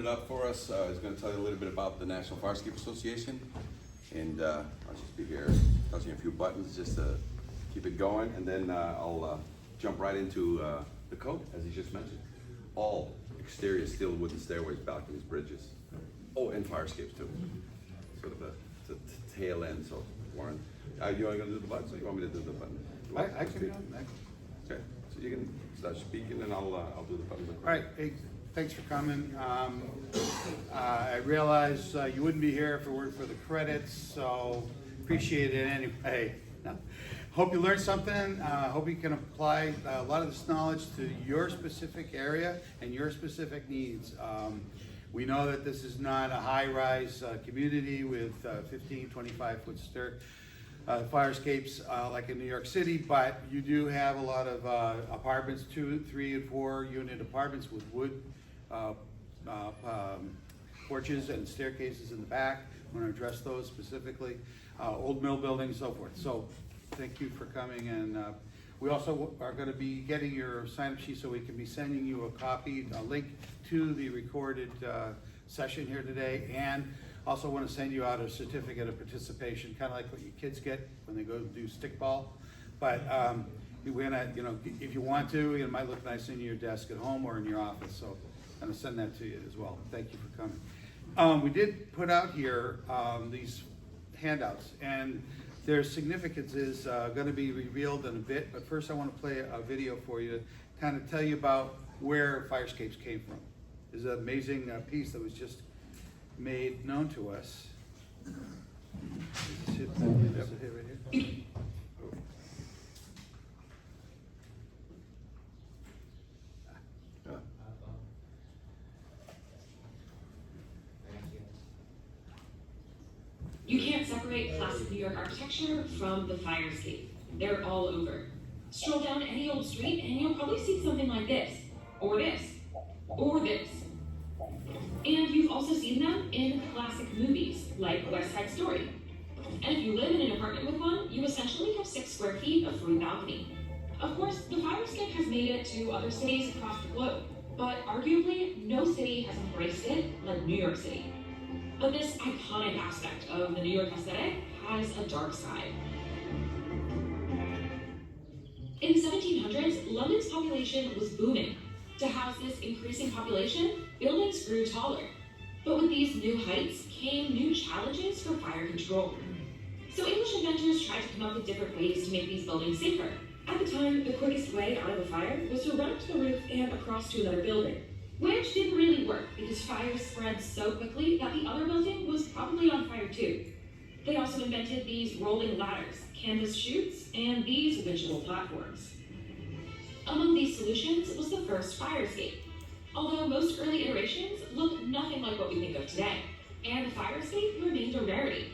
it up for us. He's going to tell you a little bit about the National Fire Escape Association, and I'll just be here touching a few buttons just to keep it going, and then I'll jump right into the code, as he just mentioned. All exterior steel wooden stairways, balconies, bridges. Oh, and fire escapes too. Sort of the tail end. So, Warren, you want to do the buttons, or you want me to do the button? I can. Okay, so you can start speaking, and I'll do the buttons. All right, hey, thanks for coming. I realize you wouldn't be here if it weren't for the credits, so appreciate it anyway. No. Hope you learned something. Hope you can apply a lot of this knowledge to your specific area and your specific needs. We know that this is not a high-rise community with 15, 25-foot fire escapes like in New York City, but you do have a lot of apartments, 2, 3, and 4 unit apartments with wood porches and staircases in the back. I want to address those specifically. Old mill buildings, so forth. So thank you for coming, and we also are going to be getting your sign-up sheet so we can be sending you a copy, a link to the recorded session here today, and also want to send you out a certificate of participation, kind of like what your kids get when they go to do stickball. But we're gonna, if you want to, it might look nice in your desk at home or in your office. So I'm gonna send that to you as well. Thank you for coming. We did put out here these handouts, and their significance is going to be revealed in a bit. But first, I want to play a video for you to kind of tell you about where fire escapes came from. This is an amazing piece that was just made known to us. Is it right here? You can't separate classic New York architecture from the fire escape. They're all over. Stroll down any old street and you'll probably see something like this, or this, or this. And you've also seen them in classic movies, like West Side Story. And if you live in an apartment with one, you essentially have 6 square feet of free balcony. Of course, the fire escape has made it to other cities across the globe, but arguably, no city has embraced it like New York City. But this iconic aspect of the New York aesthetic has a dark side. In the 1700s, London's population was booming. To house this increasing population, buildings grew taller. But with these new heights came new challenges for fire control. So English inventors tried to come up with different ways to make these buildings safer. At the time, the quickest way out of a fire was to run up to the roof and across to another building, which didn't really work because fires spread so quickly that the other building was probably on fire too. They also invented these rolling ladders, canvas chutes, and these winchable platforms. Among these solutions was the first fire escape, although most early iterations looked nothing like what we think of today, and the fire escape remained a rarity.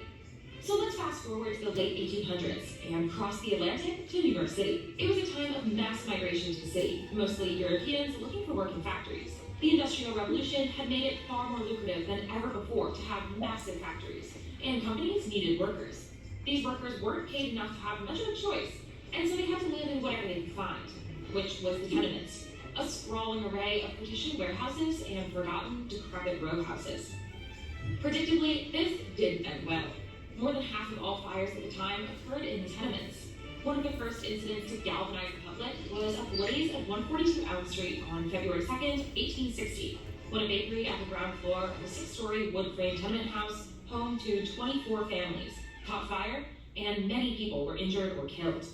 So let's fast forward to the late 1800s and cross the Atlantic to New York City. It was a time of mass migration to the city, mostly Europeans looking for work in factories. The Industrial Revolution had made it far more lucrative than ever before to have massive factories, and companies needed workers. These workers weren't paid enough to have much of a choice, and so they had to live in whatever they could find, which was the tenements, a sprawling array of partitioned warehouses and forgotten, decrepit row houses. Predictably, this didn't end well. More than half of all fires at the time occurred in the tenements. One of the first incidents to galvanize the public was a blaze at 142 Elm Street on February 2nd, 1860, when a bakery at the ground floor of a 6-story wood-frame tenement house, home to 24 families, caught fire, and many people were injured or killed.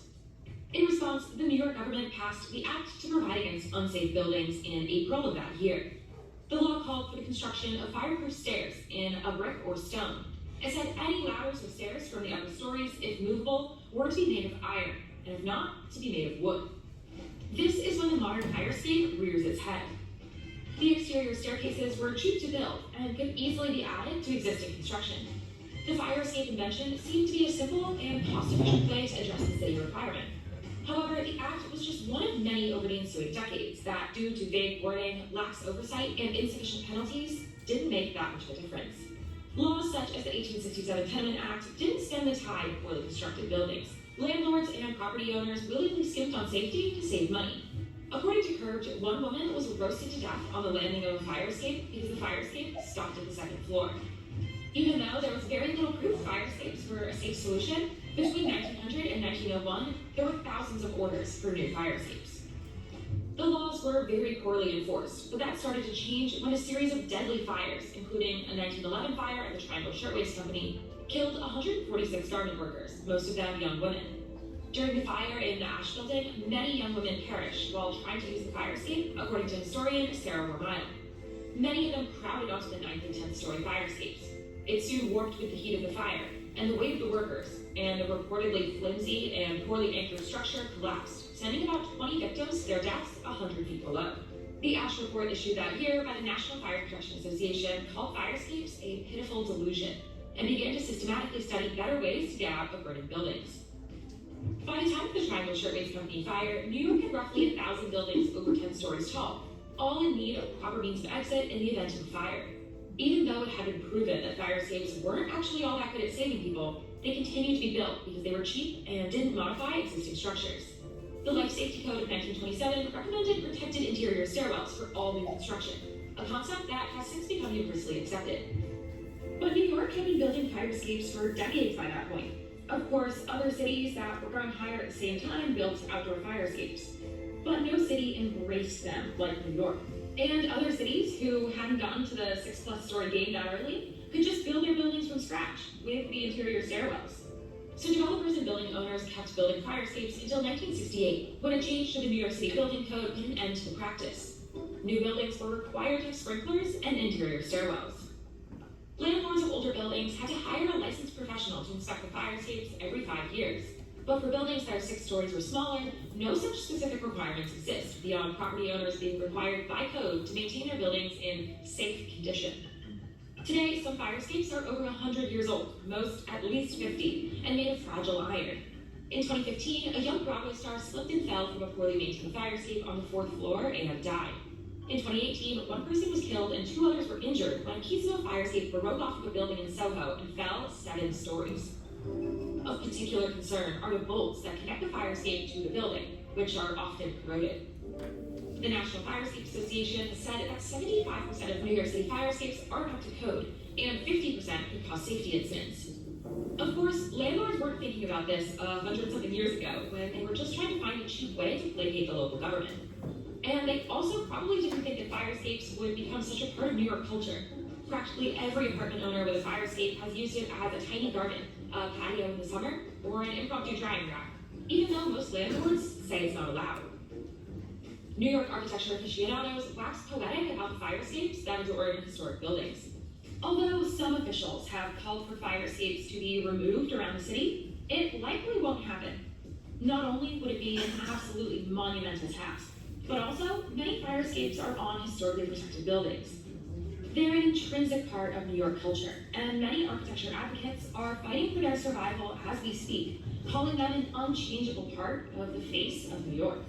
In response, the New York government passed the Act to Provide Against Unsafe Buildings in April of that year. The law called for the construction of fireproof stairs in a brick or stone. It said any ladders or stairs from the upper stories, if movable, were to be made of iron, and if not, to be made of wood. This is when the modern fire escape rears its head. The exterior staircases were cheap to build and could easily be added to existing construction. The fire escape invention seemed to be a simple and cost-efficient way to address the city requirement. However, the act was just one of many over the ensuing decades that, due to vague wording, lax oversight, and insufficient penalties, didn't make that much of a difference. Laws such as the 1867 Tenement Act didn't stem the tide before the constructed buildings. Landlords and property owners willingly skimped on safety to save money. According to Curbed, one woman was roasted to death on the landing of a fire escape because the fire escape stopped at the second floor. Even though there was very little proof fire escapes were a safe solution, between 1900 and 1901, there were thousands of orders for new fire escapes. The laws were very poorly enforced, but that started to change when a series of deadly fires, including a 1911 fire at the Triangle Shirtwaist Company, killed 146 garment workers, most of them young women. During the fire in the Ash Building, many young women perished while trying to use the fire escape, according to historian Sarah Romile. Many of them crowded onto the 9th and 10th story fire escapes. It soon warped with the heat of the fire and the weight of the workers, and the reportedly flimsy and poorly anchored structure collapsed, sending about 20 victims to their deaths 100 feet below. The Ash report issued that year by the National Fire Protection Association called fire escapes a pitiful delusion and began to systematically study better ways to get out of burning buildings. By the time of the Triangle Shirtwaist Company fire, New York had roughly 1,000 buildings over 10 stories tall, all in need of proper means of exit in the event of a fire. Even though it had been proven that fire escapes weren't actually all that good at saving people, they continued to be built because they were cheap and didn't modify existing structures. The Life Safety Code of 1927 recommended protected interior stairwells for all new construction, a concept that has since become universally accepted. But New York had been building fire escapes for decades by that point. Of course, other cities that were going higher at the same time built outdoor fire escapes. But no city embraced them like New York. And other cities who hadn't gotten to the 6+ story game that early could just build their buildings from scratch with the interior stairwells. So developers and building owners kept building fire escapes until 1968, when a change to the New York City Building Code put an end to the practice. New buildings were required to have sprinklers and interior stairwells. Landlords of older buildings had to hire a licensed professional to inspect the fire escapes every 5 years. But for buildings that are 6 stories or smaller, no such specific requirements exist, beyond property owners being required by code to maintain their buildings in safe condition. Today, some fire escapes are over 100 years old, most at least 50, and made of fragile iron. In 2015, a young Broadway star slipped and fell from a poorly maintained fire escape on the 4th floor and died. In 2018, one person was killed and 2 others were injured when pieces of a fire escape broke off of a building in Soho and fell 7 stories. Of particular concern are the bolts that connect the fire escape to the building, which are often corroded. The National Fire Escape Association said that 75% of New York City fire escapes aren't up to code, and 50% could cause safety incidents. Of course, landlords weren't thinking about this 100-something years ago when they were just trying to find a cheap way to placate the local government. And they also probably didn't think that fire escapes would become such a part of New York culture. Practically every apartment owner with a fire escape has used it as a tiny garden, a patio in the summer, or an impromptu drying rack, even though most landlords say it's not allowed. New York architecture aficionados wax poetic about the fire escapes that adorn historic buildings. Although some officials have called for fire escapes to be removed around the city, it likely won't happen. Not only would it be an absolutely monumental task, but also many fire escapes are on historically protected buildings. They're an intrinsic part of New York culture, and many architecture advocates are fighting for their survival as we speak, calling them an unchangeable part of the face of New York.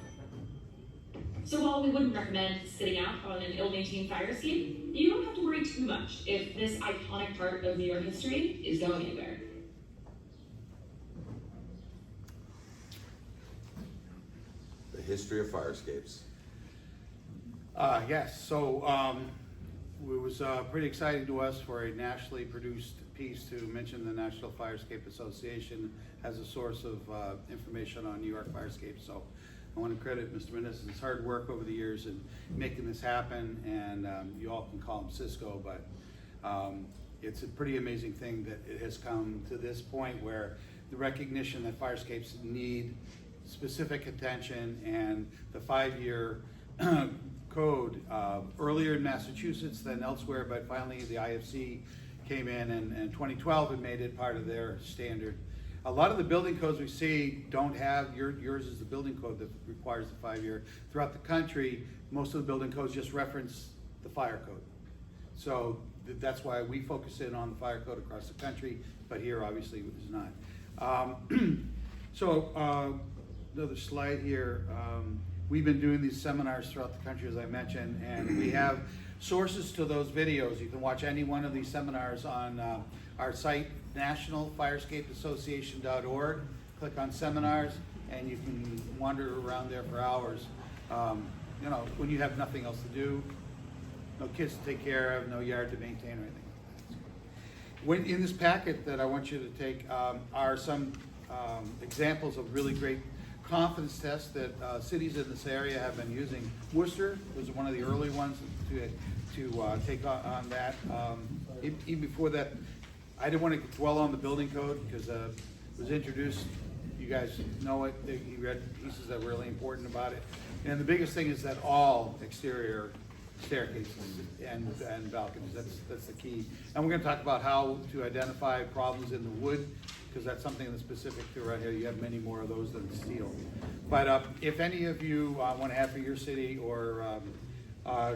So while we wouldn't recommend sitting out on an ill-maintained fire escape, you don't have to worry too much if this iconic part of New York history is going anywhere. The history of fire escapes. Yes, so it was pretty exciting to us for a nationally produced piece to mention the National Fire Escape Association as a source of information on New York fire escapes. So I want to credit Mr. Meneses' hard work over the years in making this happen, and you all can call him Cisco, but it's a pretty amazing thing that it has come to this point where the recognition that fire escapes need specific attention, and the 5-year code earlier in Massachusetts than elsewhere, but finally the IFC came in and 2012 and made it part of their standard. A lot of the building codes we see don't have, yours is the building code that requires the 5-year. Throughout the country, most of the building codes just reference the fire code. So that's why we focus in on the fire code across the country, but here obviously it is not. Another slide here. We've been doing these seminars throughout the country, as I mentioned, and we have sources to those videos. You can watch any one of these seminars on our site, nationalfireescapeassociation.org. Click on seminars, and you can wander around there for hours. You know, when you have nothing else to do, no kids to take care of, no yard to maintain or anything like that. When, in this packet that I want you to take are some examples of really great confidence tests that cities in this area have been using. Worcester was one of the early ones to take on that. Even before that, I didn't want to dwell on the building code because it was introduced. You guys know it. You read pieces that were really important about it. And the biggest thing is that all exterior staircases and balconies, that's the key. And we're going to talk about how to identify problems in the wood, because that's something that's specific to right here. You have many more of those than steel. But if any of you want to have for your city or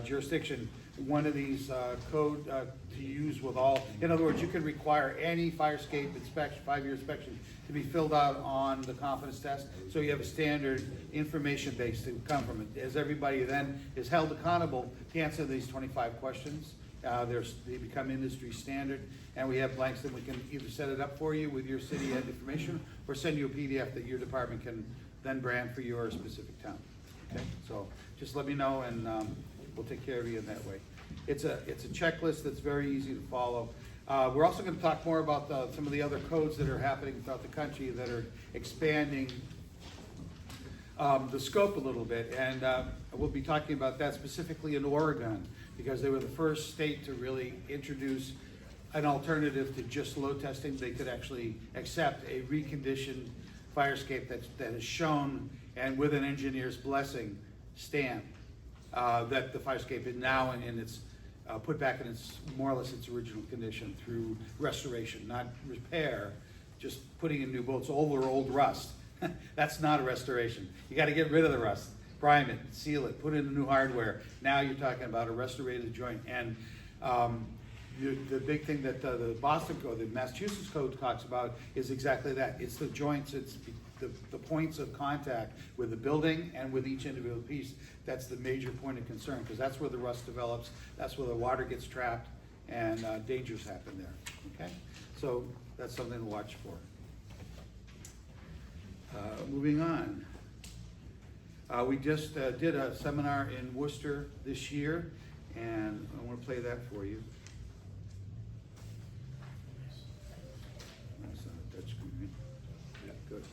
jurisdiction one of these code to use with all, in other words, you can require any fire escape inspection, 5-year inspection, to be filled out on the confidence test, so you have a standard information base to come from it. As everybody then is held accountable to answer these 25 questions, they become industry standard, and we have blanks that we can either set it up for you with your city ed information, or send you a PDF that your department can then brand for your specific town. Okay, so just let me know, and we'll take care of you in that way. It's a checklist that's very easy to follow. We're also going to talk more about some of the other codes that are happening throughout the country that are expanding the scope a little bit, and we'll be talking about that specifically in Oregon, because they were the first state to really introduce an alternative to just load testing. They could actually accept a reconditioned fire escape that is shown, and with an engineer's blessing stamp, that the fire escape is now in its put back in its more or less its original condition through restoration, not repair, just putting in new bolts over old rust. That's not a restoration. You got to get rid of the rust, prime it, seal it, put in the new hardware. Now you're talking about a restorated joint. And the big thing that the Boston code, the Massachusetts code talks about is exactly that. It's the joints, it's the points of contact with the building and with each individual piece. That's the major point of concern, because that's where the rust develops, that's where the water gets trapped, and dangers happen there. Okay, so that's something to watch for. Moving on, we just did a seminar in Worcester this year, and I want to play that for you. That's not a touch screen, right? Yeah, good.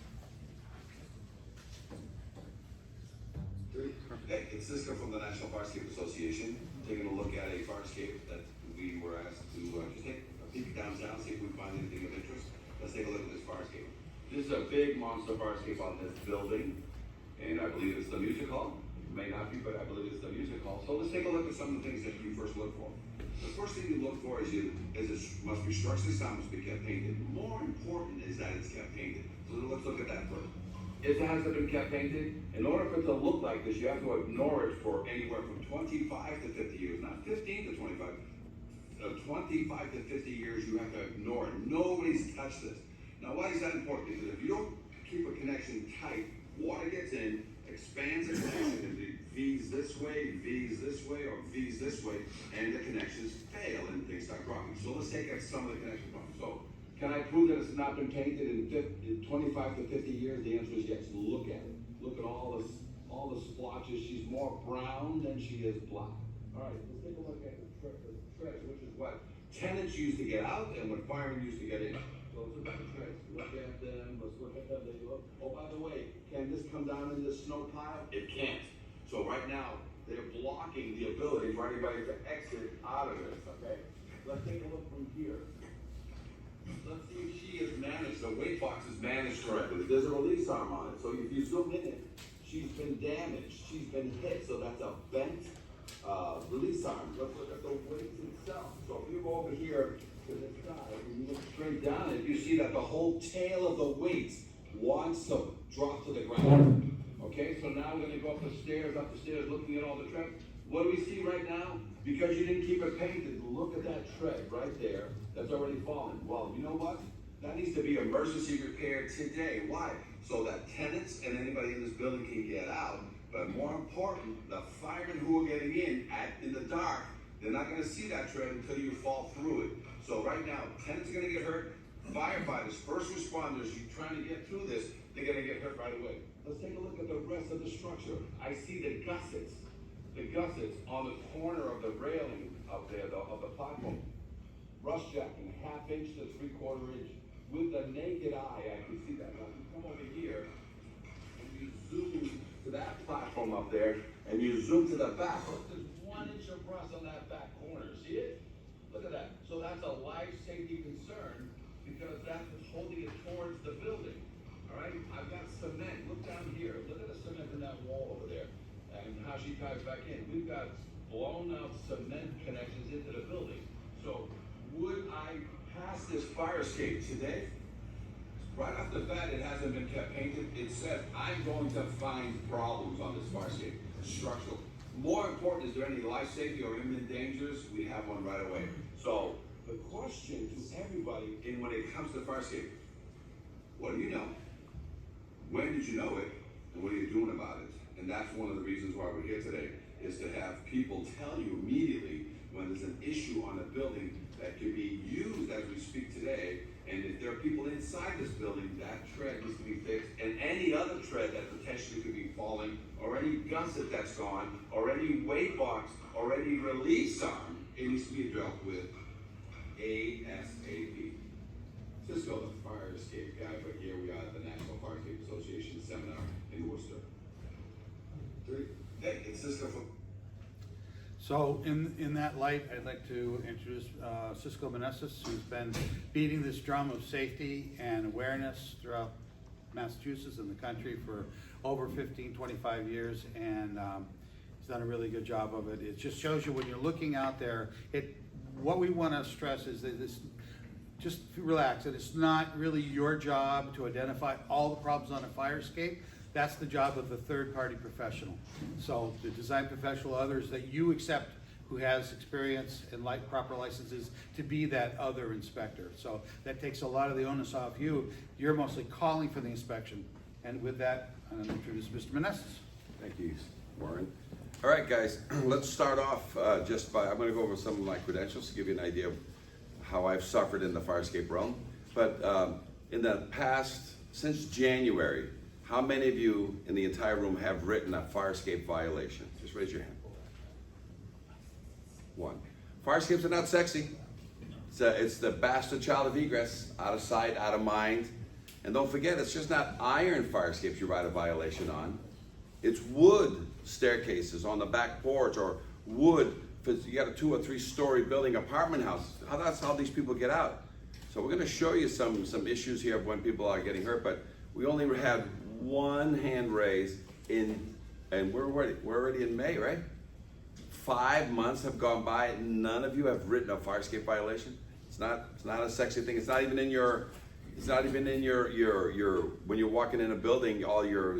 Hey, it's Cisco from the National Farscape Association, taking a look at a farscape that we were asked to just take a peek downtown, see if we find anything of interest. Let's take a look at this farscape. This is a big monster farscape on this building, and I believe it's the music hall. It may not be, but I believe it's the music hall. So let's take a look at some of the things that you first look for. The first thing you look for is it must be structurally sound, must be kept painted. More important is that it's kept painted. So let's look at that first. If it hasn't been kept painted, in order for it to look like this, you have to ignore it for anywhere from 25 to 50 years, not 15 to 25. 25 to 50 years, you have to ignore it. Nobody's touched this. Now, why is that important? Because if you don't keep a connection tight, water gets in, expands the connection, and it V's this way, V's this way, or V's this way, and the connections fail and they start rocking. So let's take some of the connection problems. So, can I prove that it's not been painted in 25 to 50 years? The answer is yes. Look at it. Look at all the splotches. She's more brown than she is black. All right, let's take a look at the treads, which is what tenants used to get out and what firemen used to get in. So let's look at the treads. Look at them. Let's look at them. They look. Oh, by the way, can this come down in this snow pile? It can't. So right now, they're blocking the ability for anybody to exit out of this. Okay. Let's take a look from here. Let's see if she is managed, the weight box is managed correctly. There's a release arm on it. So if you zoom in it, she's been damaged. She's been hit. So that's a bent release arm. Let's look at the weight itself. So if you go over here to this side, and you look straight down, and you see that the whole tail of the weight wants to drop to the ground. Okay, so now we're going to go up the stairs, looking at all the treads. What do we see right now? Because you didn't keep it painted, look at that tread right there that's already fallen. Well, you know what? That needs to be emergency repaired today. Why? So that tenants and anybody in this building can get out. But more important, the firemen who are getting in the dark, they're not going to see that tread until you fall through it. So right now, tenants are going to get hurt, firefighters, first responders, you're trying to get through this, they're gonna get hurt right away. Let's take a look at the rest of the structure. I see the gussets on the corner of the railing up there, of the platform. Rust jacking, 1/2 inch to 3/4 inch. With the naked eye, I can see that. Now, if you come over here and you zoom to that platform up there, and you zoom to the back, look, there's 1 inch of rust on that back corner. See it? Look at that. So that's a life safety concern because that's what's holding it towards the building. All right? I've got cement. Look down here. Look at the cement in that wall over there and how she ties back in. We've got blown out cement connections into the building. So would I pass this fire escape today? Right off the bat, it hasn't been kept painted. It says, I'm going to find problems on this fire escape, structural. More important, is there any life safety or imminent dangers? We have one right away. So the question to everybody, when it comes to fire escape, what do you know? When did you know it? And what are you doing about it? And that's one of the reasons why we're here today, is to have people tell you immediately when there's an issue on a building that can be used as we speak today. And if there are people inside this building, that tread needs to be fixed, and any other tread that potentially could be falling, or any gusset that's gone, or any weight box, or any release arm, it needs to be dealt with ASAP. Cisco, the fire escape guy, but here we are at the National Fire Escape Association seminar in Worcester. Hey, it's Cisco from... So in that light, I'd like to introduce Cisco Meneses, who's been beating this drum of safety and awareness throughout Massachusetts and the country for over 15, 25 years, and he's done a really good job of it. It just shows you when you're looking out there, what we want to stress is that this, just relax, and it's not really your job to identify all the problems on a fire escape. That's the job of the third-party professional. So the design professional, others that you accept who has experience and proper licenses to be that other inspector. So that takes a lot of the onus off you. You're mostly calling for the inspection. And with that, I'm going to introduce Mr. Meneses. Thank you, Warren. All right, guys, let's start off I'm going to go over some of my credentials to give you an idea of how I've suffered in the fire escape realm. But in the past, since January, how many of you in the entire room have written a fire escape violation? Just raise your hand. One. Fire escapes are not sexy. It's the bastard child of egress, out of sight, out of mind. And don't forget, it's just not iron fire escapes you write a violation on. It's wood staircases on the back porch, or wood, if you got a 2 or 3 story building, apartment house. That's how these people get out. So we're gonna show you some issues here of when people are getting hurt, but we only had one hand raised and we're already in May, right? 5 months have gone by and none of you have written a fire escape violation. It's not a sexy thing. It's not even in your when you're walking in a building, all your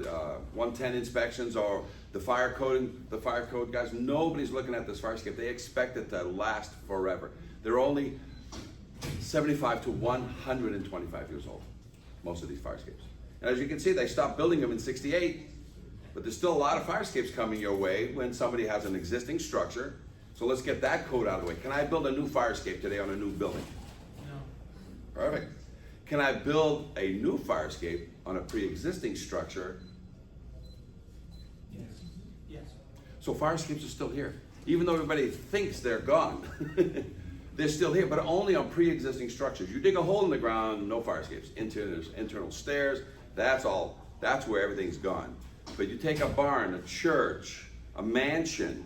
110 inspections or the fire code guys, nobody's looking at this fire escape. They expect it to last forever. They're only 75 to 125 years old, most of these fire escapes. And as you can see, they stopped building them in '68, but there's still a lot of fire escapes coming your way when somebody has an existing structure. So let's get that code out of the way. Can I build a new fire escape today on a new building? No. Perfect. Can I build a new fire escape on a pre-existing structure? Yes. Yes. So fire escapes are still here. Even though everybody thinks they're gone, they're still here, but only on pre-existing structures. You dig a hole in the ground, no fire escapes. Internal stairs, that's where everything's gone. But you take a barn, a church, a mansion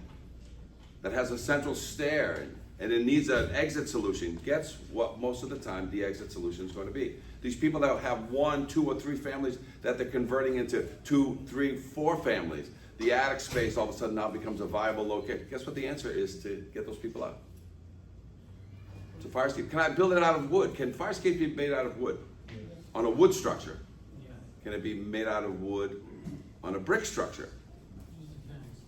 that has a central stair, and it needs an exit solution. Guess what most of the time the exit solution is going to be? These people that have 1, 2, or 3 families that they're converting into 2, 3, 4 families. The attic space all of a sudden now becomes a viable location. Guess what the answer is to get those people out? It's a fire escape. Can I build it out of wood? Can fire escape be made out of wood? Yes. On a wood structure? Yeah. Can it be made out of wood on a brick structure?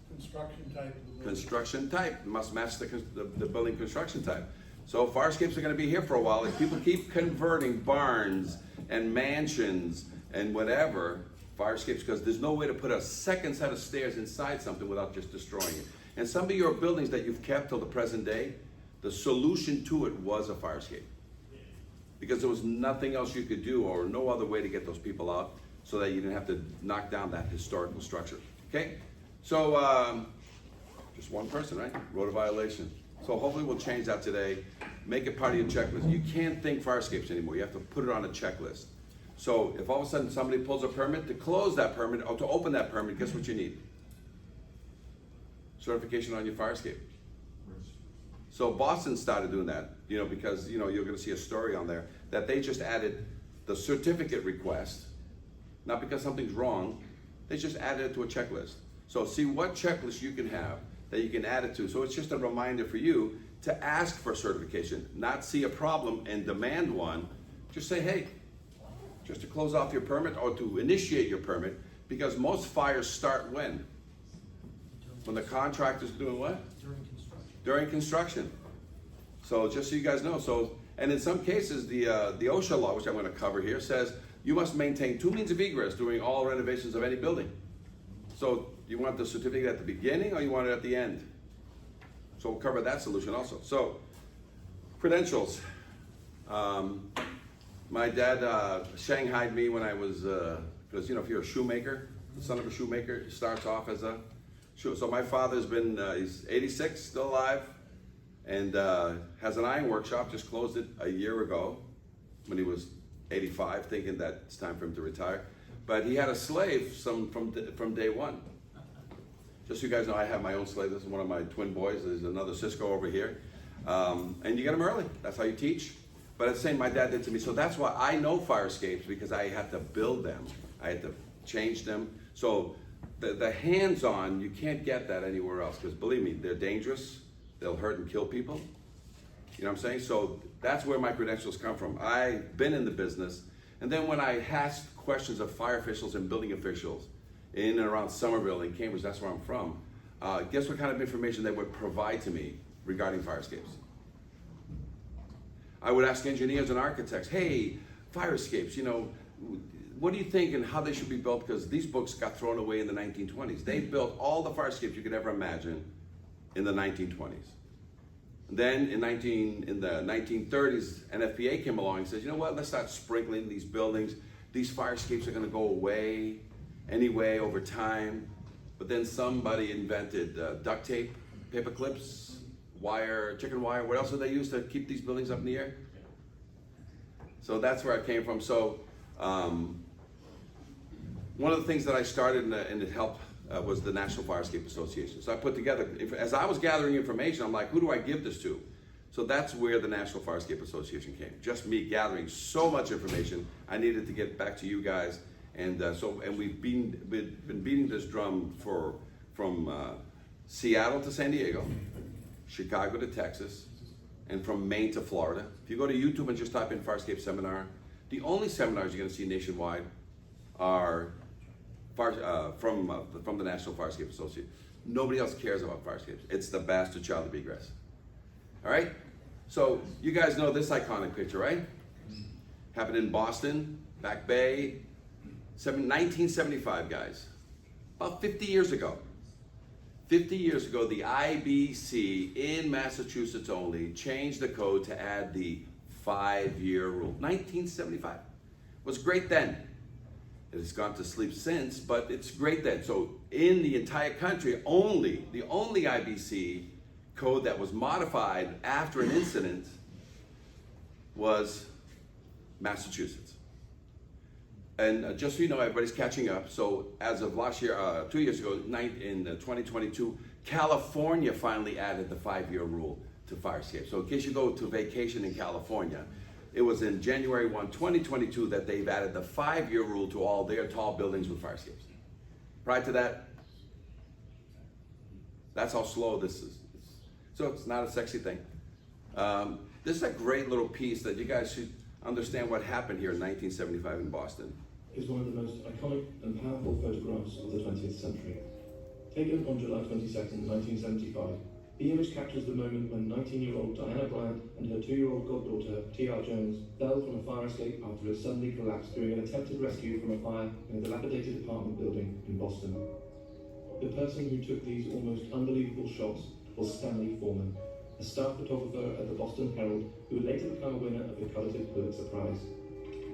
Construction type. Construction type, it must match the building construction type. So fire escapes are going to be here for a while. If people keep converting barns and mansions and whatever, fire escapes, because there's no way to put a second set of stairs inside something without just destroying it. And some of your buildings that you've kept till the present day, the solution to it was a fire escape. because there was nothing else you could do or no other way to get those people out so that you didn't have to knock down that historical structure. Okay? So, just one person, right? Wrote a violation. So hopefully we'll change that today. Make it part of your checklist. You can't think fire escapes anymore. You have to put it on a checklist. So if all of a sudden somebody pulls a permit, to close that permit or to open that permit, guess what you need? Certification on your fire escape. So Boston started doing that, because, you're gonna see a story on there, that they just added the certificate request, not because something's wrong, they just added it to a checklist. So see what checklist you can have that you can add it to. So it's just a reminder for you to ask for certification, not see a problem and demand one. Just say, hey, just to close off your permit or to initiate your permit, because most fires start when? When the contractor's doing what? During construction. So just so you guys know, and in some cases, the OSHA law, which I'm gonna cover here, says you must maintain 2 means of egress during all renovations of any building. So you want the certificate at the beginning or you want it at the end? So we'll cover that solution also. So, credentials. My dad shanghaied me when I was, because if you're a shoemaker, the son of a shoemaker, starts off as a shoe. So my father's been, he's 86, still alive, and has an iron workshop, just closed it a year ago when he was 85, thinking that it's time for him to retire. But he had a slave from day one. Just so you guys know, I have my own slave. This is one of my twin boys. There's another Cisco over here. And you get them early. That's how you teach. But it's the same my dad did to me. So that's why I know fire escapes, because I had to build them. I had to change them. So the hands-on, you can't get that anywhere else. Because believe me, they're dangerous. They'll hurt and kill people. You know what I'm saying? So that's where my credentials come from. I've been in the business. And then when I asked questions of fire officials and building officials in and around Somerville and Cambridge, that's where I'm from, guess what kind of information they would provide to me regarding fire escapes? I would ask engineers and architects, hey, fire escapes, what do you think and how they should be built? Because these books got thrown away in the 1920s. They built all the fire escapes you could ever imagine in the 1920s. Then in the 1930s, NFPA came along and says, you know what, let's start sprinkling these buildings. These fire escapes are gonna go away anyway over time. But then somebody invented duct tape, paper clips, wire, chicken wire. What else did they use to keep these buildings up in the air? So that's where I came from. So one of the things that I started and it helped was the National Fire Escape Association. So I put together, as I was gathering information, I'm like, who do I give this to? So that's where the National Fire Escape Association came. Just me gathering so much information, I needed to get back to you guys. And we've been beating this drum from Seattle to San Diego, Chicago to Texas, and from Maine to Florida. If you go to YouTube and just type in Fire Escape Seminar, the only seminars you're gonna see nationwide are from the National Fire Escape Association. Nobody else cares about fire escapes. It's the bastard child of egress. All right? So you guys know this iconic picture, right? Happened in Boston, Back Bay, 1975, guys. About 50 years ago. 50 years ago, the IBC in Massachusetts only changed the code to add the 5-year rule. 1975. Was great then. It has gone to sleep since, but it's great then. So in the entire country, the only IBC code that was modified after an incident was Massachusetts. And just so you know, everybody's catching up. So as of last year, 2 years ago, in 2022, California finally added the 5-year rule to fire escape. So in case you go to vacation in California, it was in January 1, 2022 that they've added the 5-year rule to all their tall buildings with fire escapes. Prior to that, that's how slow this is. So it's not a sexy thing. This is a great little piece that you guys should understand what happened here in 1975 in Boston. Is one of the most iconic and powerful photographs of the 20th century. Taken on July 22nd, 1975, the image captures the moment when 19-year-old Diana Bryant and her 2-year-old goddaughter, T.R. Jones, fell from a fire escape after it suddenly collapsed during an attempted rescue from a fire in a dilapidated apartment building in Boston. The person who took these almost unbelievable shots was Stanley Foreman, a staff photographer at the Boston Herald who would later become a winner of the coveted Pulitzer Prize.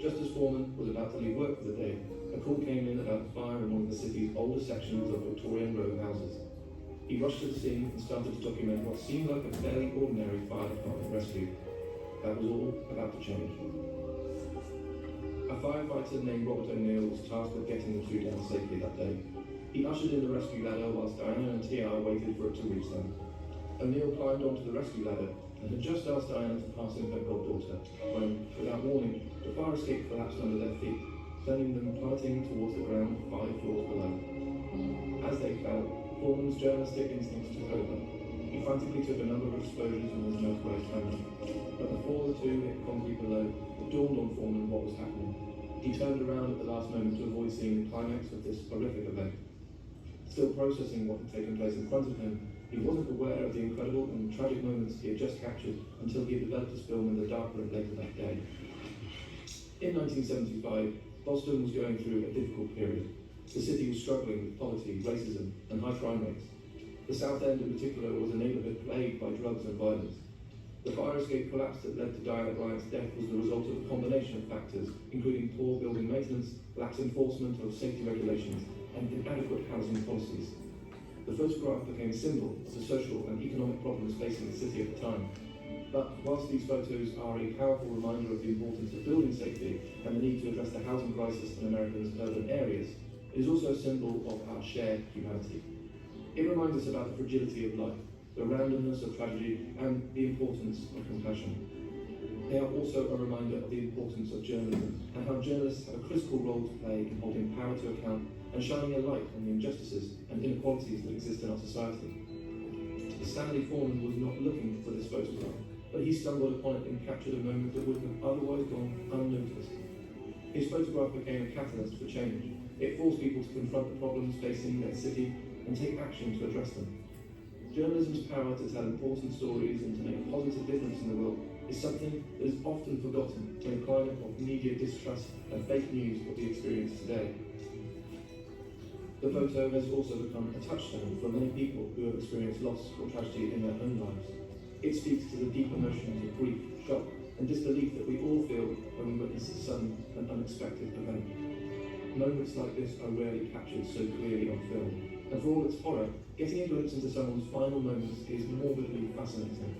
Just as Foreman was about to leave work for the day, a call came in about a fire in one of the city's older sections of Victorian row houses. He rushed to the scene and started to document what seemed like a fairly ordinary fire department rescue. That was all about to change. A firefighter named Robert O'Neill was tasked with getting the two down safely that day. He ushered in the rescue ladder whilst Diana and TR waited for it to reach them. O'Neill climbed onto the rescue ladder and had just asked Diana to pass him her goddaughter when, without warning, the fire escape collapsed under their feet, sending them plummeting towards the ground 5 floors below. As they fell, Foreman's journalistic instincts took over. He frantically took a number of exposures from his motorized camera, but before the two hit concrete below, it dawned on Foreman what was happening. He turned around at the last moment to avoid seeing the climax of this horrific event. Still processing what had taken place in front of him, he wasn't aware of the incredible and tragic moments he had just captured until he had developed his film in the dark room later that day. In 1975, Boston was going through a difficult period. The city was struggling with poverty, racism, and high crime rates. The South End in particular was a neighborhood plagued by drugs and violence. The fire escape collapse that led to Diana Bryant's death was the result of a combination of factors, including poor building maintenance, lax enforcement of safety regulations, and inadequate housing policies. The photograph became a symbol of the social and economic problems facing the city at the time. But whilst these photos are a powerful reminder of the importance of building safety and the need to address the housing crisis in America's urban areas, it is also a symbol of our shared humanity. It reminds us about the fragility of life, the randomness of tragedy, and the importance of compassion. They are also a reminder of the importance of journalism and how journalists have a critical role to play in holding power to account and shining a light on the injustices and inequalities that exist in our society. Stanley Foreman was not looking for this photograph, but he stumbled upon it and captured a moment that would have otherwise gone unnoticed. His photograph became a catalyst for change. It forced people to confront the problems facing their city and take action to address them. Journalism's power to tell important stories and to make a positive difference in the world is something that is often forgotten in a climate of media distrust and fake news that we experience today. The photo has also become a touchstone for many people who have experienced loss or tragedy in their own lives. It speaks to the deep emotions of grief, shock, and disbelief that we all feel when we witness a sudden and unexpected event. Moments like this are rarely captured so clearly on film, and for all its horror, getting a glimpse into someone's final moments is morbidly fascinating.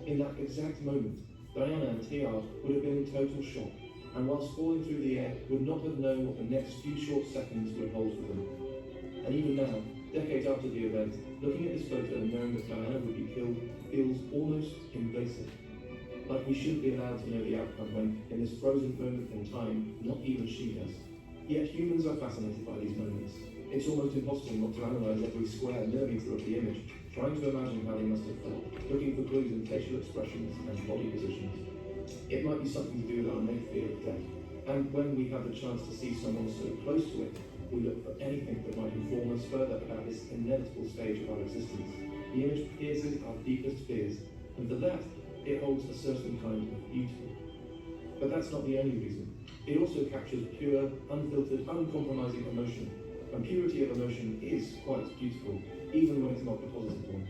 In that exact moment, Diana and TR would have been in total shock, and whilst falling through the air, would not have known what the next few short seconds would hold for them. And even now, decades after the event, looking at this photo and knowing that Diana would be killed feels almost invasive. Like we shouldn't be allowed to know the outcome when, in this frozen moment in time, not even she does. Yet humans are fascinated by these moments. It's almost impossible not to analyse every square millimetre of the image, trying to imagine how they must have felt, looking for clues in facial expressions and body positions. It might be something to do with our innate fear of death, and when we have the chance to see someone so close to it, we look for anything that might inform us further about this inevitable stage of our existence. The image pierces our deepest fears, and for that, it holds a certain kind of beauty. But that's not the only reason. It also captures pure, unfiltered, uncompromising emotion. And purity of emotion is quite beautiful, even when it's not the positive one.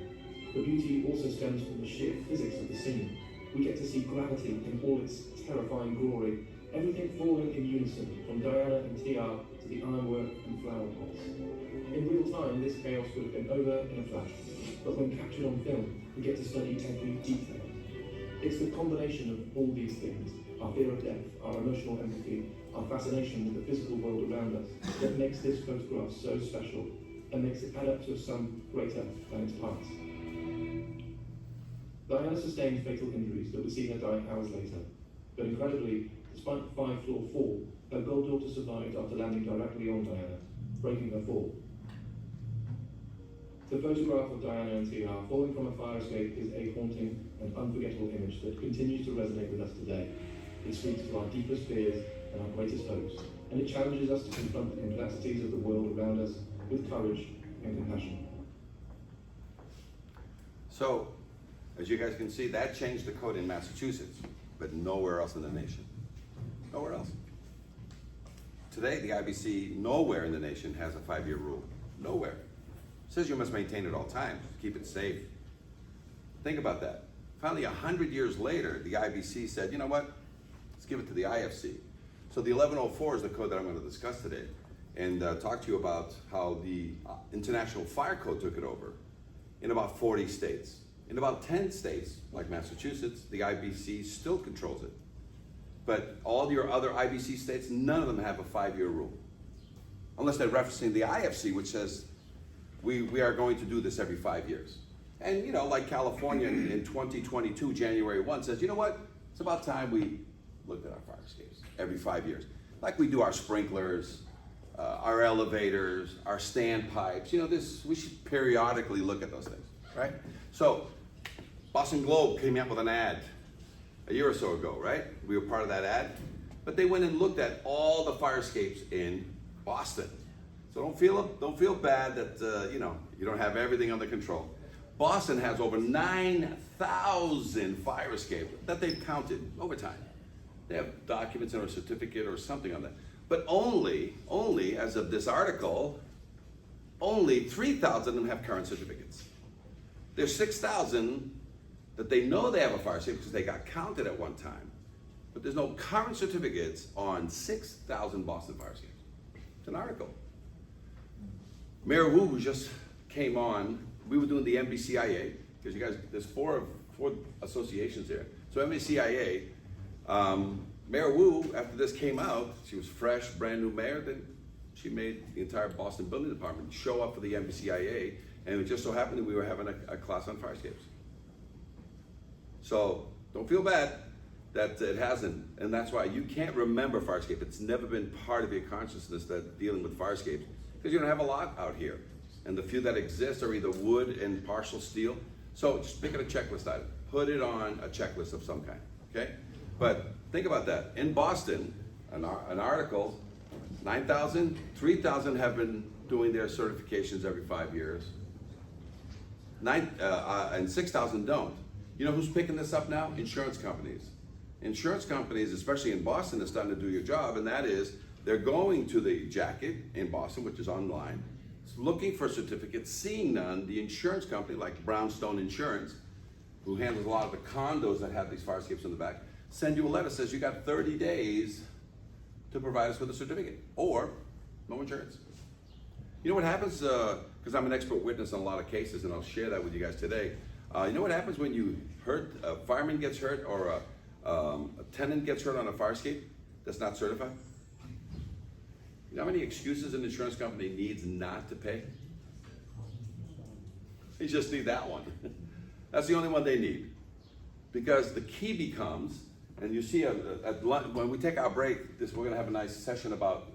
The beauty also stems from the sheer physics of the scene. We get to see gravity in all its terrifying glory, everything falling in unison, from Diana and TR to the ironwork and flower pots. In real time, this chaos would have been over in a flash, but when captured on film, we get to study every detail. It's the combination of all these things, our fear of death, our emotional empathy, our fascination with the physical world around us, that makes this photograph so special and makes it add up to a sum greater than its parts. Diana sustained fatal injuries that would see her die hours later, but incredibly, despite the 5-floor fall, her goddaughter survived after landing directly on Diana, breaking her fall. The photograph of Diana and TR falling from a fire escape is a haunting and unforgettable image that continues to resonate with us today. It speaks to our deepest fears and our greatest hopes, and it challenges us to confront the complexities of the world around us with courage and compassion. So, as you guys can see, that changed the code in Massachusetts, but nowhere else in the nation. Nowhere else. Today, the IBC nowhere in the nation has a 5-year rule. Nowhere. It says you must maintain it all times, keep it safe. Think about that. Finally, 100 years later, the IBC said, you know what? Let's give it to the IFC. So the 1104 is the code that I'm going to discuss today, and talk to you about how the International Fire Code took it over in about 40 states. In about 10 states, like Massachusetts, the IBC still controls it. But all your other IBC states, none of them have a 5-year rule. Unless they're referencing the IFC, which says we are going to do this every 5 years. And you know, like California in 2022, January 1 says, you know what? It's about time we looked at our fire escapes every 5 years. Like we do our sprinklers, our elevators, our standpipes. You know, we should periodically look at those things, right? So, Boston Globe came out with an ad a year or so ago, right? We were part of that ad. But they went and looked at all the fire escapes in Boston. So don't feel bad that you know, you don't have everything under control. Boston has over 9,000 fire escapes that they've counted over time. They have documents or a certificate or something on that. But only as of this article, only 3,000 of them have current certificates. There's 6,000 that they know they have a fire escape because they got counted at one time. But there's no current certificates on 6,000 Boston fire escapes. It's an article. Mayor Wu, who just came on, we were doing the MBCIA, because you guys, there's four associations here. So MBCIA, Mayor Wu, after this came out, she was fresh, brand new mayor, then she made the entire Boston Building Department show up for the MBCIA, and it just so happened that we were having a class on fire escapes. So don't feel bad that it hasn't, and that's why you can't remember fire escape. It's never been part of your consciousness that dealing with fire escapes, because you don't have a lot out here. And the few that exist are either wood and partial steel. So just pick it a checklist item. Put it on a checklist of some kind, okay? But think about that. In Boston, an article, 9,000, 3,000 have been doing their certifications every 5 years. And 6,000 don't. You know who's picking this up now? Insurance companies. Insurance companies, especially in Boston, are starting to do your job, and that is they're going to the jacket in Boston, which is online, looking for certificates, seeing none. The insurance company, like Brownstone Insurance, who handles a lot of the condos that have these fire escapes in the back, send you a letter that says you got 30 days to provide us with a certificate, or no insurance. You know what happens, because I'm an expert witness on a lot of cases, and I'll share that with you guys today. You know what happens when a fireman gets hurt, or a tenant gets hurt on a fire escape that's not certified? You know how many excuses an insurance company needs not to pay? They just need that one. That's the only one they need. Because the key becomes, and you see when we take our break, we're gonna have a nice session about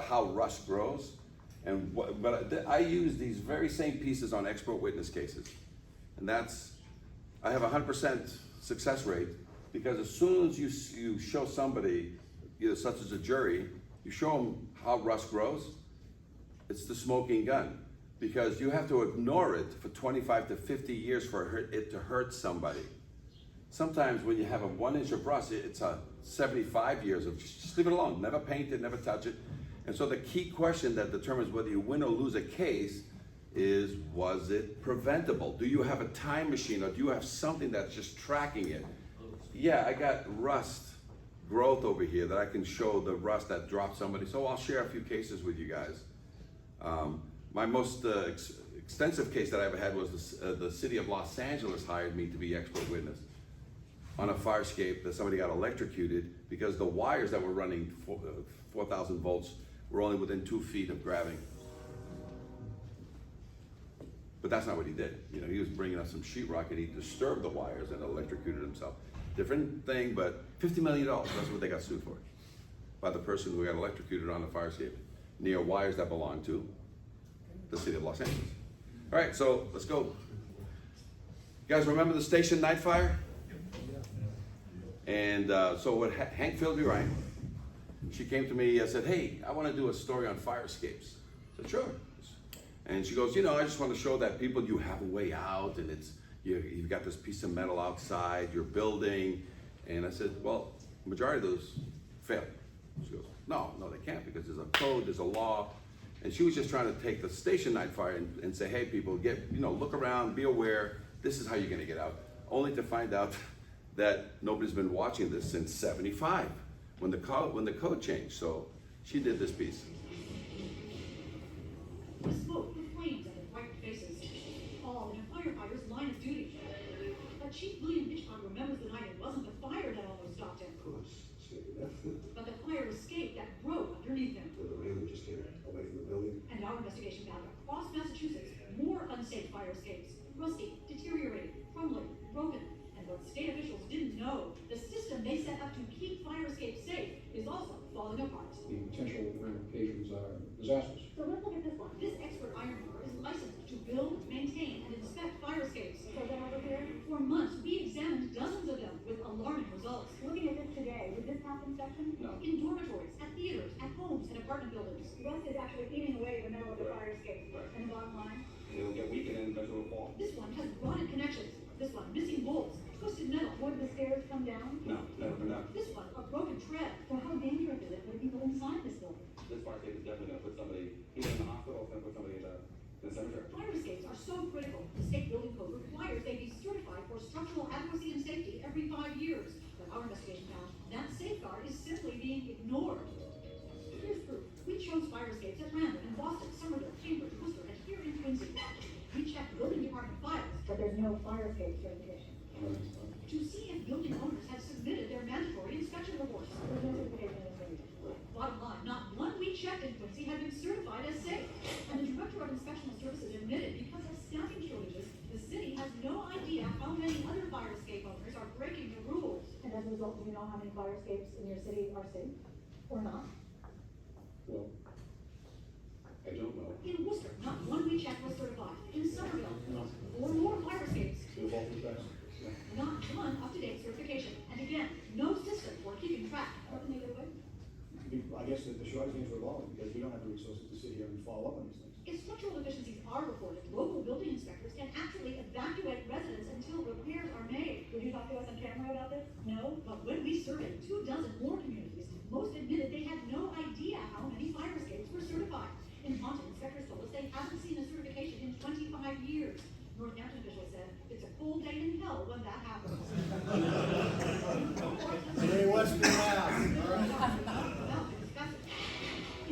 how rust grows. But I use these very same pieces on expert witness cases. And I have 100% success rate, because as soon as you show somebody, such as a jury, you show them how rust grows, it's the smoking gun. Because you have to ignore it for 25 to 50 years for it to hurt somebody. Sometimes when you have a 1 inch of rust, it's 75 years of just leave it alone, never paint it, never touch it. And so the key question that determines whether you win or lose a case is, was it preventable? Do you have a time machine, or do you have something that's just tracking it? Yeah, I got rust growth over here that I can show the rust that dropped somebody. So I'll share a few cases with you guys. My most extensive case that I ever had was the city of Los Angeles hired me to be expert witness on a fire escape that somebody got electrocuted because the wires that were running 4,000 volts were only within 2 feet of grabbing. But that's not what he did. You know, he was bringing us some sheetrock and he disturbed the wires and electrocuted himself. Different thing, but $50 million, that's what they got sued for. By the person who got electrocuted on the fire escape near wires that belong to the city of Los Angeles. All right, so let's go. You guys remember the station night fire? And so what Hank Philby Ryan, she came to me and said, hey, I want to do a story on fire escapes. I said, sure. And she goes, you know, I just want to show that people, you have a way out, and you've got this piece of metal outside your building. And I said, well, the majority of those fail. She goes, no, they can't, because there's a code, there's a law. And she was just trying to take the station night fire and say, hey, people, look around, be aware. this is how you're gonna get out. Only to find out that nobody's been watching this since '75, when the code changed. So she did this piece. The smoke, the flames, and the bright faces, all in a firefighter's line of duty. But Chief William Hitchcock remembers the night it wasn't the fire that almost stopped him, Of course, scared to death. but the fire escape that broke underneath him. The railing just came away from the building. And our investigation found across Massachusetts more unsafe fire escapes, rusty, deteriorating, crumbling, broken. And what state officials didn't know, the system they set up to keep fire escapes safe is also falling apart. The potential ramifications are disastrous. So let's look at this one. This expert ironworker is licensed to build, maintain, and inspect fire escapes. So then over here, for months, we examined dozens of them with alarming results. Looking at this today, would this pass inspection? No. In dormitories, at theaters, at homes, and apartment buildings. Rust is actually eating away the middle of the fire escape. And the bottom line? It'll get weak and then eventually will fall. This one has rotted connections. This one missing bolts, twisted metal. Would the stairs come down? No, never been done. This one a broken tread. So how dangerous is it for the people inside this building? This fire escape is definitely gonna put somebody either in the hospital or it's gonna put somebody in the cemetery. Fire escapes are so critical. The state building code requires they be certified for structural adequacy and safety every 5 years. But our investigation found that safeguard is simply being ignored. Here's proof. We chose fire escapes at random in Boston, Somerville, Cambridge, Worcester, and here in Quincy. We checked building department files, but there's no fire escape certification. To see if building owners have submitted their mandatory inspection reports. There's no certification in this region. Bottom line, not one we checked in Quincy had been certified as safe. And the Director of Inspectional Services admitted because of staffing shortages, the city has no idea how many other fire escape owners are breaking the rules. And as a result, do you know how many fire escapes in your city are safe or not? Well, I don't know. In Worcester, not one we checked was certified. In Somerville, 4 more fire escapes. The vault is best. Not one up-to-date certification. And again, no system for keeping track. What can they get away with? I guess that the short answer is all, because we don't have the resources to sit here and follow up on these things. If structural deficiencies are reported, local building inspectors can actually evacuate residents until repairs are made. Would you talk to us on camera about this? No, but when we surveyed 24 more communities, most admitted they had no idea how many fire escapes were certified. In Taunton, inspectors told us they haven't seen a certification in 25 years. Northampton officials said it's a cold day in hell when that happens. Hey, what's the matter?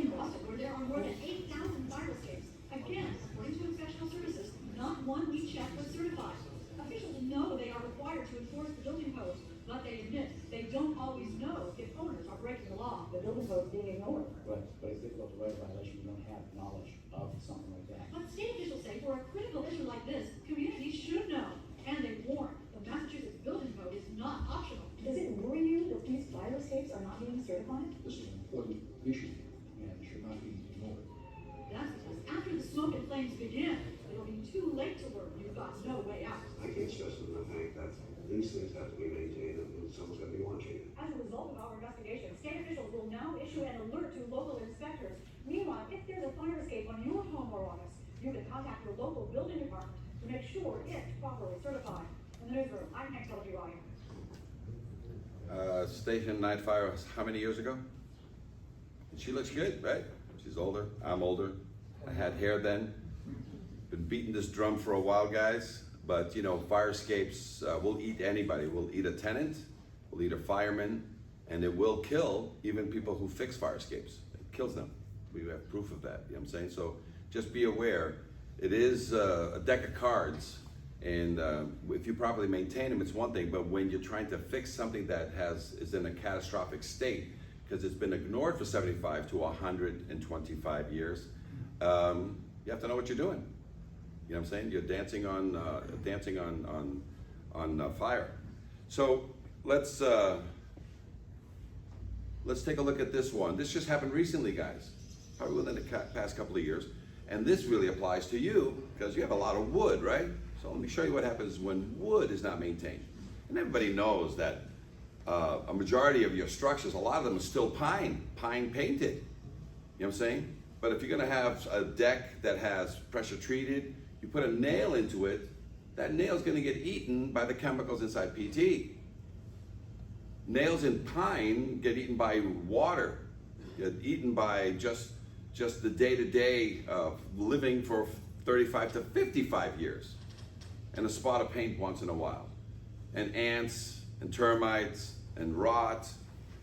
In Boston, where there are more than 8,000 fire escapes, again, according to inspectional services, not one we checked was certified. Officials know they are required to enforce the building code, but they admit they don't always know if owners are breaking the law. The building code is being ignored. Right, but it's difficult to write a violation, we don't have knowledge of something like that. But state officials say for a critical issue like this, communities should know, and they warn the Massachusetts building code is not optional. Does it worry you that these fire escapes are not being certified? This is an important issue, and it should not be ignored. That's because after the smoke and flames begin, it'll be too late to learn you've got no way out. I can't stress enough, Hank, that these things have to be maintained and someone's gonna be watching it. As a result of our investigation, state officials will now issue an alert to local inspectors. Meanwhile, if there's a fire escape on your home or office, you can contact your local building department to make sure it's properly certified. In the newsroom, I'm Hank WI. Station 9 fire, how many years ago? She looks good, right? She's older, I'm older. I had hair then. Been beating this drum for a while, guys. But you know, fire escapes will eat anybody. Will eat a tenant, will eat a fireman, and it will kill even people who fix fire escapes. It kills them. We have proof of that, you know what I'm saying? So just be aware, it is a deck of cards, and if you properly maintain them, it's one thing, but when you're trying to fix something that is in a catastrophic state, because it's been ignored for 75 to 125 years, you have to know what you're doing. You know what I'm saying? You're dancing on fire. So let's take a look at this one. This just happened recently, guys, probably within the past couple of years. And this really applies to you because you have a lot of wood, right? So let me show you what happens when wood is not maintained. And everybody knows that a majority of your structures, a lot of them are still pine painted. You know what I'm saying? But if you're gonna have a deck that has pressure treated, you put a nail into it, that nail's gonna get eaten by the chemicals inside PT. Nails in pine get eaten by water, get eaten by just the day-to-day of living for 35 to 55 years. and a spot of paint once in a while, and ants and termites and rot.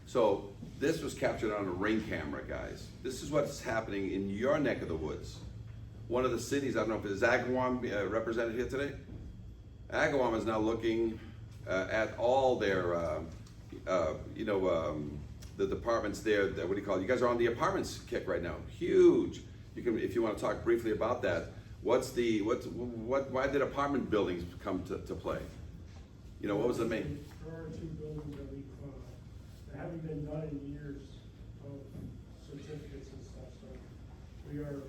So this was captured on a Ring camera, guys. This is what's happening in your neck of the woods. One of the cities, I don't know if it's Agawam represented here today. Agawam is now looking at all their, the departments there. What do you call it? You guys are on the apartments kick right now. Huge. You can, if you want to talk briefly about that. Why did apartment buildings come to play? You know, what was the main? There are 2 buildings that haven't been done in years of certificates and stuff, so we are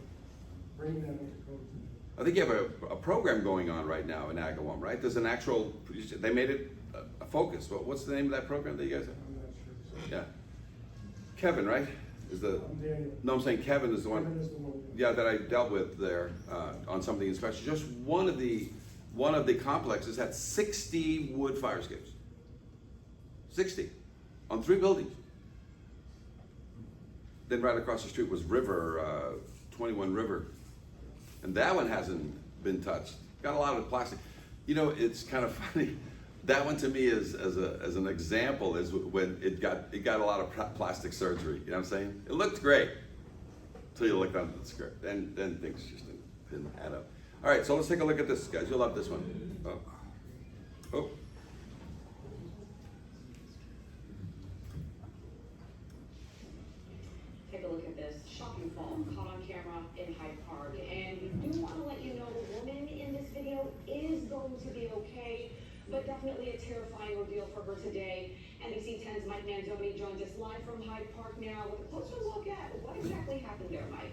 bringing them into code today. I think you have a program going on right now in Agawam, right? There's an actual, they made it a focus. What's the name of that program that you guys have? I'm not sure. Yeah. Kevin, right? Is the, I'm Daniel. no, I'm saying Kevin is the one. Kevin is the one. Yeah, that I dealt with there on some of the inspections. Just one of the complexes had 60 wood fire escapes. 60 on 3 buildings. Then right across the street was River, 21 River, and that one hasn't been touched. Got a lot of plastic. You know, it's kind of funny. That one to me is as an example is when it got a lot of plastic surgery. You know what I'm saying? It looked great until you looked under the skirt. Then things just didn't add up. All right, so let's take a look at this, guys. You'll love this one. Oh. Take a look at this shocking fall caught on camera in Hyde Park. And we do want to let you know the woman in this video is going to be okay, but definitely a terrifying ordeal for her today. NBC 10's Mike Manzoni joins us live from Hyde Park now with a closer look at what exactly happened there, Mike.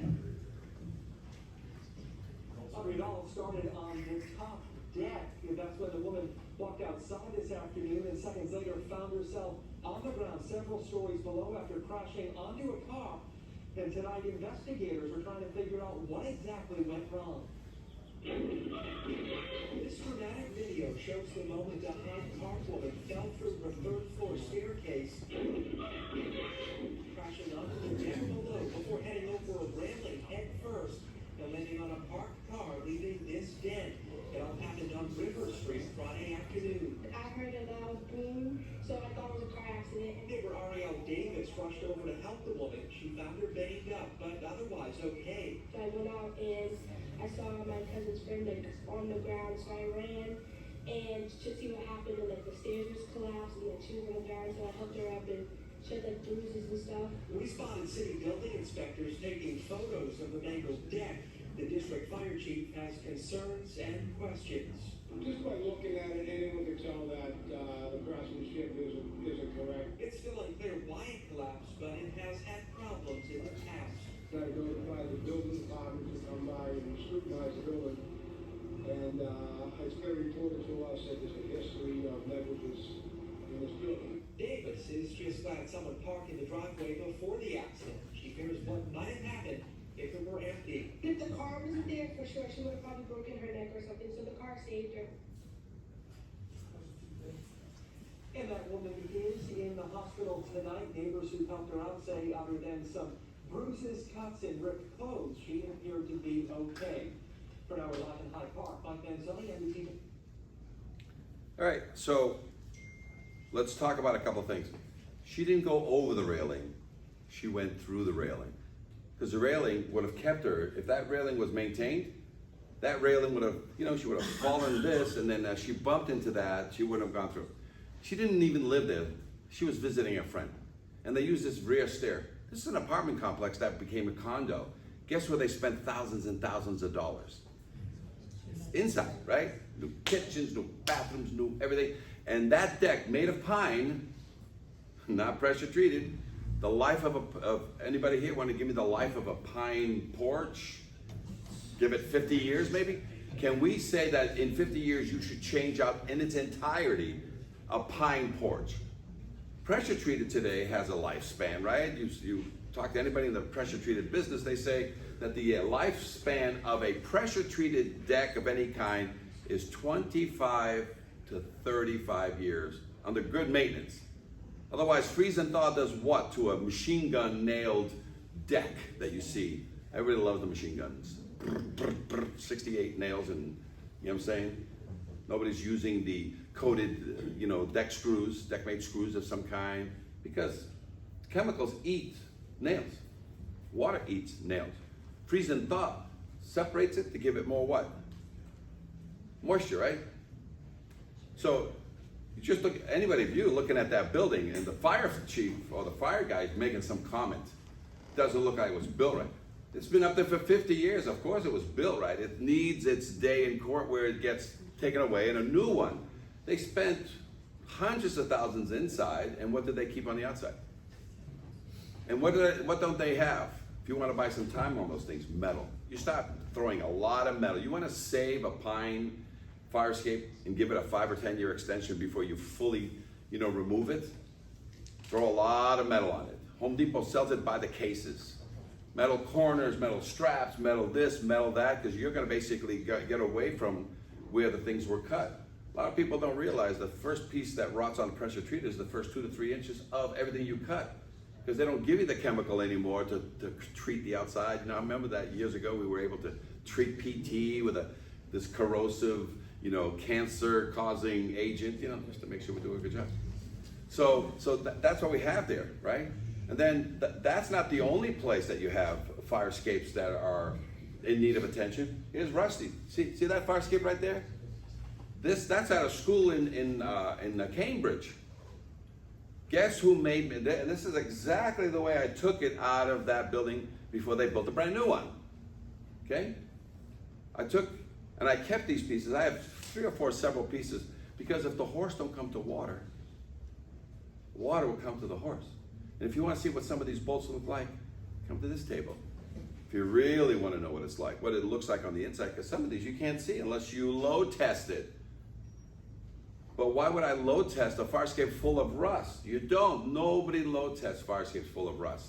It all started on the top deck. That's when the woman walked outside this afternoon and seconds later found herself on the ground several stories below after crashing onto a car. And tonight investigators are trying to figure out what exactly went wrong. This dramatic video shows the moment a Hyde Park woman fell through her 3rd floor staircase, crashing onto the deck below before heading over a railing head first and landing on a parked car, leaving this dent. It all happened on River Street Friday afternoon. I heard a loud boom, so I thought it was a car accident. Neighbor Ariel Davis rushed over to help the woman. She found her banged up, but otherwise okay. So I went out and I saw my cousin's friend on the ground, so I ran and to see what happened, and like the stairs just collapsed and like she was on the ground, so I helped her up and she had like bruises and stuff. We spotted city building inspectors taking photos of the mangled deck. The district fire chief has concerns and questions. Just by looking at it, anyone can tell that the craftsmanship isn't correct. It's still unclear why it collapsed, but it has had problems in the past. I notified the building department to come by and scrutinize the building. And it's been reported to us that there's a history of negligence in this building. Davis is just glad someone parked in the driveway before the accident. She fears what might have happened if it were empty. If the car wasn't there, for sure, she would have probably broken her neck or something, so the car saved her. And that woman is in the hospital tonight. Neighbors who helped her out say other than some bruises, cuts, and ripped clothes, she appeared to be okay. For now, we're live in Hyde Park. Mike Manzoni, NBC. All right, so let's talk about a couple of things. She didn't go over the railing, she went through the railing. Because the railing would have kept her, if that railing was maintained, that railing would have, she would have fallen this, and then as she bumped into that, she wouldn't have gone through. She didn't even live there. She was visiting a friend. And they used this rear stair. This is an apartment complex that became a condo. Guess where they spent thousands and thousands of dollars? Inside, right? New kitchens, new bathrooms, new everything. And that deck made of pine, not pressure treated. The life of anybody here want to give me the life of a pine porch? Give it 50 years maybe? Can we say that in 50 years you should change out in its entirety a pine porch? Pressure treated today has a lifespan, right? You talk to anybody in the pressure treated business, they say that the lifespan of a pressure treated deck of any kind is 25 to 35 years under good maintenance. Otherwise, freeze and thaw does what to a machine gun nailed deck that you see? Everybody loves the machine guns. 68 nails and, you know what I'm saying? Nobody's using the coated, deck screws, deck made screws of some kind, because chemicals eat nails. Water eats nails. Freeze and thaw separates it to give it more what? Moisture, right? So you just look, anybody of you looking at that building and the fire chief or the fire guy is making some comment. Doesn't look like it was built right. It's been up there for 50 years. Of course it was built right. It needs its day in court where it gets taken away and a new one. They spent hundreds of thousands inside, and what did they keep on the outside? And what don't they have? If you want to buy some time on those things, metal. You start throwing a lot of metal. You want to save a pine fire escape and give it a 5 or 10 year extension before you fully, remove it. Throw a lot of metal on it. Home Depot sells it by the cases. Metal corners, metal straps, metal this, metal that, because you're going to basically get away from where the things were cut. A lot of people don't realize the first piece that rots on pressure treated is the first 2 to 3 inches of everything you cut, because they don't give you the chemical anymore to treat the outside. I remember that years ago we were able to treat PT with this corrosive, cancer-causing agent, just to make sure we do a good job. So that's what we have there, right? And then that's not the only place that you have fire escapes that are in need of attention. Here's Rusty. See that fire escape right there? That's at a school in Cambridge. Guess who made me? This is exactly the way I took it out of that building before they built a brand new one. Okay? I kept these pieces. I have 3 or 4 several pieces, because if the horse don't come to water, water will come to the horse. And if you want to see what some of these bolts look like, come to this table. If you really want to know what it's like, what it looks like on the inside, because some of these you can't see unless you load test it. But why would I load test a fire escape full of rust? You don't. Nobody load tests fire escapes full of rust.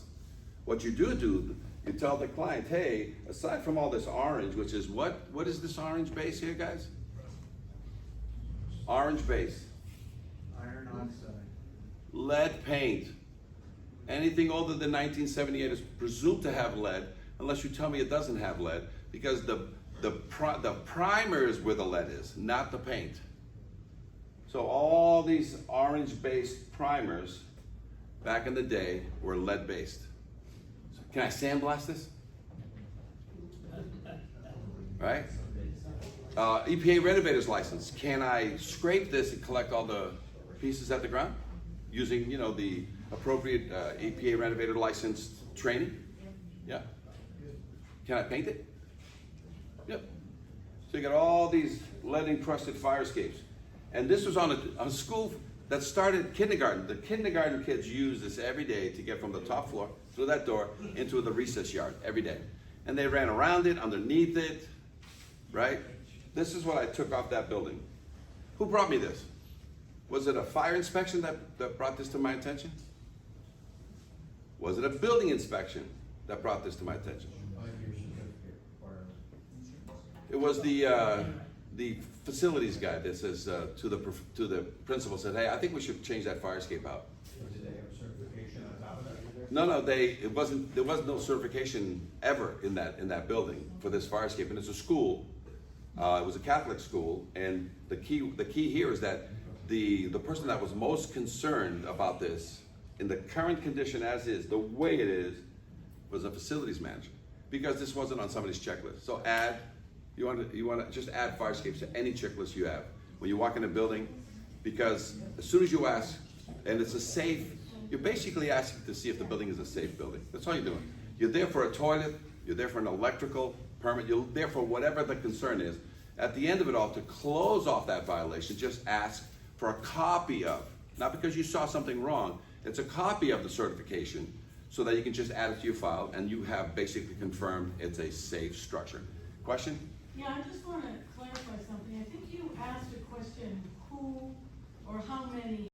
What you do, you tell the client, hey, aside from all this orange, which is what is this orange base here, guys? Orange base. Iron oxide. Lead paint. Anything older than 1978 is presumed to have lead, unless you tell me it doesn't have lead, because the primer is where the lead is, not the paint. So all these orange-based primers back in the day were lead-based. So can I sandblast this? Right? EPA renovator's license. Can I scrape this and collect all the pieces at the ground using, the appropriate EPA renovator licensed training? Yeah. Can I paint it? Yep. So you got all these lead encrusted fire escapes. And this was on a school that started kindergarten. The kindergarten kids use this every day to get from the top floor through that door into the recess yard every day. And they ran around it, underneath it, right? This is what I took off that building. Who brought me this? Was it a fire inspection that brought this to my attention? Was it a building inspection that brought this to my attention? It was the facilities guy that says to the principal said, hey, I think we should change that fire escape out. Did they have certification on top of that? No, there was no certification ever in that building for this fire escape, and it's a school. It was a Catholic school, and the key here is that the person that was most concerned about this in the current condition as is, the way it is, was a facilities manager, because this wasn't on somebody's checklist. So you want to just add fire escapes to any checklist you have when you walk in a building, because as soon as you ask, and it's a safe, you're basically asking to see if the building is a safe building. That's all you're doing. You're there for a toilet, you're there for an electrical permit, you're there for whatever the concern is. At the end of it all, to close off that violation, just ask for a copy of, not because you saw something wrong, it's a copy of the certification so that you can just add it to your file and you have basically confirmed it's a safe structure. Question? Yeah, I just want to clarify something. I think you asked a question, who or how many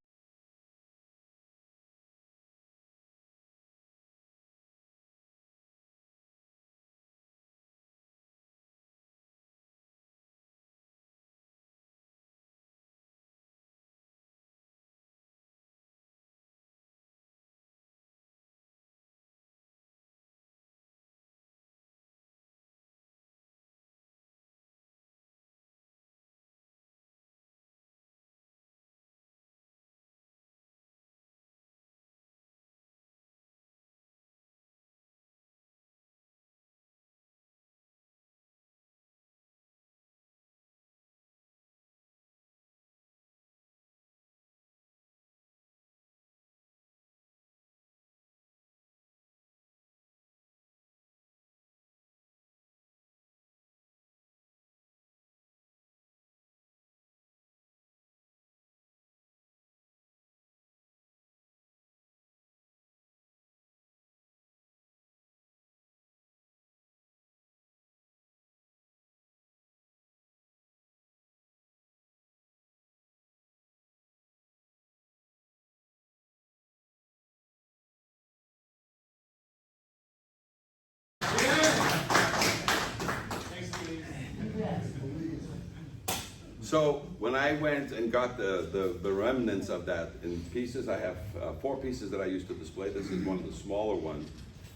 So when I went and got the remnants of that in pieces, I have 4 pieces that I used to display. This is one of the smaller ones.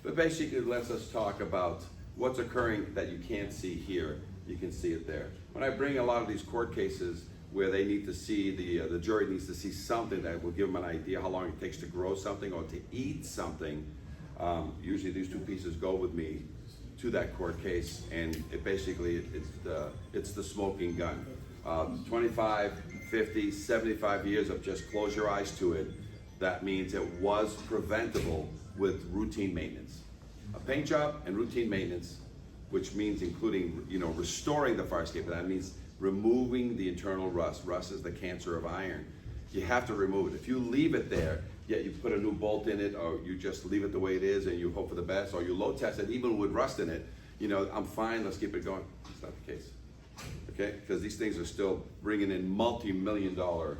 But basically it lets us talk about what's occurring that you can't see here. You can see it there. When I bring a lot of these court cases where they need to see, the jury needs to see something that will give them an idea how long it takes to grow something or to eat something, usually these 2 pieces go with me to that court case, and it basically, it's the smoking gun. 25, 50, 75 years of just close your eyes to it. That means it was preventable with routine maintenance. A paint job and routine maintenance, which means including, restoring the fire escape, and that means removing the internal rust. Rust is the cancer of iron. You have to remove it. If you leave it there, yet you put a new bolt in it, or you just leave it the way it is and you hope for the best, or you load test it even with rust in it, I'm fine, let's keep it going. It's not the case. Okay, because these things are still bringing in multi-million-dollar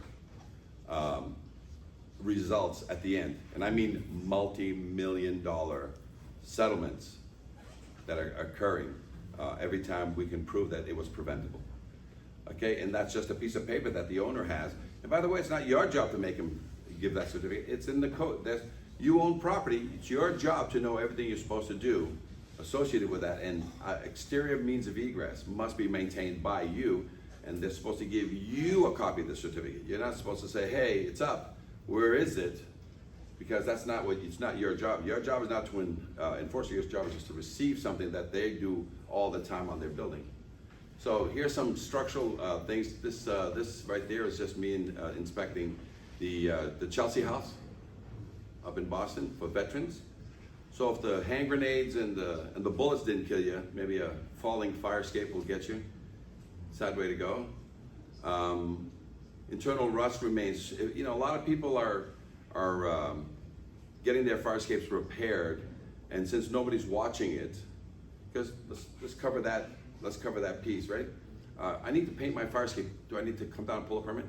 results at the end, and I mean multi-million-dollar settlements that are occurring every time we can prove that it was preventable. Okay, and that's just a piece of paper that the owner has. And by the way, it's not your job to make him give that certificate. It's in the code. You own property. It's your job to know everything you're supposed to do associated with that, and exterior means of egress must be maintained by you, and they're supposed to give you a copy of the certificate. You're not supposed to say, hey, it's up, where is it? Because it's not your job. Your job is not to enforce it. Your job is just to receive something that they do all the time on their building. So here's some structural things. This right there is just me inspecting the Chelsea House up in Boston for veterans. So if the hand grenades and the bullets didn't kill you, maybe a falling fire escape will get you. Sad way to go. Internal rust remains. A lot of people are getting their fire escapes repaired, and since nobody's watching it, because let's cover that piece, right? I need to paint my fire escape. Do I need to come down and pull a permit?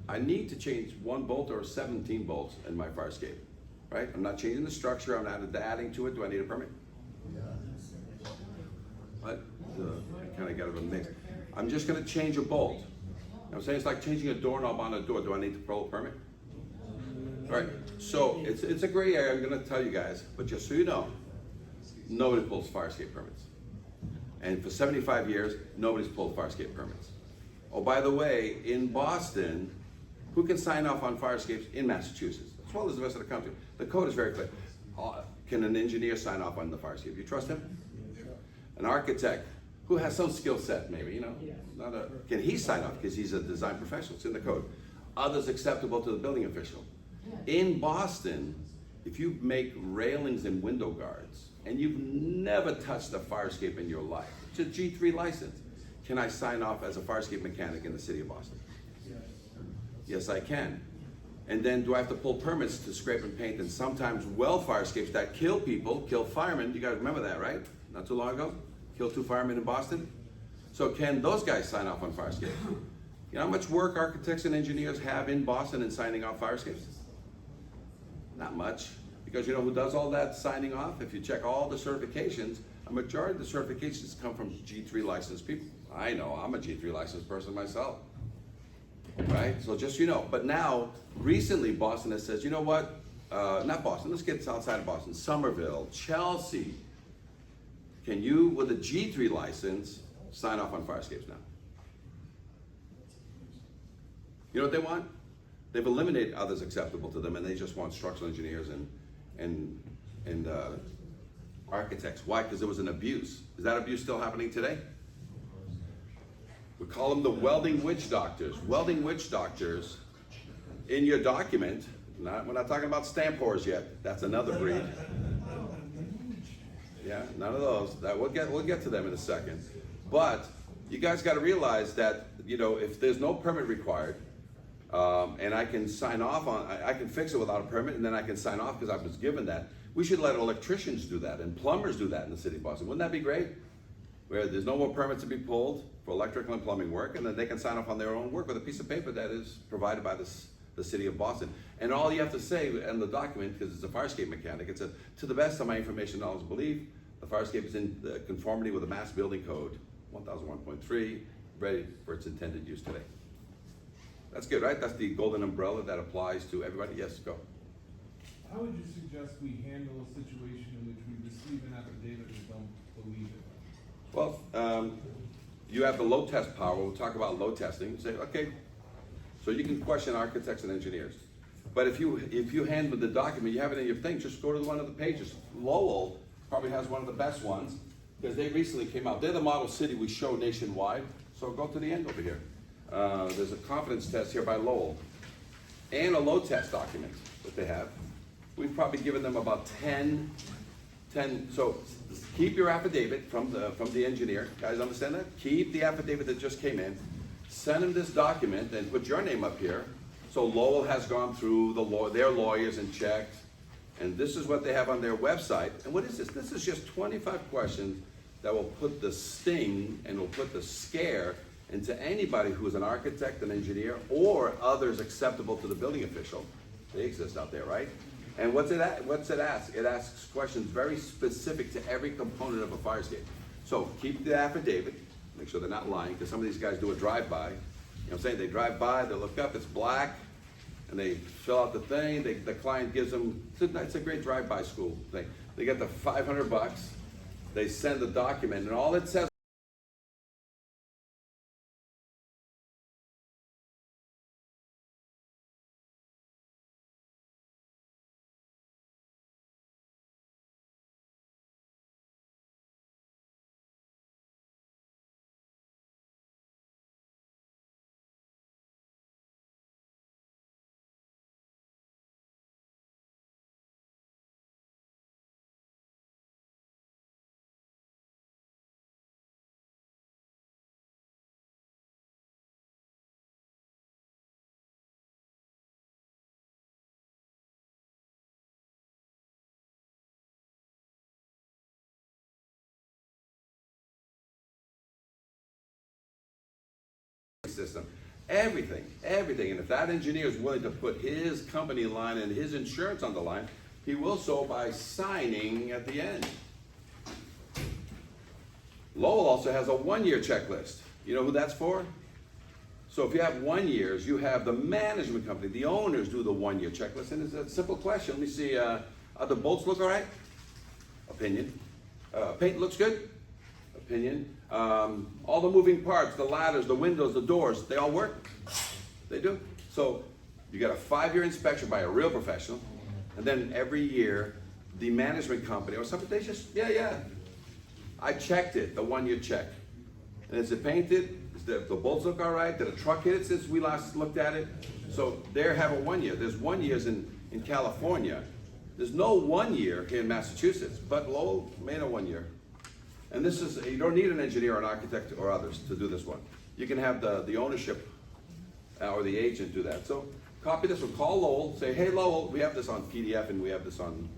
I need to change 1 bolt or 17 bolts in my fire escape. Right? I'm not changing the structure, I'm not adding to it. Do I need a permit? What? I kind of got a mix. I'm just going to change a bolt. You know what I'm saying? It's like changing a doorknob on a door. Do I need to pull a permit? All right, so it's a gray area, I'm going to tell you guys, but just so you know, nobody pulls fire escape permits. And for 75 years, nobody's pulled fire escape permits. Oh, by the way, in Boston, who can sign off on fire escapes in Massachusetts, as well as the rest of the country? The code is very clear. Can an engineer sign off on the fire escape? You trust him? An architect who has some skill set, maybe, can he sign off because he's a design professional? It's in the code. Others acceptable to the building official. In Boston, if you make railings and window guards and you've never touched a fire escape in your life, it's a G3 license. Can I sign off as a fire escape mechanic in the city of Boston? Yes, I can. And then do I have to pull permits to scrape and paint? And sometimes fire escapes that kill people, kill firemen. You guys remember that, right? Not too long ago? Killed 2 firemen in Boston. So can those guys sign off on fire escapes? You know how much work architects and engineers have in Boston in signing off fire escapes? Not much. Because you know who does all that signing off? If you check all the certifications, a majority of the certifications come from G3 licensed people. I know, I'm a G3 licensed person myself. Right? So just so you know. But now, recently, Boston has said, you know what? Not Boston, let's get outside of Boston. Somerville, Chelsea. Can you, with a G3 license, sign off on fire escapes now? You know what they want? They've eliminated others acceptable to them, and they just want structural engineers and architects. Why? Because there was an abuse. Is that abuse still happening today? We call them the welding witch doctors. Welding witch doctors, in your document, we're not talking about stamp whores yet. That's another breed. Yeah, none of those. We'll get to them in a second. But you guys got to realize that, if there's no permit required, and I can sign off I can fix it without a permit, and then I can sign off because I was given that. We should let electricians do that and plumbers do that in the city of Boston. Wouldn't that be great? Where there's no more permits to be pulled for electrical and plumbing work, and then they can sign off on their own work with a piece of paper that is provided by the city of Boston. And all you have to say in the document, because it's a fire escape mechanic, it says, to the best of my information, knowledge, and belief, the fire escape is in conformity with the Mass Building Code 1001.3, ready for its intended use today. That's good, right? That's the golden umbrella that applies to everybody. Yes, go. How would you suggest we handle a situation in which we receive an affidavit and don't believe it? Well, you have the load test power. We'll talk about load testing. Say, okay, so you can question architects and engineers. But if you hand them the document, you have it in your thing, just go to one of the pages. Lowell probably has one of the best ones because they recently came out. They're the model city we show nationwide. So go to the end over here. There's a confidence test here by Lowell and a load test document that they have. We've probably given them about 10, so keep your affidavit from the engineer. Guys understand that? Keep the affidavit that just came in. Send them this document and put your name up here. So Lowell has gone through their lawyers and checked. And this is what they have on their website. And what is this? This is just 25 questions that will put the sting and will put the scare into anybody who is an architect, an engineer, or others acceptable to the building official. They exist out there, right? And what's it ask? It asks questions very specific to every component of a fire escape. So keep the affidavit, make sure they're not lying, because some of these guys do a drive-by. You know what I'm saying? They drive by, they look up, it's black, and they fill out the thing. The client gives them, it's a great drive-by school thing. They get the $500, they send the document, and all it says system. Everything. And if that engineer is willing to put his company line and his insurance on the line, he will so by signing at the end. Lowell also has a 1-year checklist. You know who that's for? So if you have 1 year, you have the management company, the owners do the 1-year checklist, and it's a simple question. Let me see, the bolts look all right? Opinion. Paint looks good? Opinion. All the moving parts, the ladders, the windows, the doors, they all work? They do. So you got a 5-year inspection by a real professional, and then every year, the management company or something, they just, yeah. I checked it, the 1-year check. And is it painted? The bolts look all right? Did a truck hit it since we last looked at it? So they have a 1 year. There's 1 years in California. There's no 1 year here in Massachusetts, but Lowell made a 1 year. And this is, you don't need an engineer, an architect, or others to do this one. You can have the ownership or the agent do that. So copy this one, call Lowell, say, hey Lowell, we have this on PDF and we have this on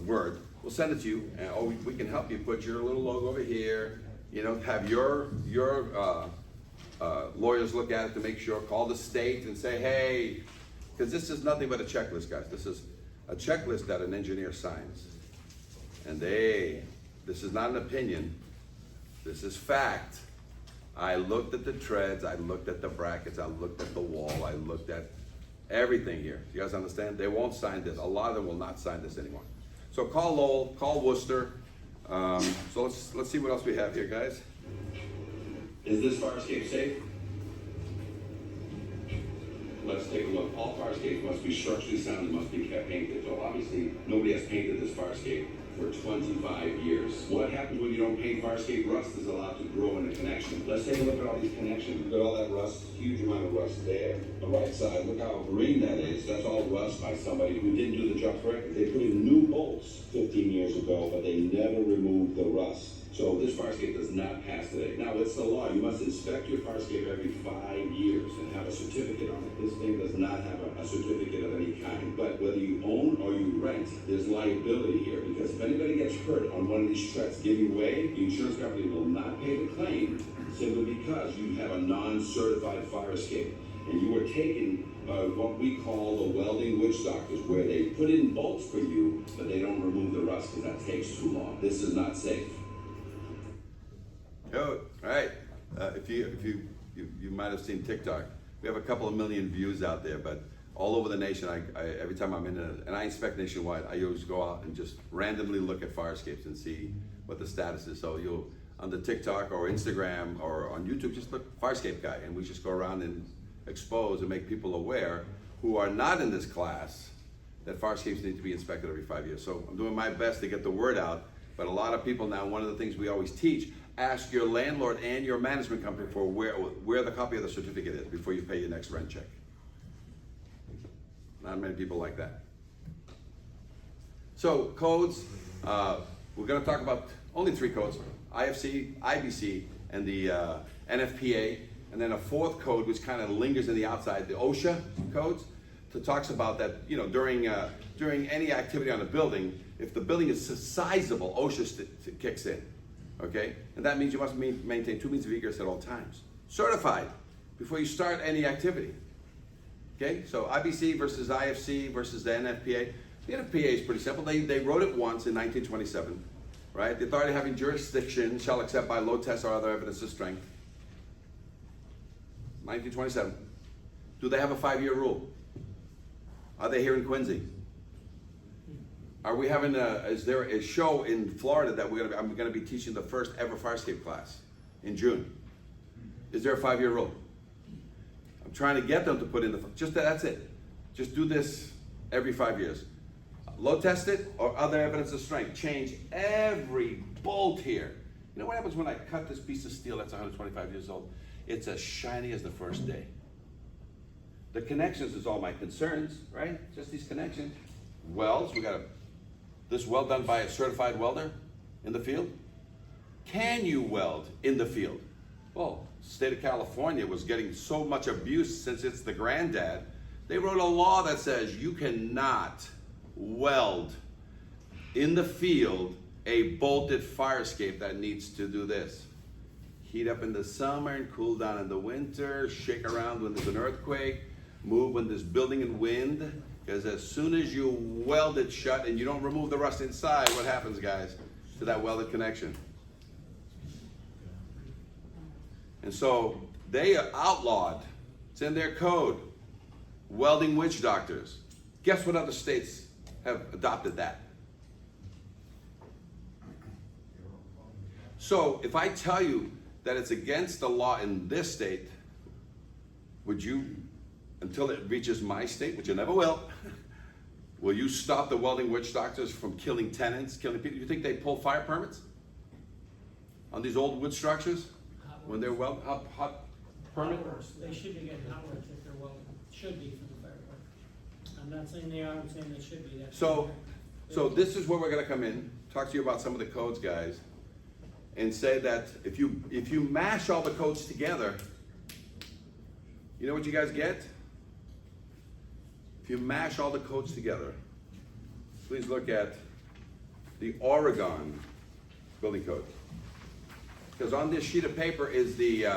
Word. We'll send it to you, and we can help you put your little logo over here, you know, have your lawyers look at it to make sure, call the state and say, hey, because this is nothing but a checklist, guys. This is a checklist that an engineer signs. And this is not an opinion, this is fact. I looked at the treads, I looked at the brackets, I looked at the wall, I looked at everything here. You guys understand? They won't sign this. A lot of them will not sign this anymore. So call Lowell, call Worcester. So let's see what else we have here, guys. Is this fire escape safe? Let's take a look. All fire escapes must be structurally sound and must be kept painted. So obviously, nobody has painted this fire escape for 25 years. What happens when you don't paint fire escape? Rust is allowed to grow in a connection. Let's take a look at all these connections. Look at all that rust, huge amount of rust there. The right side, look how green that is. That's all rust by somebody who didn't do the job correctly. They put in new bolts 15 years ago, but they never removed the rust. So this fire escape does not pass today. Now, it's the law. You must inspect your fire escape every 5 years and have a certificate on it. This thing does not have a certificate of any kind. But whether you own or you rent, there's liability here, because if anybody gets hurt on one of these struts giving way, the insurance company will not pay the claim simply because you have a non-certified fire escape. And you were taken by what we call the welding witch doctors, where they put in bolts for you, but they don't remove the rust because that takes too long. This is not safe. All right. if you might have seen TikTok, we have a couple of million views out there, but all over the nation, every time I'm in and I inspect nationwide, I always go out and just randomly look at fire escapes and see what the status is. So you'll, on the TikTok or Instagram or on YouTube, just look fire escape guy, and we just go around and expose and make people aware who are not in this class that fire escapes need to be inspected every 5 years. So I'm doing my best to get the word out, but a lot of people now, one of the things we always teach, ask your landlord and your management company for where the copy of the certificate is before you pay your next rent check. Not many people like that. So codes, we're going to talk about only 3 codes: IFC, IBC, and the NFPA, and then a 4th code which kind of lingers in the outside, the OSHA codes, that talks about that, you know, during any activity on a building, if the building is sizable, OSHA kicks in, okay? And that means you must maintain 2 means of egress at all times. Certified before you start any activity. Okay, so IBC versus IFC versus the NFPA. The NFPA is pretty simple. They wrote it once in 1927, right? The authority having jurisdiction shall accept by load tests or other evidence of strength. 1927. Do they have a 5-year rule? Are they here in Quincy? Are we having is there a show in Florida that I'm gonna be teaching the first ever fire escape class in June? Is there a 5-year rule? I'm trying to get them to put in that's it. Just do this every 5 years. Load test it or other evidence of strength. Change every bolt here. You know what happens when I cut this piece of steel that's 125 years old? It's as shiny as the first day. The connections is all my concerns, right? Just these connections. Welds, we got this weld done by a certified welder in the field. Can you weld in the field? Well, state of California was getting so much abuse since it's the granddad. They wrote a law that says you cannot weld in the field a bolted fire escape that needs to do this. Heat up in the summer and cool down in the winter, shake around when there's an earthquake, move when there's building and wind, because as soon as you weld it shut and you don't remove the rust inside, what happens, guys, to that welded connection? And so they are outlawed, it's in their code, welding witch doctors. Guess what other states have adopted that? So if I tell you that it's against the law in this state, would you, until it reaches my state, which it never will you stop the welding witch doctors from killing tenants, killing people? You think they pull fire permits on these old wood structures? When they're hot permit? They should be getting hot works if they're welding. Should be for the fire department. I'm not saying they are, I'm saying they should be. So this is where we're gonna come in, talk to you about some of the codes, guys, and say that if you mash all the codes together, you know what you guys get? If you mash all the codes together, please look at the Oregon building code. Because on this sheet of paper is the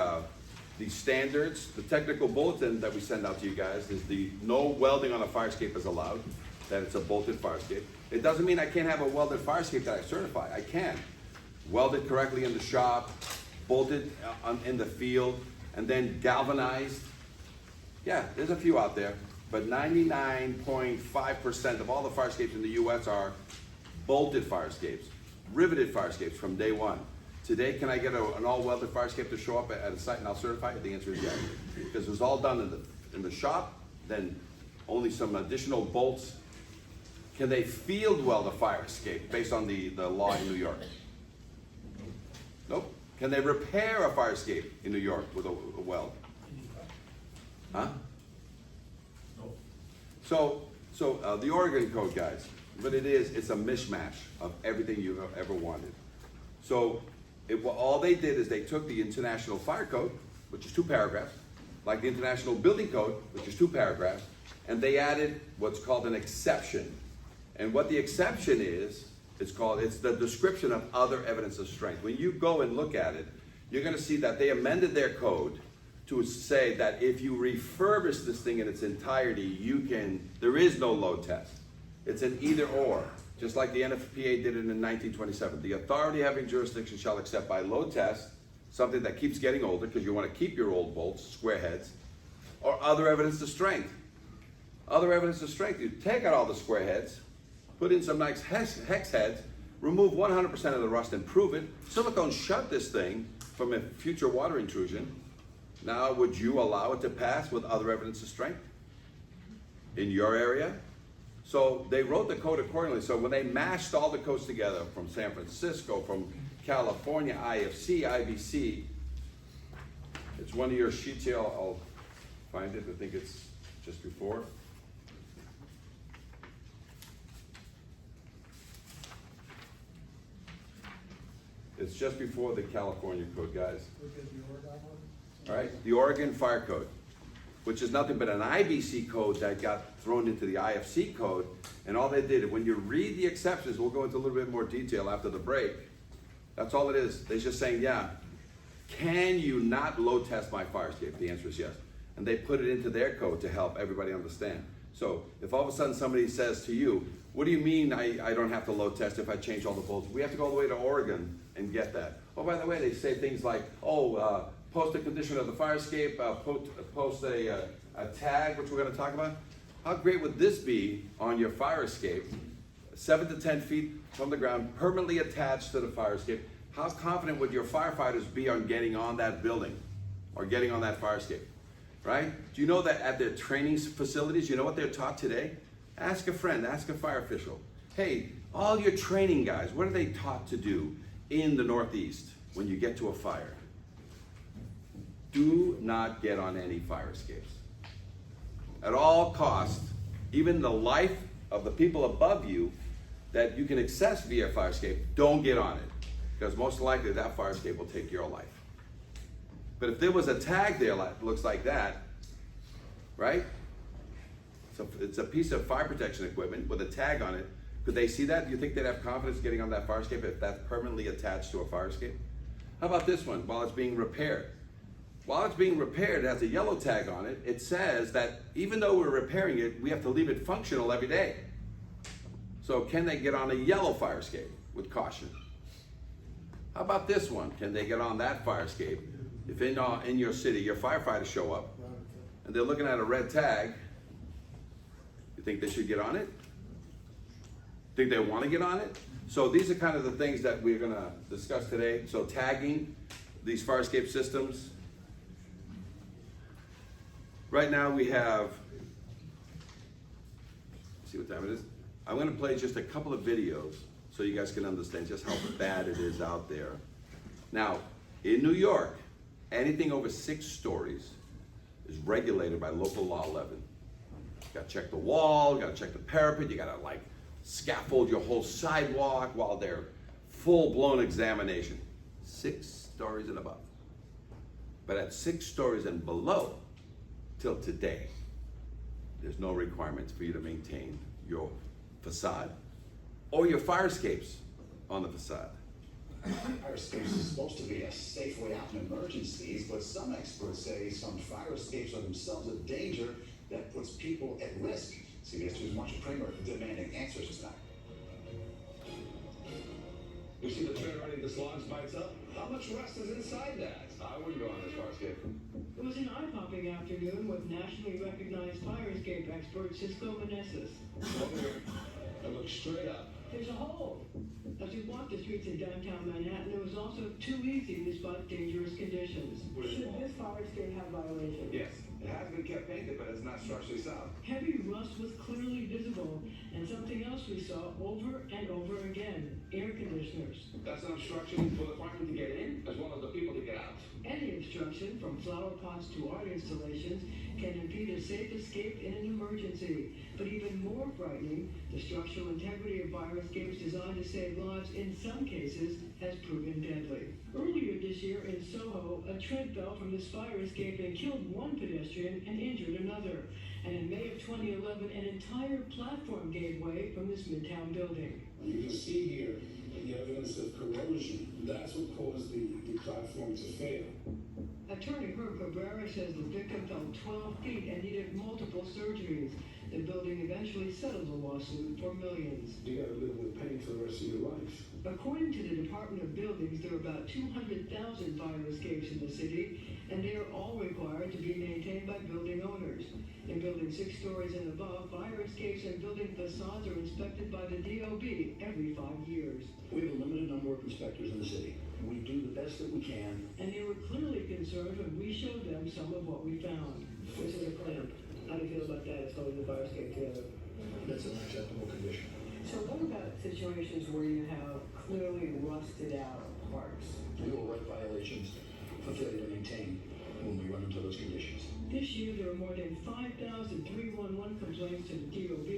standards, the technical bulletin that we send out to you guys is the no welding on a fire escape is allowed, that it's a bolted fire escape. It doesn't mean I can't have a welded fire escape that I certify. I can. Weld it correctly in the shop, bolted in the field, and then galvanized. Yeah, there's a few out there, but 99.5% of all the fire escapes in the US are bolted fire escapes, riveted fire escapes from day one. Today, can I get an all-welded fire escape to show up at a site and I'll certify it? The answer is yes. Because it was all done in the shop, then only some additional bolts. Can they field weld a fire escape based on the law in New York? Nope. Can they repair a fire escape in New York with a weld? Huh? Nope. So the Oregon code, guys, what it is, it's a mishmash of everything you've ever wanted. So all they did is they took the International Fire Code, which is 2 paragraphs, like the International Building Code, which is 2 paragraphs, and they added what's called an exception. And what the exception is, it's the description of other evidence of strength. When you go and look at it, you're gonna see that they amended their code to say that if you refurbish this thing in its entirety, there is no load test. It's an either or. Just like the NFPA did it in 1927. The authority having jurisdiction shall accept by load test something that keeps getting older because you want to keep your old bolts, square heads, or other evidence of strength. Other evidence of strength, you take out all the square heads, put in some nice hex heads, remove 100% of the rust and prove it. Silicone shut this thing from a future water intrusion. Now, would you allow it to pass with other evidence of strength in your area? So they wrote the code accordingly. So when they mashed all the codes together from San Francisco, from California, IFC, IBC, it's one of your sheets here. I'll find it. I think it's just before. It's just before the California code, guys. Look at the Oregon one. All right, the Oregon Fire Code, which is nothing but an IBC code that got thrown into the IFC code, and all they did, when you read the exceptions, we'll go into a little bit more detail after the break, that's all it is. They're just saying, yeah, can you not load test my fire escape? The answer is yes. And they put it into their code to help everybody understand. So if all of a sudden somebody says to you, what do you mean I don't have to load test if I change all the bolts? We have to go all the way to Oregon and get that. Oh, by the way, they say things like, post a condition of the fire escape, post a tag, which we're going to talk about. How great would this be on your fire escape, 7 to 10 feet from the ground, permanently attached to the fire escape? How confident would your firefighters be on getting on that building or getting on that fire escape, right? Do you know that at their training facilities, you know what they're taught today? Ask a friend, ask a fire official. Hey, all your training guys, what are they taught to do in the Northeast when you get to a fire? Do not get on any fire escapes. At all costs, even the life of the people above you that you can access via fire escape, don't get on it. Because most likely that fire escape will take your life. But if there was a tag there that looks like that, right? So it's a piece of fire protection equipment with a tag on it. Could they see that? Do you think they'd have confidence getting on that fire escape if that's permanently attached to a fire escape? How about this one, while it's being repaired? While it's being repaired, it has a yellow tag on it. It says that even though we're repairing it, we have to leave it functional every day. So can they get on a yellow fire escape with caution? How about this one? Can they get on that fire escape if in your city your firefighters show up and they're looking at a red tag? You think they should get on it? Think they want to get on it? So these are kind of the things that we're going to discuss today. So tagging these fire escape systems. Right now we have, let's see what time it is. I'm going to play just a couple of videos so you guys can understand just how bad it is out there. Now, in New York, anything over 6 stories is regulated by local law 11. You gotta check the wall, you gotta check the parapet, you gotta like scaffold your whole sidewalk while they're full-blown examination. 6 stories and above. But at 6 stories and below, till today, there's no requirements for you to maintain your facade or your fire escapes on the facade. Fire escapes is supposed to be a safe way out in emergencies, but some experts say some fire escapes are themselves a danger that puts people at risk. CBS 2's Marcia Kramer demanding answers tonight. You see the train running the slugs bites up? How much rust is inside that? I wouldn't go on this fire escape. It was an eye-popping afternoon with nationally recognized fire escape expert Cisco Manessis. Over here. I look straight up. There's a hole. As we walked the streets in downtown Manhattan, it was also too easy despite dangerous conditions. Should this fire escape have violations? Yes, it has been kept painted, but it's not structurally sound. Heavy rust was clearly visible, and something else we saw over and over again, air conditioners. That's an obstruction for the firemen to get in, as well as the people to get out. Any obstruction, from flower pots to art installations, can impede a safe escape in an emergency. But even more frightening, the structural integrity of fire escapes designed to save lives in some cases has proven deadly. Earlier this year in Soho, a tread fell from this fire escape and killed one pedestrian and injured another. And in May of 2011, an entire platform gave way from this Midtown building. You can see here the evidence of corrosion. That's what caused the platform to fail. Attorney Herb Cabrera says the victim fell 12 feet and needed multiple surgeries. The building eventually settled the lawsuit for millions. You gotta live with pain for the rest of your life. According to the Department of Buildings, there are about 200,000 fire escapes in the city, and they are all required to be maintained by building owners. In buildings 6 stories and above, fire escapes and building facades are inspected by the DOB every 5 years. We have a limited number of inspectors in the city. We do the best that we can. And they were clearly concerned when we showed them some of what we found. This is a clamp. How do you feel about that? It's holding the fire escape together. That's an acceptable condition. So what about situations where you have clearly rusted out parts? We will write violations for failure to maintain when we run into those conditions. This year, there are more than 5,000 311 complaints to the DOB,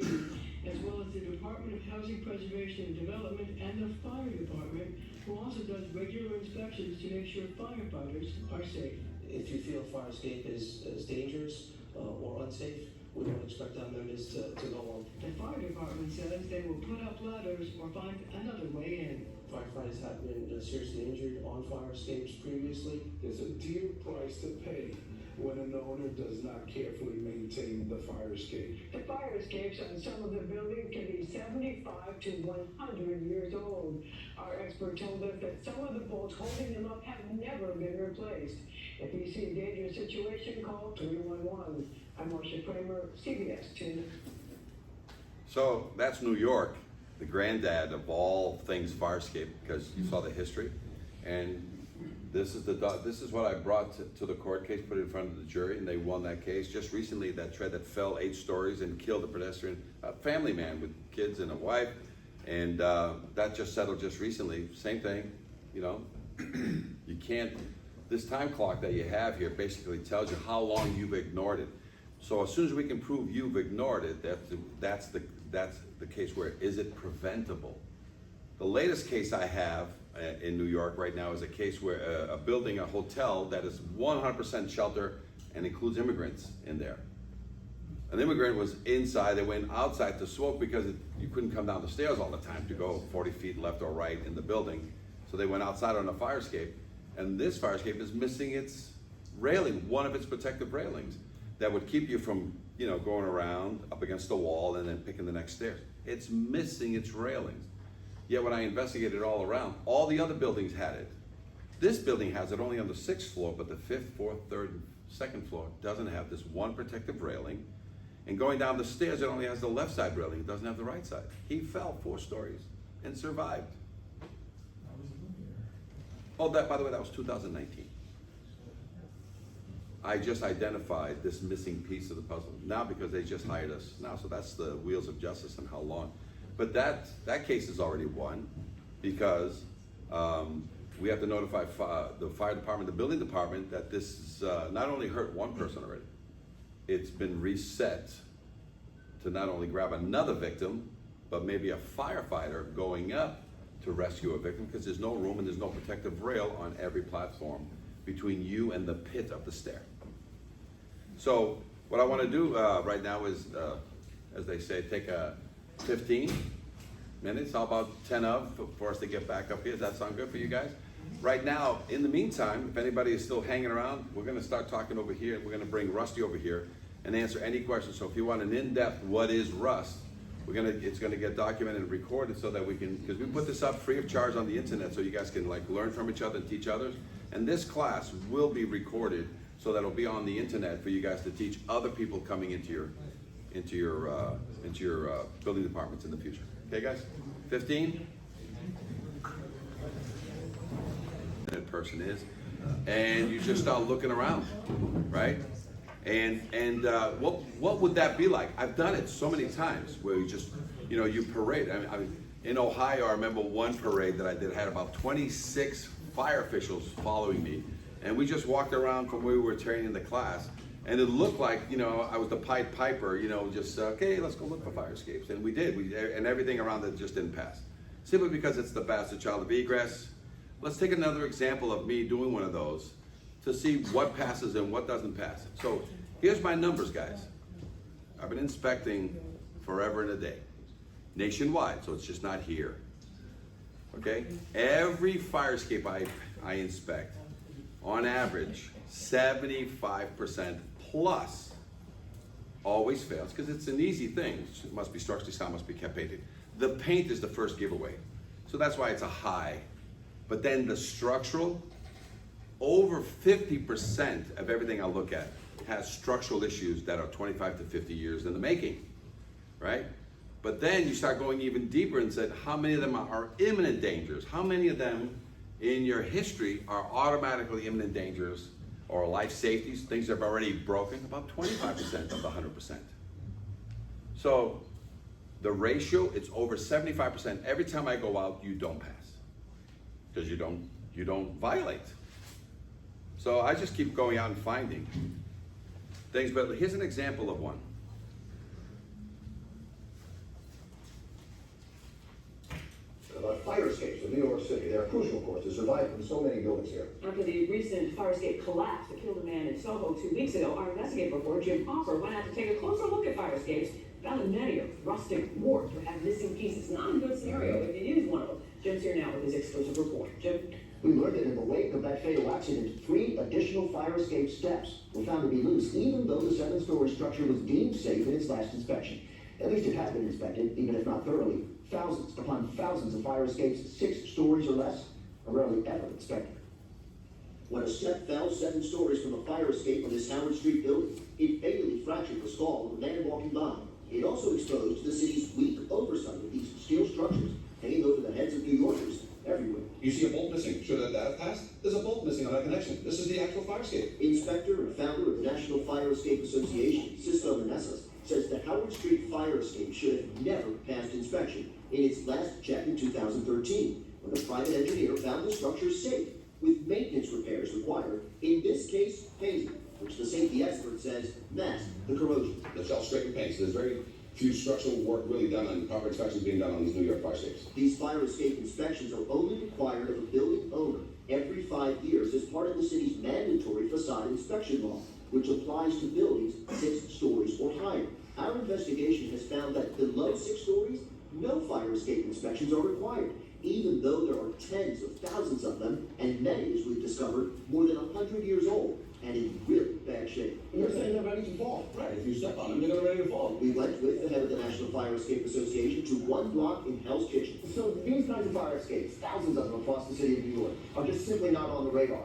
as well as the Department of Housing Preservation and Development and the Fire Department, who also does regular inspections to make sure firefighters are safe. If you feel fire escape is dangerous or unsafe, we don't expect our members to go on. The fire department says they will put up ladders or find another way in. Firefighters have been seriously injured on fire escapes previously. There's a dear price to pay when an owner does not carefully maintain the fire escape. The fire escapes on some of the buildings can be 75 to 100 years old. Our expert told us that some of the bolts holding them up have never been replaced. If you see a dangerous situation, call 311. I'm Marcia Kramer, CBS 2. So that's New York, the granddad of all things Farscape, because you saw the history. And this is what I brought to the court case, put it in front of the jury, and they won that case. Just recently, that tread that fell 8 stories and killed a pedestrian, a family man with kids and a wife, and that just settled just recently. Same thing, you know. You can't. This time clock that you have here basically tells you how long you've ignored it. So as soon as we can prove you've ignored it, that's the case where is it preventable? The latest case I have in New York right now is a case where a building, a hotel that is 100% shelter and includes immigrants in there. An immigrant was inside, they went outside to smoke because you couldn't come down the stairs all the time to go 40 feet left or right in the building. So they went outside on a fire escape, and this fire escape is missing its railing, one of its protective railings that would keep you from, you know, going around up against the wall and then picking the next stairs. It's missing its railings. Yet when I investigated all around, all the other buildings had it. This building has it only on the 6th floor, but the 5th, 4th, 3rd, and 2nd floor doesn't have this one protective railing. And going down the stairs, it only has the left side railing. It doesn't have the right side. He fell 4 stories and survived. Oh, that, by the way, that was 2019. I just identified this missing piece of the puzzle now because they just hired us now. So that's the wheels of justice and how long. But that case is already won because we have to notify the fire department, the building department, that this is, not only hurt one person already, it's been reset to not only grab another victim, but maybe a firefighter going up to rescue a victim because there's no room and there's no protective rail on every platform between you and the pit of the stair. So what I want to do right now is, as they say, take 15 minutes, how about 10 for us to get back up here? Does that sound good for you guys? Right now, in the meantime, if anybody is still hanging around, we're going to start talking over here. We're going to bring Rusty over here and answer any questions. So if you want an in-depth, what is Rust? It's going to get documented and recorded so that we can, because we put this up free of charge on the internet so you guys can like learn from each other and teach others. And this class will be recorded so that it'll be on the internet for you guys to teach other people coming into your building departments in the future. Okay, guys? 15? That person is, and you just start looking around, right? And what would that be like? I've done it so many times where you just, you know, you parade. I mean, in Ohio, I remember one parade that I did had about 26 fire officials following me, and we just walked around from where we were training the class, and it looked like, you know, I was the Pied Piper, you know, just okay, let's go look for fire escapes, and we did. And everything around it just didn't pass, simply because it's the bastard child of egress. Let's take another example of me doing one of those to see what passes and what doesn't pass. So here's my numbers, guys. I've been inspecting forever and a day, nationwide, so it's just not here. Okay? Every fire escape I inspect, on average, 75% plus always fails, because it's an easy thing. It must be structurally sound, must be kept painted. The paint is the first giveaway. So that's why it's a high. But then the structural, over 50% of everything I look at has structural issues that are 25 to 50 years in the making, right? But then you start going even deeper and said, how many of them are imminent dangers? How many of them in your history are automatically imminent dangers or life safeties, things that have already broken? About 25% of the 100%. So the ratio, it's over 75%. Every time I go out, you don't pass because you don't violate. So I just keep going out and finding things, but here's an example of one. Fire escapes in New York City, they're crucial, of course, to survive from so many buildings here. After the recent fire escape collapse that killed a man in Soho 2 weeks ago, our investigative reporter Jim Hopper went out to take a closer look at fire escapes, found that many are rusting, warped, or have missing pieces. Not a good scenario if you use one of them. Jim's here now with his exclusive report. Jim? We learned that in the wake of that fatal accident, 3 additional fire escape steps were found to be loose, even though the 7-story structure was deemed safe in its last inspection. At least it had been inspected, even if not thoroughly. Thousands upon thousands of fire escapes 6 stories or less are rarely ever inspected. When a step fell 7 stories from a fire escape on this Howard Street building, it fatally fractured the skull of a man walking by. It also exposed the city's weak oversight of these steel structures hanging over the heads of New Yorkers everywhere. You see a bolt missing. Should that have passed? There's a bolt missing on that connection. This is the actual fire escape. Inspector and founder of the National Fire Escape Association, Sisto Manessas, says the Howard Street fire escape should have never passed inspection in its last check in 2013, when a private engineer found the structure safe, with maintenance repairs required, in this case, painting, which the safety expert says masked the corrosion. The shell straight paint. So there's very few structural work really done on proper inspections being done on these New York fire escapes. These fire escape inspections are only required of a building owner every 5 years as part of the city's mandatory facade inspection law, which applies to buildings 6 stories or higher. Our investigation has found that below 6 stories, no fire escape inspections are required, even though there are tens of thousands of them, and many, as we've discovered, more than 100 years old and in really bad shape. And you're saying they're ready to fall. Right, if you step on them, they're gonna ready to fall. We went with the head of the National Fire Escape Association to one block in Hell's Kitchen. So these kinds of fire escapes, thousands of them across the city of New York, are just simply not on the radar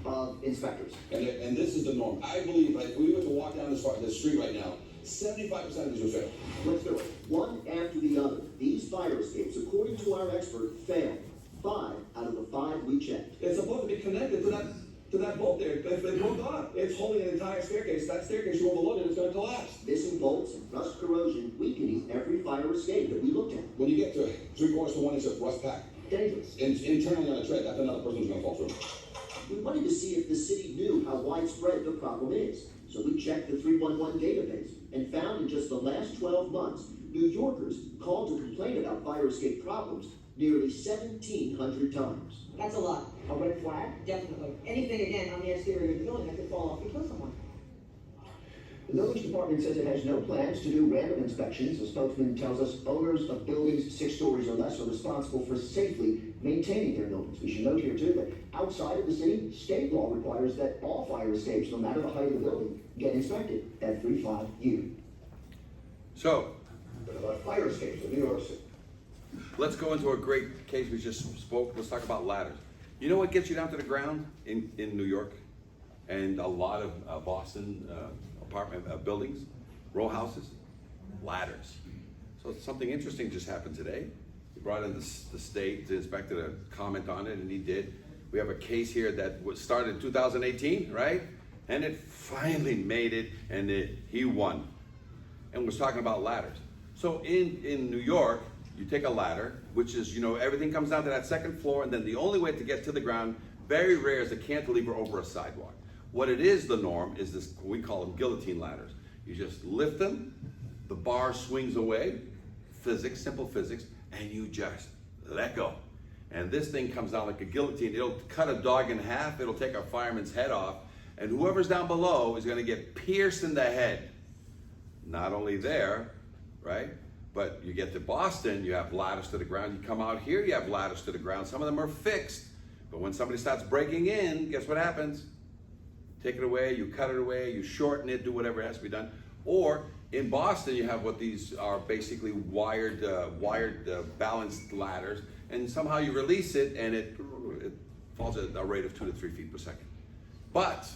of inspectors. And this is the norm. I believe, like, if we were to walk down this street right now, 75% of these will fail. Let's do it. One after the other. These fire escapes, according to our expert, failed. 5 out of the 5 we checked. It's supposed to be connected to that bolt there. If it broke off, it's holding an entire staircase. That staircase, you overload it, it's going to collapse. Missing bolts and rust corrosion weakening every fire escape that we looked at. When you get to 3/4 to 1 inch of rust pack, dangerous. Internally on a tread, that's another person who's going to fall through. We wanted to see if the city knew how widespread the problem is. So we checked the 311 database and found in just the last 12 months, New Yorkers called to complain about fire escape problems nearly 1,700 times. That's a lot. A red flag? Definitely. Anything, again, on the exterior of the building that could fall off and kill someone. The buildings department says it has no plans to do random inspections. A spokesman tells us owners of buildings 6 stories or less are responsible for safely maintaining their buildings. We should note here too that outside of the city, state law requires that all fire escapes, no matter the height of the building, get inspected every 5 years. So, But about fire escapes in New York City. let's go into a great case we just spoke. Let's talk about ladders. You know what gets you down to the ground in New York and a lot of Boston apartment buildings, row houses? Ladders. So something interesting just happened today. We brought in the state inspector to comment on it, and he did. We have a case here that was started in 2018, right? And it finally made it, and he won. And we're talking about ladders. So in New York, you take a ladder, which is, everything comes down to that 2nd floor, and then the only way to get to the ground, very rare, is a cantilever over a sidewalk. What it is, the norm, is this, we call them guillotine ladders. You just lift them, the bar swings away, physics, simple physics, and you just let go. And this thing comes down like a guillotine. It'll cut a dog in half, it'll take a fireman's head off, and whoever's down below is gonna get pierced in the head. Not only there, right? But you get to Boston, you have ladders to the ground. You come out here, you have ladders to the ground. Some of them are fixed. But when somebody starts breaking in, guess what happens? Take it away, you cut it away, you shorten it, do whatever has to be done. Or In Boston, you have what these are basically wired balanced ladders, and somehow you release it and it falls at a rate of 2 to 3 feet per second. But,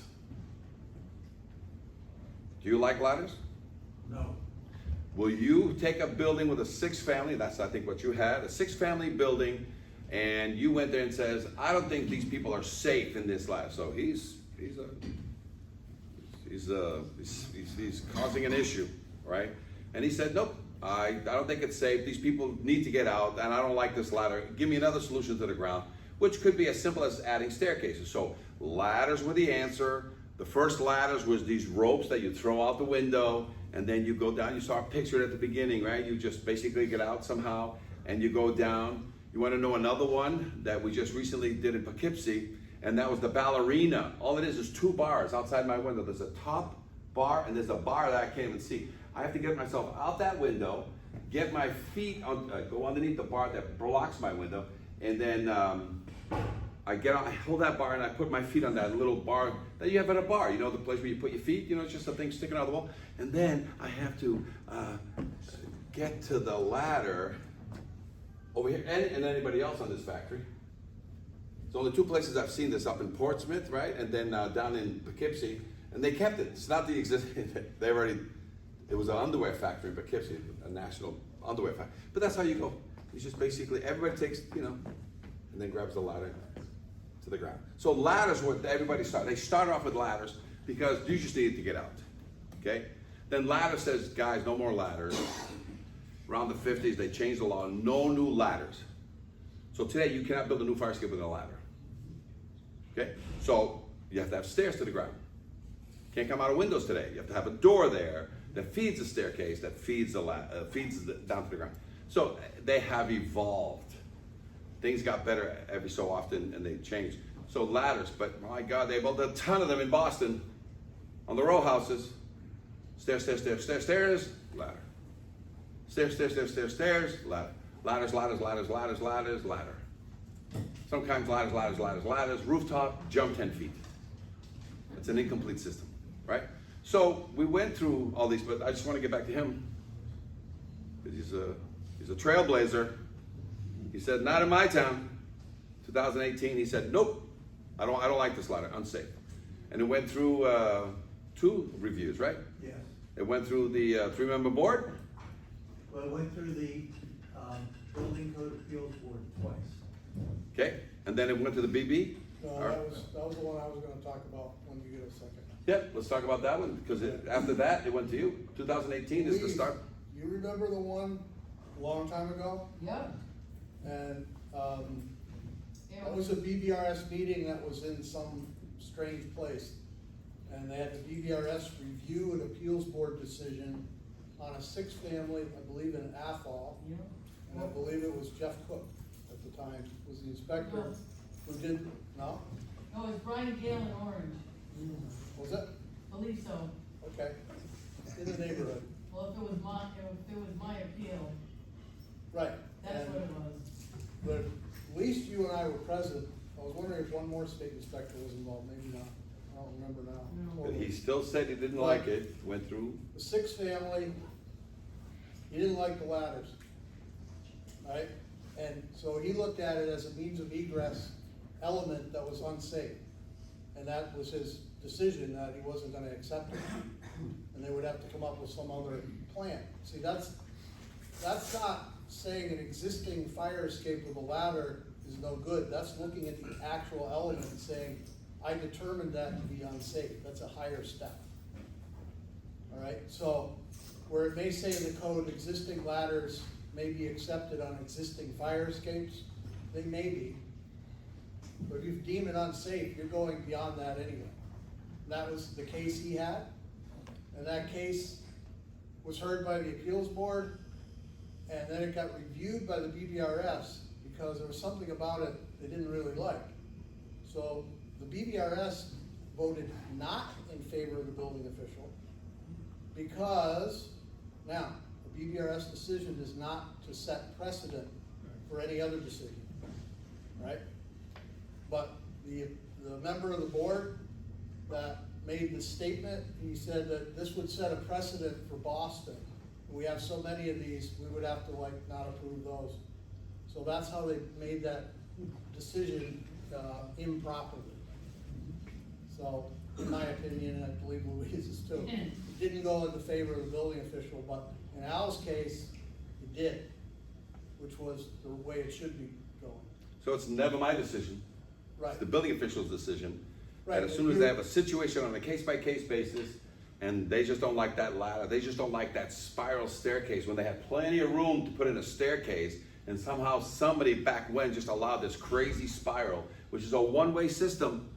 do you like ladders? No. Will you take a building with a 6-family, that's I think what you had, a 6-family building, and you went there and says, I don't think these people are safe in this ladder. So he's causing an issue, right? And he said, nope, I don't think it's safe. These people need to get out, and I don't like this ladder. Give me another solution to the ground, which could be as simple as adding staircases. So ladders were the answer. The first ladders was these ropes that you throw out the window, and then you go down. You saw a picture at the beginning, right? You just basically get out somehow, and you go down. You want to know another one that we just recently did in Poughkeepsie, and that was the ballerina. All it is 2 bars outside my window. There's a top bar, and there's a bar that I can't even see. I have to get myself out that window, get my feet on, go underneath the bar that blocks my window, and then I hold that bar and I put my feet on that little bar that you have at a bar. You know, the place where you put your feet, you know, it's just a thing sticking out of the wall. And then I have to get to the ladder over here, and anybody else on this factory. So only 2 places I've seen this, up in Portsmouth, right? And then down in Poughkeepsie, and they kept it. It's not the existing, it was an underwear factory in Poughkeepsie, a national underwear factory. But that's how you go. It's just basically, everybody takes, you know, and then grabs the ladder to the ground. So ladders were, everybody started. They started off with ladders because you just needed to get out, okay? Then ladder says, guys, no more ladders. Around the 50s, they changed the law, no new ladders. So today, you cannot build a new fire escape with a ladder, okay? So you have to have stairs to the ground. Can't come out of windows today. You have to have a door there that feeds the staircase, that feeds down to the ground. So they have evolved. Things got better every so often, and they changed. So ladders, but my God, they built a ton of them in Boston on the row houses. Stairs, stairs, stairs, stairs, stairs, ladder. Stairs, stairs, stairs, stairs, stairs, ladder. Ladders, ladders, ladders, ladders, ladders, ladder. Sometimes ladders, ladders, ladders, ladders. Rooftop, jump 10 feet. It's an incomplete system, right? So we went through all these, but I just want to get back to him because he's a trailblazer. He said, not in my town. 2018, he said, nope, I don't like this ladder, unsafe. And it went through 2 reviews, right? Yes. It went through the 3-member board. Well, it went through the Building Code Appeals Board twice. Okay, and then it went to the BB. No, that was the one I was gonna talk about when you get a second. Yep, let's talk about that one, because after that, it went to you. 2018 is the start. You remember the one a long time ago? Yeah. And, that was a BBRS meeting that was in some strange place. And they had the BBRS review an appeals board decision on a 6-family, I believe in Athol. Yeah. And I believe it was Jeff Cook at the time, was the inspector, who did, no? No, it's Brian Gale in Orange. Was it? Believe so. Okay, in the neighborhood. Well, if it was my appeal, Right. that's And- what it was. But at least you and I were present. I was wondering if one more state inspector was involved, maybe not. I don't remember now. But he still said he didn't like it, went through. The 6-family, he didn't like the ladders, right? And so he looked at it as a means of egress element that was unsafe. And that was his decision, that he wasn't gonna accept it. And they would have to come up with some other plan. See, that's not saying an existing fire escape with a ladder is no good. That's looking at the actual element and saying, I determined that to be unsafe. That's a higher step. All right, so where it may say in the code, existing ladders may be accepted on existing fire escapes, they may be. But if you deem it unsafe, you're going beyond that anyway. And that was the case he had. And that case was heard by the appeals board, and then it got reviewed by the BBRS because there was something about it they didn't really like. So the BBRS voted not in favor of the building official because, now, the BBRS decision is not to set precedent for any other decision, right? But the member of the board that made the statement, he said that this would set a precedent for Boston. We have so many of these, we would have to like not approve those. So that's how they made that decision improperly. So, in my opinion, and I believe Louise's too, it didn't go in the favor of the building official, but in Al's case, it did, which was the way it should be going. So it's never my decision. Right. It's the building official's decision. Right, And as soon as they have a situation on a case-by-case basis, and they just don't like that ladder, they just don't like that spiral staircase, when they had plenty of room to put in a staircase, and somehow somebody back when just allowed this crazy spiral, which is a one-way system.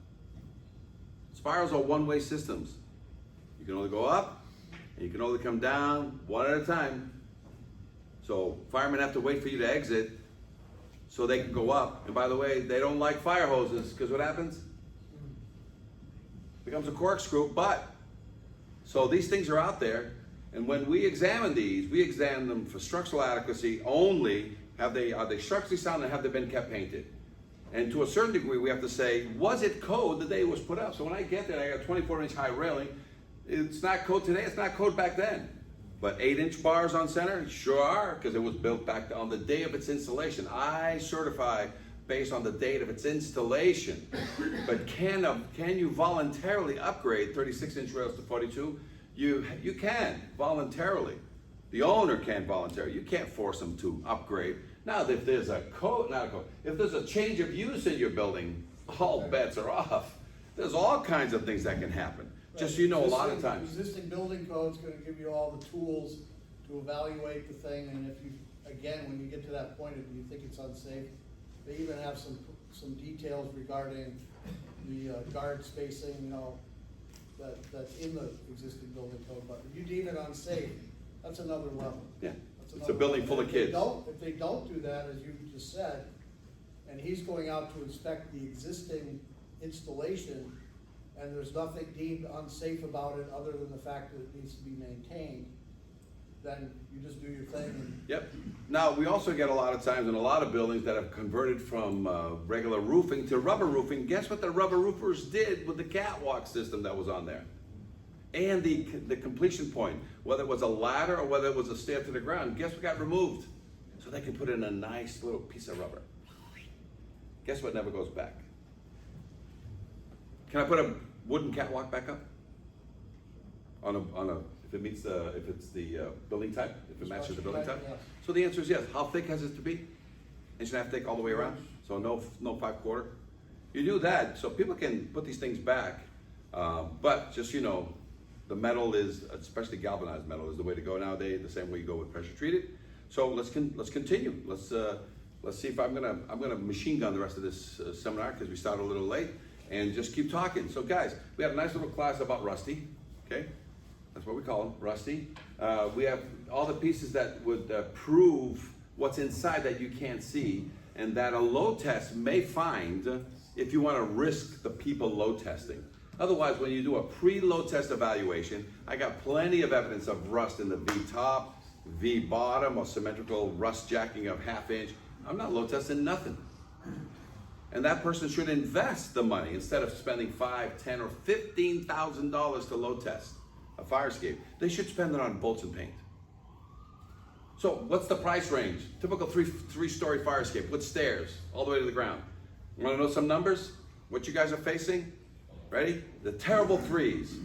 Spirals are one-way systems. You can only go up, and you can only come down one at a time. So firemen have to wait for you to exit so they can go up. And by the way, they don't like fire hoses, because what happens? Becomes a corkscrew, but. So these things are out there, and when we examine these, we examine them for structural adequacy only. Are they structurally sound, and have they been kept painted? And to a certain degree, we have to say, was it code the day it was put up? So when I get there, I got a 24-inch high railing. It's not code today, it's not code back then. But 8-inch bars on center, sure are, because it was built back on the day of its installation. I certify based on the date of its installation. But can you voluntarily upgrade 36-inch rails to 42? You can, voluntarily. The owner can voluntarily. You can't force them to upgrade. Now, if there's a code, not a code, if there's a change of use in your building, all bets are off. There's all kinds of things that can happen. Just so you know, a lot of times. Existing building code's gonna give you all the tools to evaluate the thing, and if you, again, when you get to that point, if you think it's unsafe, they even have some details regarding the guard spacing, you know, that's in the existing building code, but if you deem it unsafe, that's another level. Yeah, That's it's a another building level. full of If they kids. If they don't do that, as you just said, and he's going out to inspect the existing installation, and there's nothing deemed unsafe about it other than the fact that it needs to be maintained, then you just do your thing. And Yep. Now, we also get a lot of times in a lot of buildings that have converted from regular roofing to rubber roofing. Guess what the rubber roofers did with the catwalk system that was on there? And the completion point, whether it was a ladder or whether it was a stair to the ground, guess what got removed? So they can put in a nice little piece of rubber. Guess what never goes back? Can I put a wooden catwalk back up? If it's the building type, if it matches the building type? Yes. So the answer is yes. How thick has it to be? 1.5 inch thick all the way around? So no 5/4? You do that, so people can put these things back, but just, you know, the metal is, especially galvanized metal, is the way to go nowadays, the same way you go with pressure treated. So let's continue. Let's see if I'm gonna machine gun the rest of this seminar, because we started a little late, and just keep talking. So guys, we had a nice little class about rusty, okay? That's what we call them, rusty. We have all the pieces that would prove what's inside that you can't see, and that a load test may find if you want to risk the people load testing. Otherwise, when you do a pre-load test evaluation, I got plenty of evidence of rust in the V top, V bottom, or symmetrical rust jacking of 1/2 inch. I'm not load testing nothing. And that person should invest the money instead of spending $5,000, $10,000, or $15,000 to load test a fire escape. They should spend it on bolts and paint. So what's the price range? Typical three-story fire escape with stairs all the way to the ground. You want to know some numbers? What you guys are facing? Ready? The terrible threes.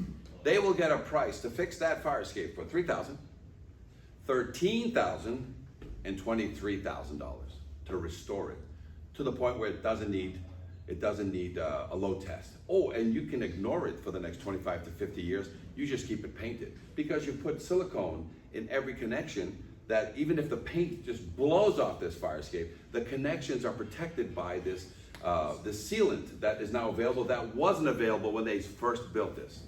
They will get a price to fix that fire escape for $3,000, $13,000, and $23,000 to restore it to the point where it doesn't need a load test. Oh, and you can ignore it for the next 25 to 50 years. You just keep it painted because you put silicone in every connection, that even if the paint just blows off this fire escape, the connections are protected by this sealant that is now available that wasn't available when they first built this.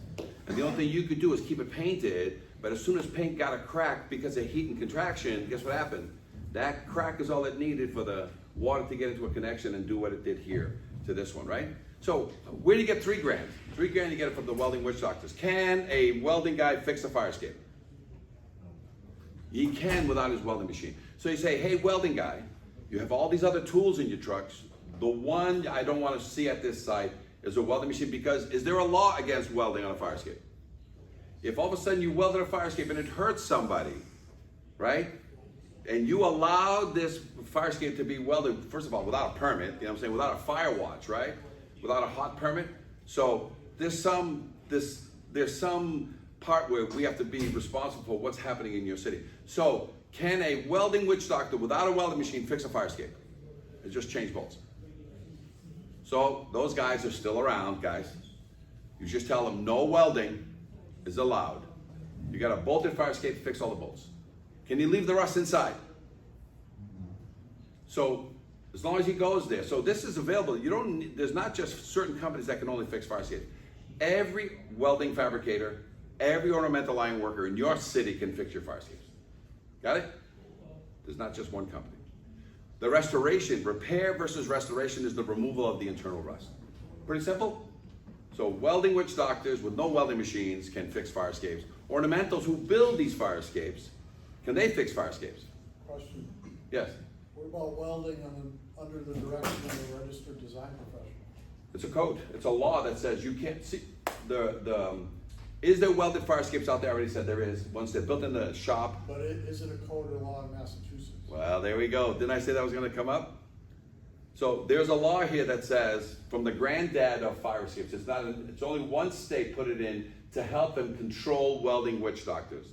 And the only thing you could do is keep it painted, but as soon as paint got a crack because of heat and contraction, guess what happened? That crack is all it needed for the water to get into a connection and do what it did here to this one, right? So where do you get $3 grand? $3 grand you get it from the welding witch doctors. Can a welding guy fix a fire escape? He can without his welding machine. So you say, hey, welding guy, you have all these other tools in your trucks. The one I don't want to see at this site is a welding machine, because is there a law against welding on a fire escape? If all of a sudden you welded a fire escape and it hurts somebody, right? And you allowed this fire escape to be welded, first of all, without a permit, you know what I'm saying, without a fire watch, right? Without a hot permit. So there's some part where we have to be responsible for what's happening in your city. So can a welding witch doctor without a welding machine fix a fire escape? It just change bolts. So those guys are still around, guys. You just tell them no welding is allowed. You got a bolted fire escape, fix all the bolts. Can you leave the rust inside? So as long as he goes there. So this is available. You don't need, there's not just certain companies that can only fix fire escapes. Every welding fabricator, every ornamental iron worker in your city can fix your fire escapes. Got it? There's not just one company. The restoration, repair versus restoration, is the removal of the internal rust. Pretty simple. So welding witch doctors with no welding machines can fix fire escapes. Ornamentals who build these fire escapes, can they fix fire escapes? Question. Yes. What about welding under the direction of a registered design professional? It's a code. It's a law that says you can't see is there welded fire escapes out there? I already said there is. Once they're built in the shop. But is it a code or law in Massachusetts? Well, there we go. Didn't I say that was going to come up? So there's a law here that says, from the granddad of fire escapes, it's only one state put it in to help them control welding witch doctors.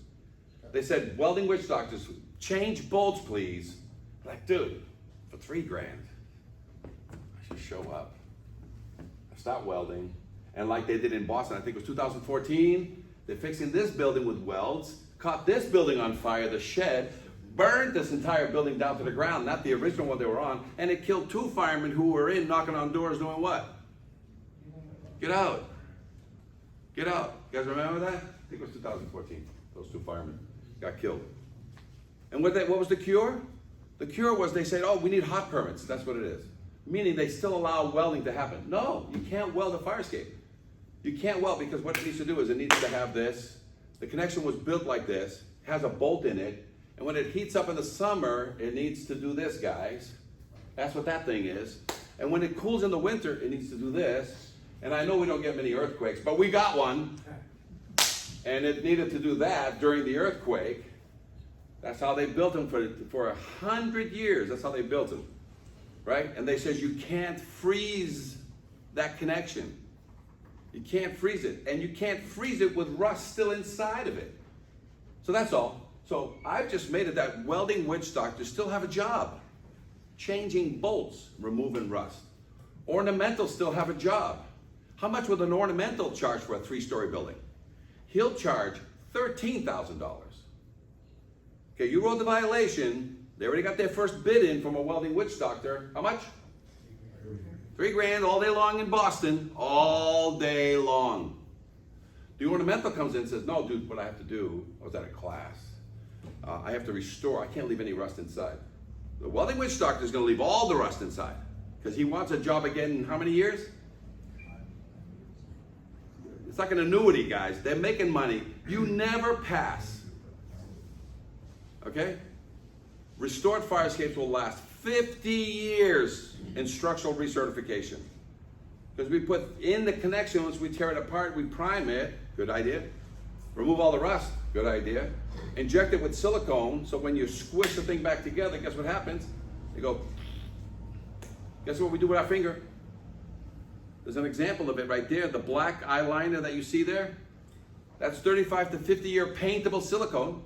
They said, welding witch doctors, change bolts, please. Like, dude, for $3,000, I should show up. I start welding. And like they did in Boston, I think it was 2014, they're fixing this building with welds, caught this building on fire, the shed, burned this entire building down to the ground, not the original one they were on, and it killed 2 firemen who were in knocking on doors doing what? Get out. Get out. You guys remember that? I think it was 2014. Those 2 firemen got killed. And what was the cure? The cure was they said, oh, we need hot permits. That's what it is. Meaning they still allow welding to happen. No, you can't weld a fire escape. You can't weld, because what it needs to do is it needs to have this. The connection was built like this, has a bolt in it, and when it heats up in the summer, it needs to do this, guys. That's what that thing is. And when it cools in the winter, it needs to do this. And I know we don't get many earthquakes, but we got one. And it needed to do that during the earthquake. That's how they built them for 100 years. That's how they built them, right? And they said you can't freeze that connection. You can't freeze it. And you can't freeze it with rust still inside of it. So that's all. So I've just made it that welding witch doctors still have a job. Changing bolts, removing rust. Ornamentals still have a job. How much would an ornamental charge for a 3-story building? He'll charge $13,000. Okay, you wrote the violation. They already got their first bid in from a welding witch doctor. How much? $3,000 all day long in Boston. All day long. The ornamental comes in and says, no, dude, what I have to do, I was at a class. I have to restore. I can't leave any rust inside. The welding witch doctor is going to leave all the rust inside because he wants a job again in how many years? It's like an annuity, guys. They're making money. You never pass. Okay? Restored fire escapes will last 50 years in structural recertification. Because we put in the connection, once we tear it apart, we prime it. Good idea. Remove all the rust. Good idea. Inject it with silicone, so when you squish the thing back together, guess what happens? You go, guess what we do with our finger? There's an example of it right there. The black eyeliner that you see there, that's 35 to 50 year paintable silicone.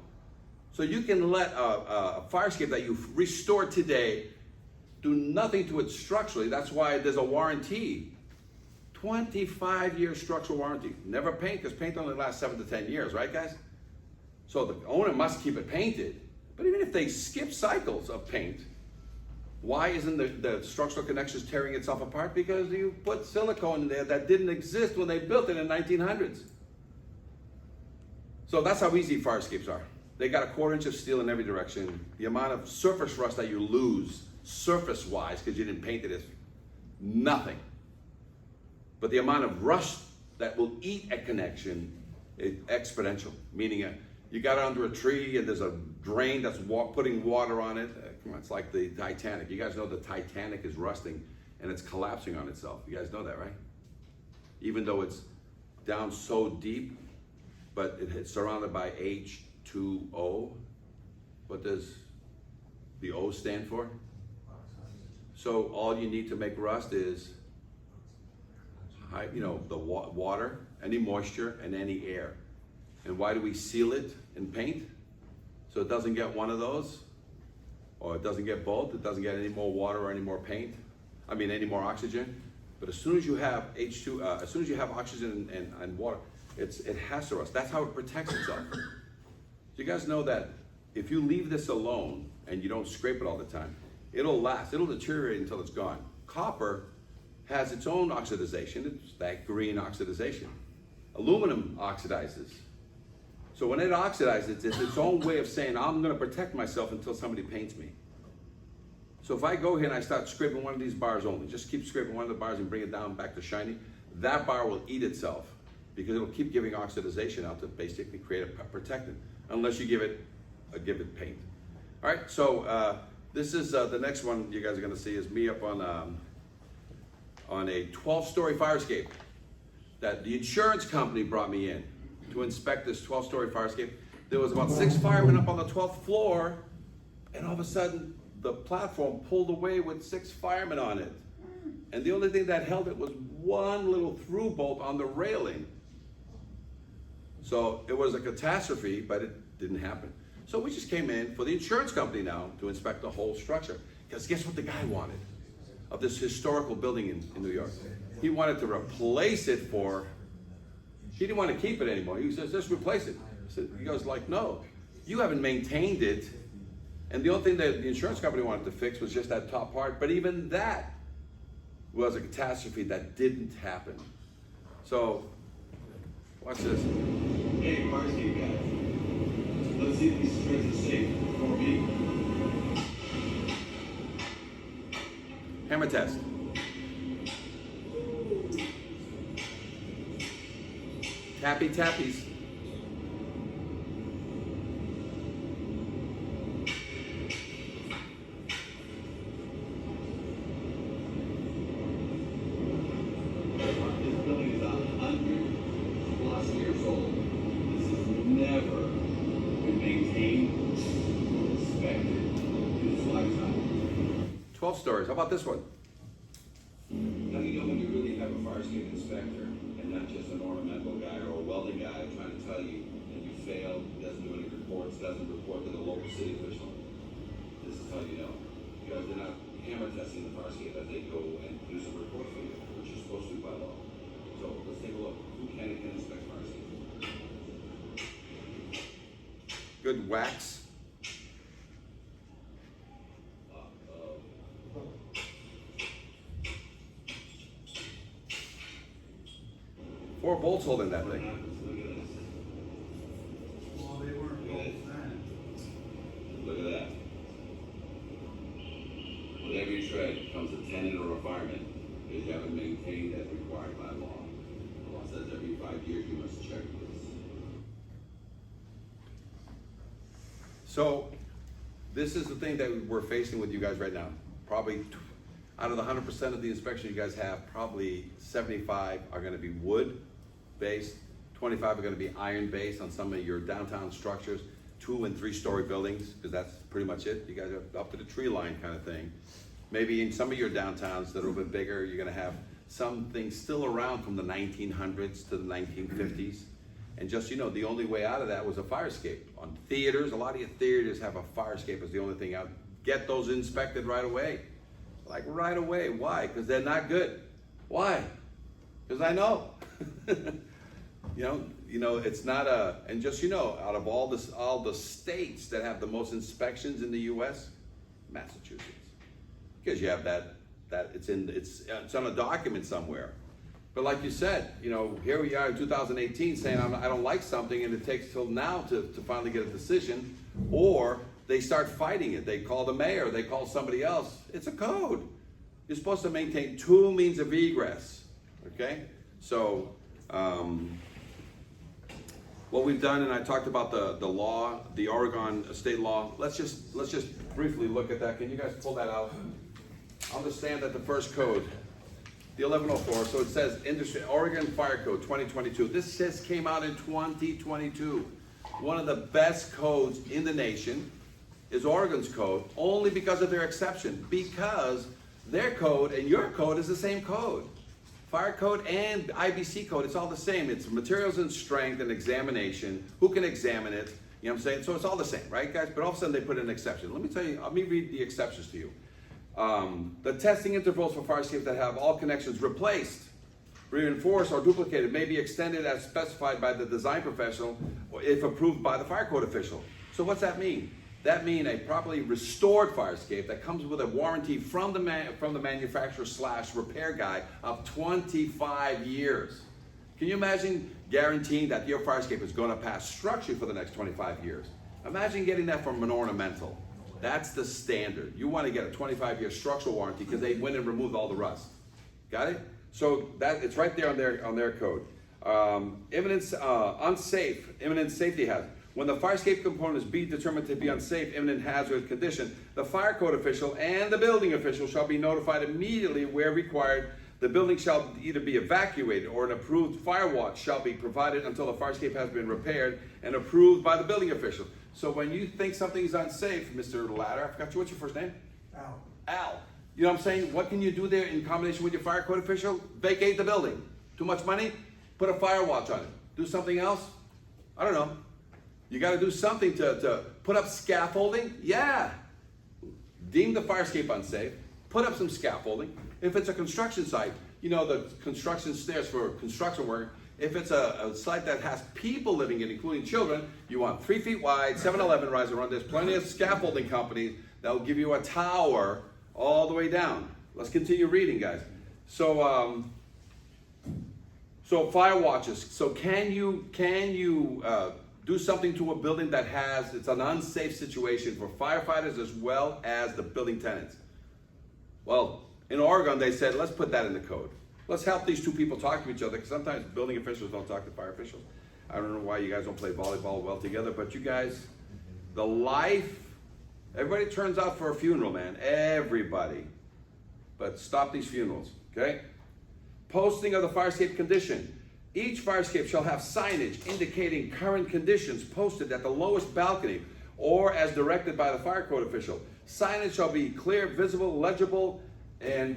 So you can let a fire escape that you've restored today do nothing to it structurally. That's why there's a warranty. 25-year structural warranty. Never paint, because paint only lasts 7 to 10 years, right, guys? So the owner must keep it painted. But even if they skip cycles of paint, why isn't the structural connections tearing itself apart? Because you put silicone in there that didn't exist when they built it in the 1900s. So that's how easy fire escapes are. They got a 1/4 inch of steel in every direction. The amount of surface rust that you lose, surface-wise, because you didn't paint it, is nothing. But the amount of rust that will eat a connection is exponential, meaning you got it under a tree and there's a drain that's putting water on it. Come on, it's like the Titanic. You guys know the Titanic is rusting and it's collapsing on itself. You guys know that, right? even though it's down so deep, but it's surrounded by H2O. What does the O stand for? So all you need to make rust is, the water, any moisture, and any air. And why do we seal it in paint? So it doesn't get one of those, or it doesn't get both. It doesn't get any more water or any more paint. Any more oxygen. But as soon as you have as soon as you have oxygen and water, it has to rust. That's how it protects itself. So you guys know that if you leave this alone and you don't scrape it all the time, it'll last. It'll deteriorate until it's gone. Copper has its own oxidization. It's that green oxidization. Aluminum oxidizes. So when it oxidizes, it's its own way of saying, I'm going to protect myself until somebody paints me. So if I go here and I start scraping one of these bars only, just keep scraping one of the bars and bring it down back to shiny, that bar will eat itself because it'll keep giving oxidization out to basically create a protectant, unless you give it paint. All right, so this is the next one you guys are going to see is me up on a 12-story fire escape that the insurance company brought me in to inspect this 12-story fire escape. There was about 6 firemen up on the 12th floor, and all of a sudden, the platform pulled away with 6 firemen on it. And the only thing that held it was one little through bolt on the railing. So it was a catastrophe, but it didn't happen. So we just came in for the insurance company now to inspect the whole structure. Because guess what the guy wanted of this historical building in New York? He wanted to replace it he didn't want to keep it anymore. He says, just replace it. He goes like, no, you haven't maintained it. And the only thing that the insurance company wanted to fix was just that top part, but even that was a catastrophe that didn't happen. So, watch this. Hey, fire escape guys. Let's see if these strips are safe for me. Hammer test. Tappy tappies. Years old. This has never been maintained or inspected in its lifetime. 12 stories. How about this one? How do you know when you really have a fire escape inspector and not just an ornamental guy or a welding guy trying to tell you that you failed, doesn't do any reports, doesn't report to the local city official? This is how you know. Because they're not hammer testing the fire escape as they go and produce a report for you, which you're supposed to do by law. So let's take a look. Who can inspect fire escape? Good wax. Four bolts holding that thing. Well, they weren't bolts then. Look at that. With every tread comes a tenant or a fireman if you haven't maintained as required by law. The law says every 5 years you must check this. So, this is the thing that we're facing with you guys right now. Probably out of the 100% of the inspection you guys have, probably 75 are going to be wood-based, 25 are going to be iron-based on some of your downtown structures, 2- and 3-story buildings, because that's pretty much it. You guys are up to the tree line kind of thing. Maybe in some of your downtowns that are a little bit bigger, you're going to have some things still around from the 1900s to the 1950s. And just, the only way out of that was a fire escape. On theaters, a lot of your theaters have a fire escape as the only thing out. Get those inspected right away. Like right away. Why? Because they're not good. Why? Because I know. It's not and just, out of all the states that have the most inspections in the US, Massachusetts. Because you have that it's on a document somewhere. But like you said, here we are in 2018 saying I don't like something, and it takes till now to finally get a decision, or they start fighting it. They call the mayor, they call somebody else. It's a code. You're supposed to maintain 2 means of egress, okay? So, what we've done, and I talked about the law, the Oregon state law. Let's just briefly look at that. Can you guys pull that out? Understand that the first code The 1104, so it says industry, Oregon Fire Code 2022. This just came out in 2022. One of the best codes in the nation is Oregon's code, only because of their exception, because their code and your code is the same code. Fire code and IBC code, it's all the same. It's materials and strength and examination. Who can examine it? You know what I'm saying? So it's all the same, right, guys? But all of a sudden they put an exception. Let me tell you, let me read the exceptions to you. The testing intervals for fire escapes that have all connections replaced, reinforced, or duplicated may be extended as specified by the design professional or if approved by the fire code official. So what's that mean? That means a properly restored fire escape that comes with a warranty from the manufacturer / repair guy of 25 years. Can you imagine guaranteeing that your fire escape is going to pass structurally for the next 25 years? Imagine getting that from an ornamental. That's the standard. You want to get a 25-year structural warranty because they went and removed all the rust. Got it? So that it's right there on their code. Imminent safety hazard. When the fire escape component is determined to be unsafe, imminent hazard condition, the fire code official and the building official shall be notified immediately where required. The building shall either be evacuated or an approved fire watch shall be provided until the fire escape has been repaired and approved by the building official. So when you think something is unsafe, Mr. Latter, I forgot what's your first name? Al. Al. You know what I'm saying? What can you do there in combination with your fire code official? Vacate the building. Too much money? Put a fire watch on it. Do something else? I don't know. You got to do something to put up scaffolding? Yeah. Deem the fire escape unsafe. Put up some scaffolding. If it's a construction site, you know, the construction stairs for construction work. If it's a site that has people living in, including children, you want 3 feet wide, 7-Eleven rise and run. There's plenty of scaffolding companies that will give you a tower all the way down. Let's continue reading, guys. So, so fire watches. So can you do something to a building that it's an unsafe situation for firefighters as well as the building tenants? Well, in Oregon, they said, let's put that in the code. Let's help these two people talk to each other, because sometimes building officials don't talk to fire officials. I don't know why you guys don't play volleyball well together, but you guys, everybody turns out for a funeral, man. Everybody. But stop these funerals, okay? Posting of the fire escape condition. Each fire escape shall have signage indicating current conditions posted at the lowest balcony or as directed by the fire code official. Signage shall be clear, visible, legible, and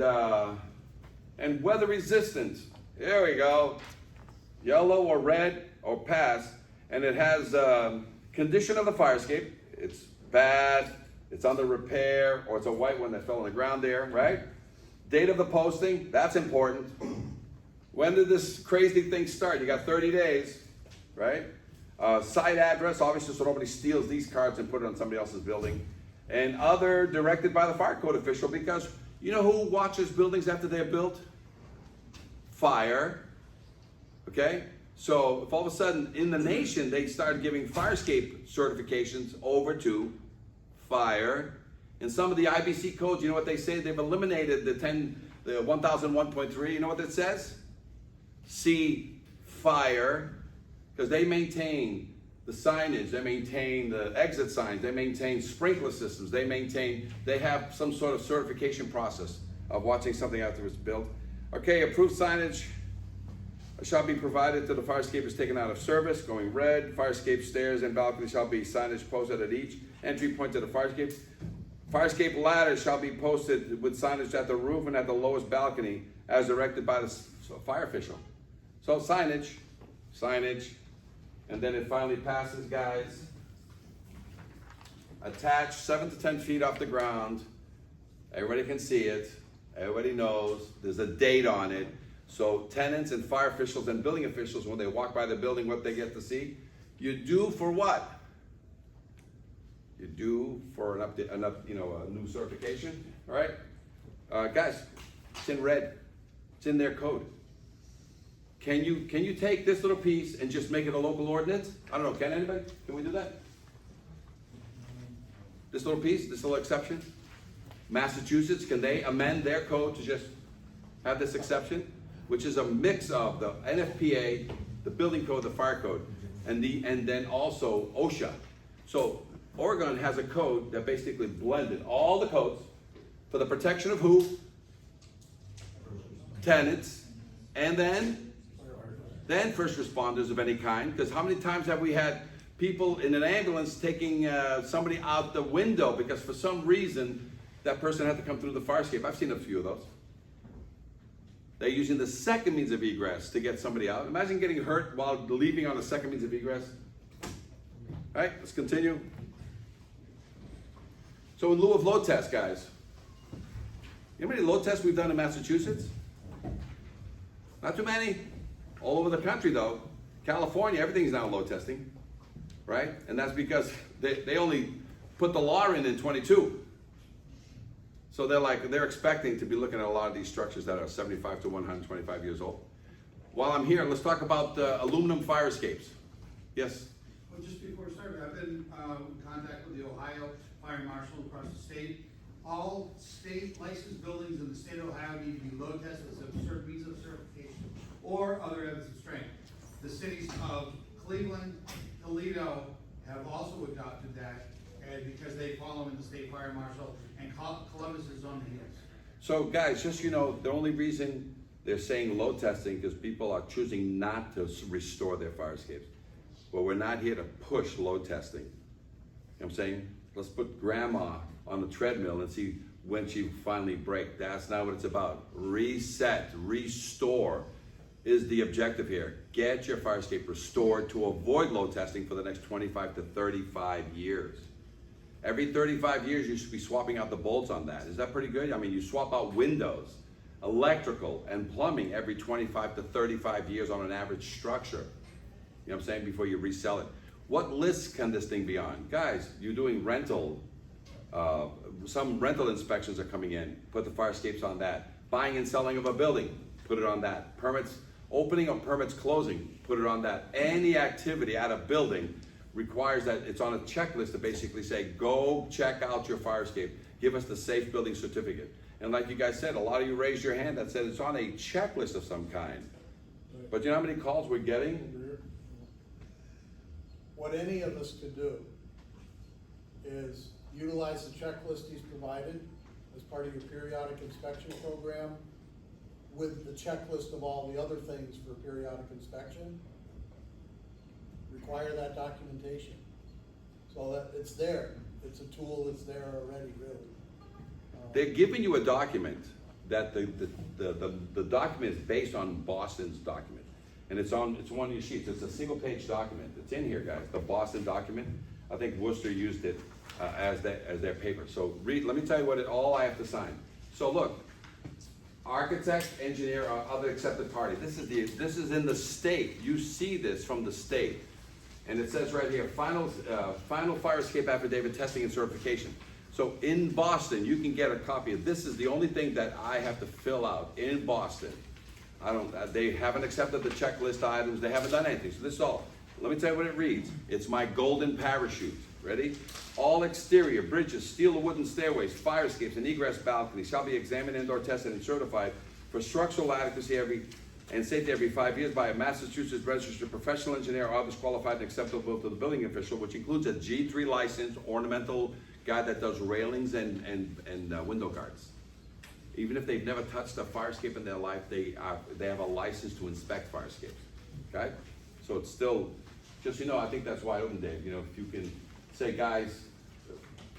weather resistant. There we go. Yellow or red or pass. And it has condition of the fire escape. It's bad, it's under repair, or it's a white one that fell on the ground there, right? Date of the posting, that's important. When did this crazy thing start? You got 30 days, right? Site address, obviously, so nobody steals these cards and put it on somebody else's building. And other directed by the fire code official, because you know who watches buildings after they're built? Fire, okay? So if all of a sudden in the nation they started giving fire escape certifications over to fire, and some of the IBC codes, you know what they say? They've eliminated the 1001.3, you know what that says? See fire, because they maintain the signage, they maintain the exit signs, they maintain sprinkler systems, they have some sort of certification process of watching something after it's built. Okay, approved signage shall be provided till the fire escape is taken out of service, going red. Fire escape stairs and balconies shall be signage posted at each entry point to the fire escape. Fire escape ladders shall be posted with signage at the roof and at the lowest balcony as directed by the fire official. So signage, and then it finally passes, guys. Attached 7 to 10 feet off the ground. Everybody can see it. Everybody knows. There's a date on it. So tenants and fire officials and building officials, when they walk by the building, what they get to see? You do for what? You do for an update, a new certification. All right, guys, it's in red. It's in their code. Can you take this little piece and just make it a local ordinance? I don't know. Can anybody? Can we do that? This little piece, this little exception. Massachusetts, can they amend their code to just have this exception, which is a mix of the NFPA, the building code, the fire code, and then also OSHA. So Oregon has a code that basically blended all the codes for the protection of who? tenants, and then first responders of any kind. Because how many times have we had people in an ambulance taking somebody out the window because for some reason that person had to come through the fire escape? I've seen a few of those. They're using the second means of egress to get somebody out. Imagine getting hurt while leaving on the second means of egress. All right, let's continue. So in lieu of load tests, guys, you know how many load tests we've done in Massachusetts? Not too many. All over the country though. California, everything's now load testing, right? And that's because they only put the law in 22. So they're expecting to be looking at a lot of these structures that are 75 to 125 years old. While I'm here, let's talk about aluminum fire escapes. Yes? Well, just before we start, I've been in contact with the Ohio Fire Marshal across the state. All state licensed buildings in the state of Ohio need to be load tested as a certain means of certification or other evidence of strength. The cities of Cleveland, Toledo have also adopted that, and because they follow in the state fire marshal, and Columbus is on the heels. So guys, just so you know, the only reason they're saying load testing is people are choosing not to restore their fire escapes. Well, we're not here to push load testing. You know what I'm saying? Let's put grandma on the treadmill and see when she finally breaks. That's not what it's about. Reset, restore is the objective here. Get your fire escape restored to avoid load testing for the next 25 to 35 years. Every 35 years, you should be swapping out the bolts on that. Is that pretty good? I mean, you swap out windows, electrical, and plumbing every 25 to 35 years on an average structure. You know what I'm saying? Before you resell it. What lists can this thing be on? Guys, you're doing rental. Some rental inspections are coming in. Put the fire escapes on that. Buying and selling of a building. Put it on that. Permits, opening or permits closing. Put it on that. Any activity at a building requires that it's on a checklist to basically say, go check out your fire escape. Give us the safe building certificate. And like you guys said, a lot of you raised your hand that said it's on a checklist of some kind. But you know how many calls we're getting? What any of us could do is utilize the checklist he's provided as part of your periodic inspection program with the checklist of all the other things for periodic inspection. Require that documentation. So that it's there. It's a tool that's there already, really. They're giving you a document that the document is based on Boston's document. And it's one of your sheets. It's a single page document. It's in here, guys. The Boston document. I think Worcester used it as their paper. So let me tell you all I have to sign. So look, architect, engineer, or other accepted party. This is in the state. You see this from the state. And it says right here, final fire escape affidavit testing and certification. So in Boston, you can get a copy of this. Is the only thing that I have to fill out in Boston. They haven't accepted the checklist items. They haven't done anything. So this is all. Let me tell you what it reads. It's my golden parachute. Ready? All exterior bridges, steel or wooden stairways, fire escapes, and egress balconies shall be examined and/or tested and certified for structural adequacy and safety every 5 years by a Massachusetts registered professional engineer or others qualified and acceptable to the building official, which includes a G3 licensed ornamental guy that does railings and window guards. Even if they've never touched a fire escape in their life, they have a license to inspect fire escapes. Okay? So it's still, just so you know, I think that's wide open, Dave. You know, if you can say, guys,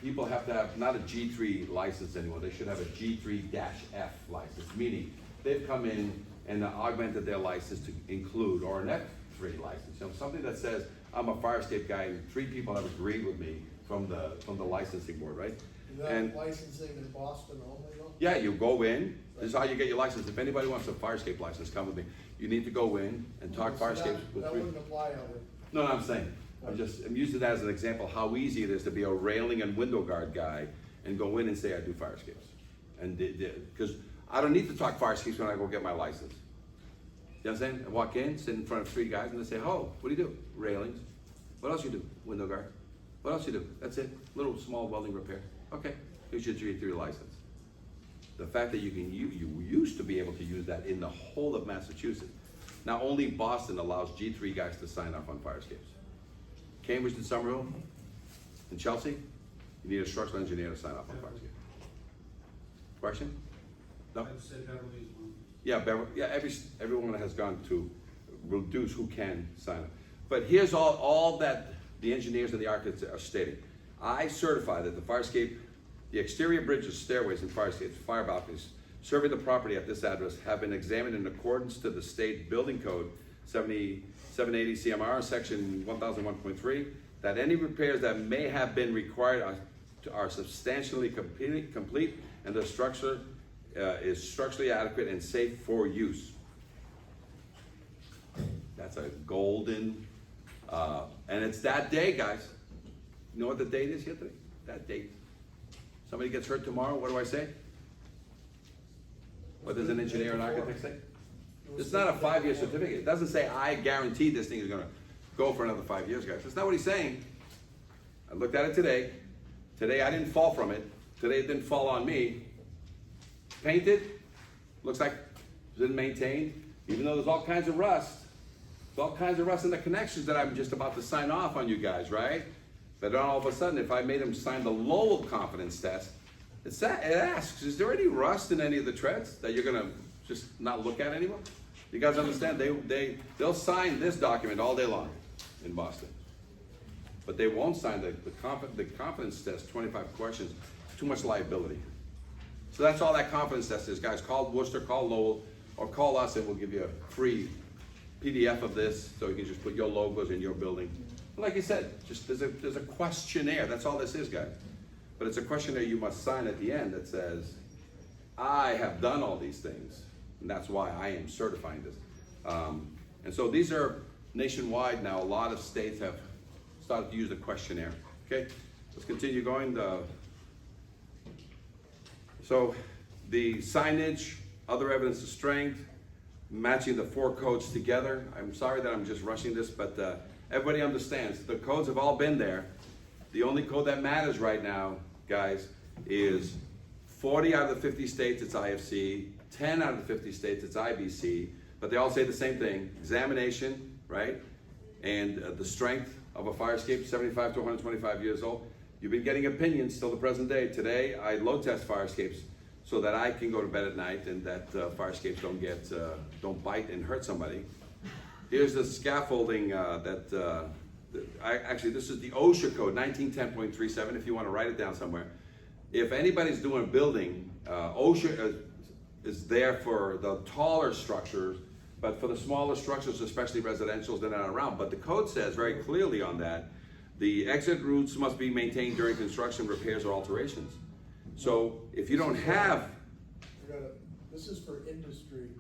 people have to have not a G3 license anymore. They should have a G3-F license, meaning they've come in and augmented their license to include, or an F3 license. You know, something that says, I'm a fire escape guy, and 3 people have agreed with me from the licensing board, right? Is that licensing in Boston only though? Yeah, you go in. This is how you get your license. If anybody wants a fire escape license, come with me. You need to go in and talk fire escapes with That 3. wouldn't apply other. No, I'm saying, I'm using that as an example how easy it is to be a railing and window guard guy and go in and say I do fire escapes. And because I don't need to talk fire escapes when I go get my license. You know what I'm saying? I walk in, sit in front of 3 guys, and they say, oh, what do you do? Railings. What else you do? Window guard. What else you do? That's it. Little small welding repair. Okay, here's your G3 license. The fact that you used to be able to use that in the whole of Massachusetts. Now only Boston allows G3 guys to sign off on fire escapes. Cambridge and Somerville, and Chelsea, you need a structural engineer to sign off on fire escape. Question? No? I'd say Beverly is one. Yeah, everyone has gone to reduce who can sign up. But here's all that the engineers and the architects are stating. I certify that the fire escape, the exterior bridges, stairways, and fire escapes, fire balconies, serving the property at this address have been examined in accordance to the state building code 780 CMR, section 1001.3, that any repairs that may have been required are substantially complete, and the structure is structurally adequate and safe for use. That's a golden, and it's that day, guys. You know what the date is here today? That date. Somebody gets hurt tomorrow, what do I say? What does an engineer and architect say? It's not a 5-year certificate. It doesn't say, I guarantee this thing is gonna go for another 5 years, guys. That's not what he's saying. I looked at it today. Today I didn't fall from it. Today it didn't fall on me. Painted, looks like it's been maintained, even though there's all kinds of rust. There's all kinds of rust in the connections that I'm just about to sign off on you guys, right? But then all of a sudden, if I made them sign the Lowell confidence test, it asks, is there any rust in any of the treads that you're gonna just not look at anymore? You guys understand, they'll sign this document all day long in Boston. But they won't sign the confidence test, 25 questions, too much liability. So that's all that confidence test is, guys. Call Worcester, call Lowell, or call us and we'll give you a free PDF of this so you can just put your logos in your building. Like you said, just there's a questionnaire, that's all this is, guys. But it's a questionnaire you must sign at the end that says, I have done all these things, and that's why I am certifying this. And so these are nationwide now. A lot of states have started to use the questionnaire. Okay, let's continue going. So the signage, other evidence of strength, matching the 4 codes together. I'm sorry that I'm just rushing this, but everybody understands. The codes have all been there. The only code that matters right now, guys, is 40 out of the 50 states, it's IFC, 10 out of the 50 states, it's IBC, but they all say the same thing, examination, right? And the strength of a fire escape, 75 to 125 years old. You've been getting opinions till the present day. Today, I load test fire escapes so that I can go to bed at night and that fire escapes don't bite and hurt somebody. Here's the scaffolding actually, this is the OSHA code, 1910.37, if you want to write it down somewhere. If anybody's doing a building, OSHA is there for the taller structures, but for the smaller structures, especially residential, they're not around. But the code says very clearly on that, the exit routes must be maintained during construction, repairs, or alterations. So if you don't have... This is for industry.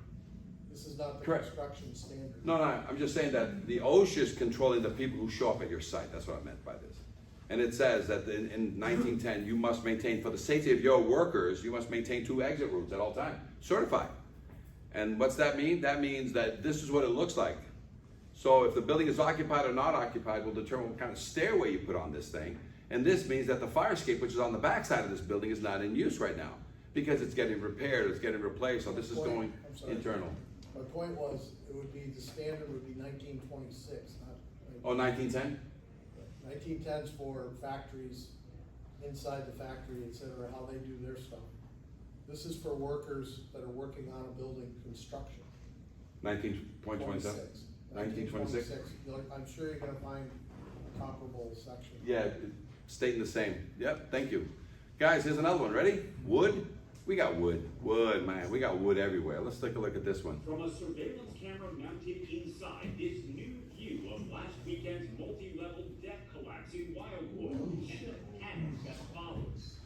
This is not the Correct. construction standard. No, I'm just saying that the OSHA is controlling the people who show up at your site. That's what I meant by this. And it says that in 1910, you must maintain, for the safety of your workers, you must maintain 2 exit routes at all times, certified. And what's that mean? That means that this is what it looks like. So if the building is occupied or not occupied will determine what kind of stairway you put on this thing. And this means that the fire escape, which is on the back side of this building, is not in use right now because it's getting repaired, it's getting replaced, so this is going internal. My point was, it would be, the standard would be 1926, not... Oh, 1910? 1910's for factories, inside the factory, et cetera, how they do their stuff. This is for workers that are working on a building construction. 19.27? 1926? I'm sure you're gonna find a comparable section. Yeah, stating the same. Yep, thank you. Guys, here's another one. Ready? Wood? We got wood. Wood, man. We got wood everywhere. Let's take a look at this one. From a surveillance camera mounted inside this new view of last weekend's multi-level deck collapse in Wildwood and the panic that follows.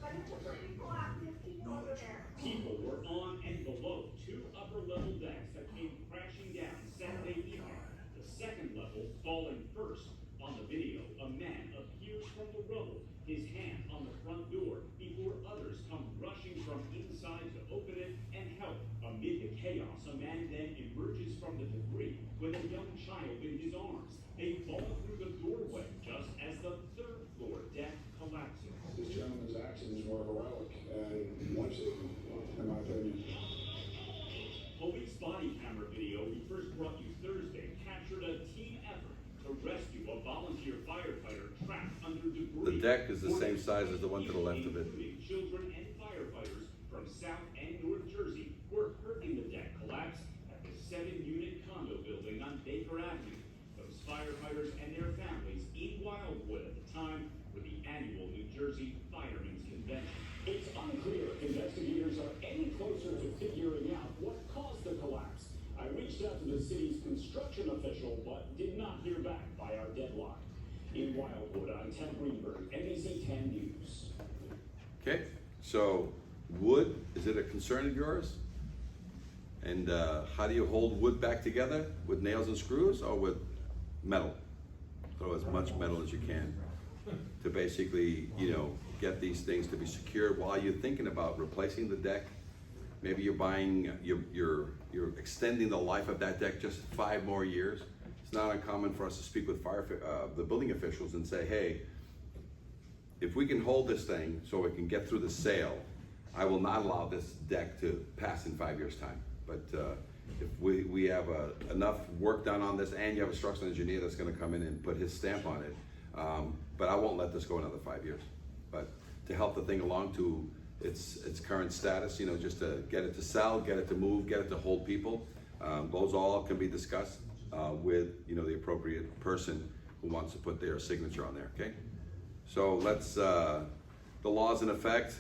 People were on and below 2 upper-level decks that came crashing down Saturday evening. The second level falling first. On the video, a man appears from the rubble, his hand on the front door, before others come rushing from inside to open it and help. Amid the chaos, a man then emerges from the debris with a young child in his arms. They fall through the doorway just as the 3rd floor deck collapses. This gentleman's actions were heroic and life-saving, in my opinion. Police body camera video we first brought you Thursday captured a team effort to rescue a volunteer firefighter trapped under debris. The deck is the same size as the one to the left of it. Including children and firefighters from South and North Jersey So wood, is it a concern of yours? And how do you hold wood back together? With nails and screws or with metal? Throw as much metal as you can to basically, you know, get these things to be secured while you're thinking about replacing the deck. Maybe you're buying, you're extending the life of that deck just 5 more years. It's not uncommon for us to speak with the building officials and say, hey, if we can hold this thing so it can get through the sale, I will not allow this deck to pass in 5 years' time. But if we have enough work done on this and you have a structural engineer that's gonna come in and put his stamp on it, but I won't let this go another 5 years. But to help the thing along to its current status, you know, just to get it to sell, get it to move, get it to hold people, those all can be discussed with, you know, the appropriate person who wants to put their signature on there, okay? So let's, the law's in effect.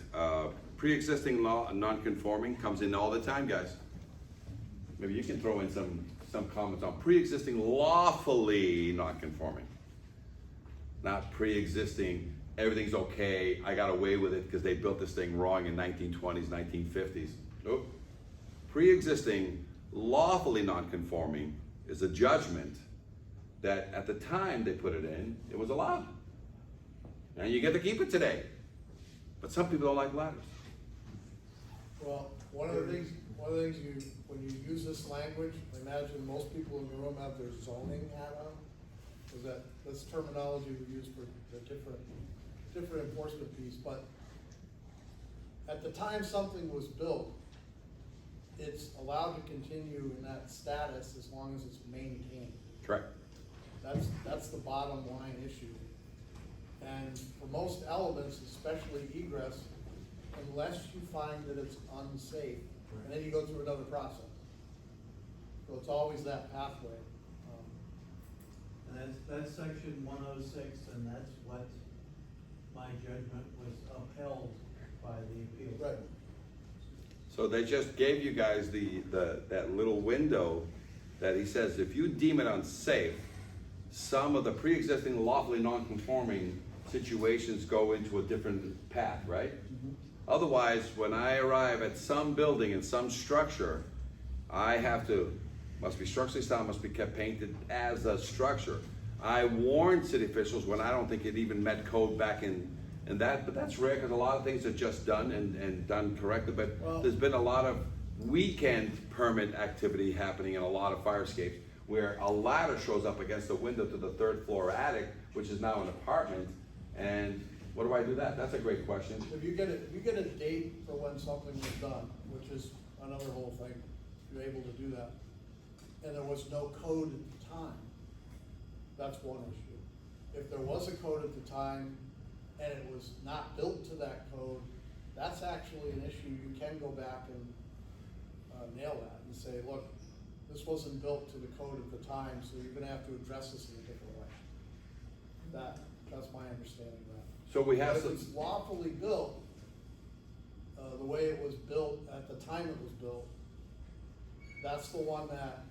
Pre-existing law, non-conforming, comes in all the time, guys. Maybe you can throw in some comments on pre-existing lawfully non-conforming. Not pre-existing, everything's okay, I got away with it because they built this thing wrong in 1920s, 1950s. Nope. Pre-existing lawfully non-conforming is a judgment that at the time they put it in, it was allowed. And you get to keep it today. But some people don't like ladders. Well, one of the things when you use this language, I imagine most people in the room have their zoning hat on, because that's terminology we use for the different enforcement piece. But at the time something was built, it's allowed to continue in that status as long as it's maintained. Correct. That's the bottom line issue. And for most elements, especially egress, unless you find that it's unsafe, and then you go through another process. So it's always that pathway. And that's section 106, and that's what my judgment was upheld by the appeals. Right. So they just gave you guys that little window that he says, if you deem it unsafe, some of the pre-existing lawfully non-conforming situations go into a different path, right? Mm-hmm. Otherwise, when I arrive at some building and some structure, must be structurally sound, must be kept painted as a structure. I warned city officials when I don't think it even met code back in that, but that's rare because a lot of things are just done and done correctly. But there's been a lot of weekend permit activity happening in a lot of fire escapes where a ladder shows up against the window to the 3rd floor attic, which is now an apartment. And what do I do that? That's a great question. If you get a date for when something was done, which is another whole thing, you're able to do that, and there was no code at the time, that's one issue. If there was a code at the time and it was not built to that code, that's actually an issue. You can go back and nail that and say, look, this wasn't built to the code at the time, so you're gonna have to address this in a different way. That's my understanding of that. So we have But some. if it's lawfully built, the way it was built at the time it was built, that's the one that,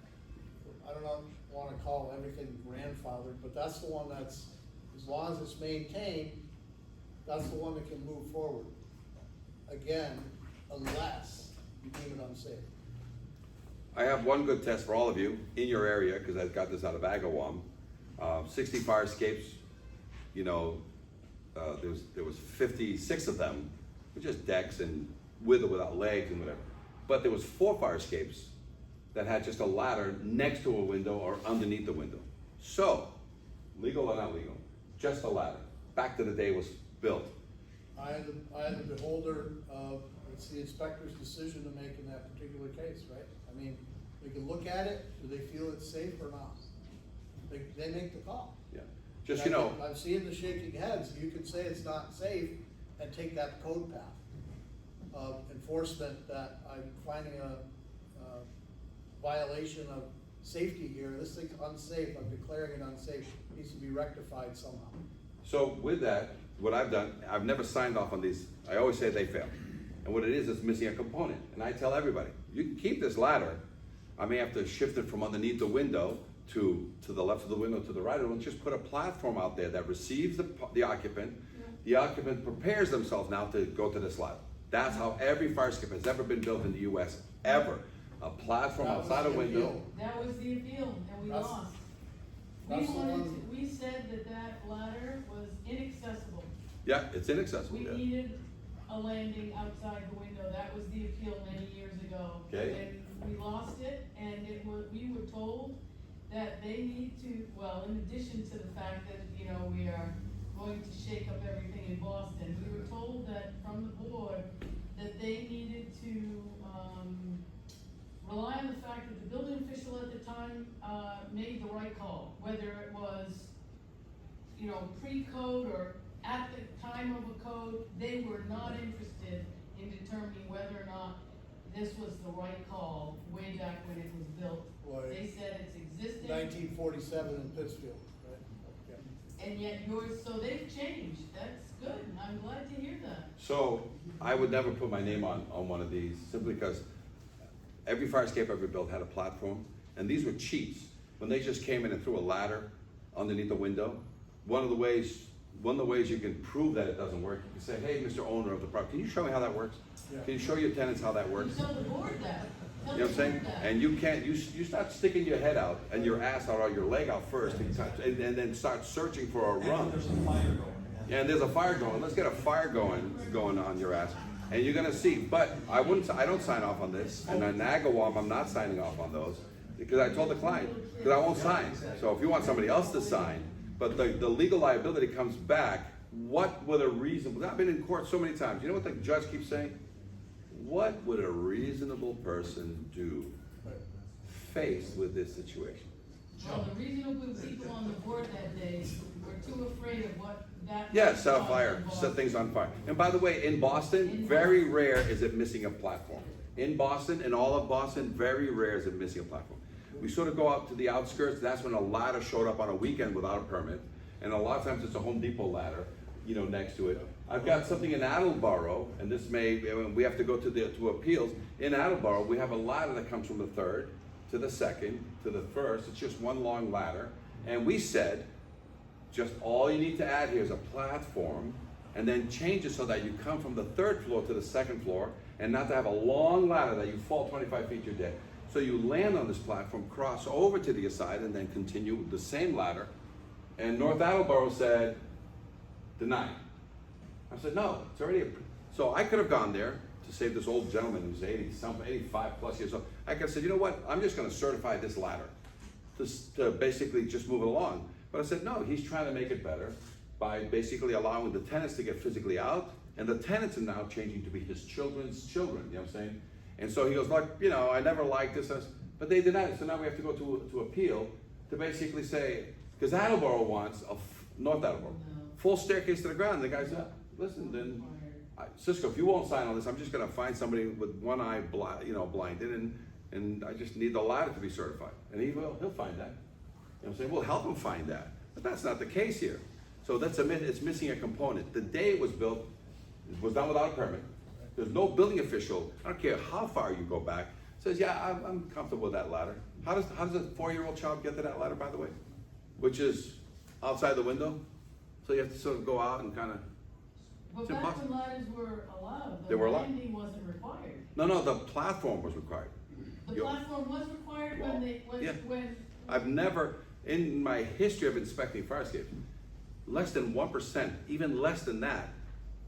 I don't want to call everything grandfathered, but that's the one that's, as long as it's maintained, that's the one that can move forward. Again, unless you deem it unsafe. I have one good test for all of you in your area, because I got this out of Agawam. 60 fire escapes, you know, there was 56 of them, with just decks and with or without legs and whatever. But there was 4 fire escapes that had just a ladder next to a window or underneath the window. So, legal or not legal, just a ladder. Back to the day it was built. I am the beholder of, it's the inspector's decision to make in that particular case, right? I mean, they can look at it, do they feel it's safe or not? They make the call. Yeah, just, you know. I'm seeing the shaking heads. You could say it's not safe and take that code path of enforcement that I'm finding a violation of safety here. This thing's unsafe. I'm declaring it unsafe. It needs to be rectified somehow. So with that, what I've done, I've never signed off on these. I always say they fail. And what it is, it's missing a component. And I tell everybody, you can keep this ladder. I may have to shift it from underneath the window to the left of the window, to the right of it, and just put a platform out there that receives the occupant. The occupant prepares themselves now to go to this ladder. That's how every fire escape has ever been built in the US, ever. A platform That was outside a the window. appeal. That was the appeal, and we That's- lost. that's the one- We said that that ladder was inaccessible. Yeah, it's inaccessible, We yeah. needed a landing outside the window, that was the appeal many years ago. Okay. And we lost it, and we were told that they need to, well, in addition to the fact that, you know, we are going to shake up everything in Boston, we were told that from the board, that they needed to, rely on the fact that the building official at the time, made the right call, whether it was, you know, pre-code or at the time of a code, they were not interested in determining whether or not this was the right call way back when it was built. Right. They said it's existing. 1947 in Pittsfield, right? Okay. And yet yours, so they've changed, that's good, I'm glad to hear that. So I would never put my name on one of these simply because every fire escape I ever built had a platform, and these were cheats. When they just came in and threw a ladder underneath the window, one of the ways you can prove that it doesn't work, you can say, hey, Mr. Owner of the property, can you show me how that works? Yeah. Can you show your tenants how that works? You tell the board that. Tell You know what I'm the saying? board that. And you can't, you start sticking your head out and your ass out or your leg out first and then start searching for a run. There's a fire going. And there's a fire going. Let's get a fire going on your ass. And you're gonna see, but I don't sign off on this. And on Agawam, I'm not signing off on those because I told the client, because I won't sign. So if you want somebody else to sign, but the legal liability comes back, what would a reasonable, I've been in court so many times. You know what the judge keeps saying? What would a reasonable person do faced with this situation? Well, the reasonable people on the board that day were too afraid of what that. Yeah, set a was fire, involved. set things on fire. And by the way, in Boston, very rare is it missing a platform. In Boston, in all of Boston, very rare is it missing a platform. We sort of go out to the outskirts, that's when a ladder showed up on a weekend without a permit. And a lot of times it's a Home Depot ladder, you know, next to it. I've got something in Attleboro, and this we have to go to appeals. In Attleboro, we have a ladder that comes from the third to the second to the first. It's just one long ladder. And we said, just all you need to add here is a platform and then change it so that you come from the third floor to the second floor and not to have a long ladder that you fall 25 feet, you're dead. So you land on this platform, cross over to the side, and then continue with the same ladder. And North Attleboro said, denied. I said, no, it's already, so I could have gone there to save this old gentleman who's 85 plus years old. I could have said, you know what, I'm just gonna certify this ladder to basically just move it along. But I said, no, he's trying to make it better by basically allowing the tenants to get physically out, and the tenants are now changing to be his children's children, you know what I'm saying? And so he goes, look, you know, I never liked this, but they denied it, so now we have to go to appeal to basically say, because Attleboro wants, North Attleboro, full staircase to the ground. The guy said, listen, then, Cisco, if you won't sign on this, I'm just gonna find somebody with one eye blinded, and I just need the ladder to be certified. And he'll find that. You know what I'm saying? We'll help him find that. But that's not the case here. So it's missing a component. The day it was built, it was done without a permit. There's no building official, I don't care how far you go back, says, yeah, I'm comfortable with that ladder. How does a 4-year-old child get to that ladder, by the way? Which is outside the window? So you have to sort of go out and kind of, But back when ladders were allowed, They were allowed. landing wasn't required. no, the platform was required. The platform was required when I've never, in my history of inspecting fire escapes, less than 1%, even less than that,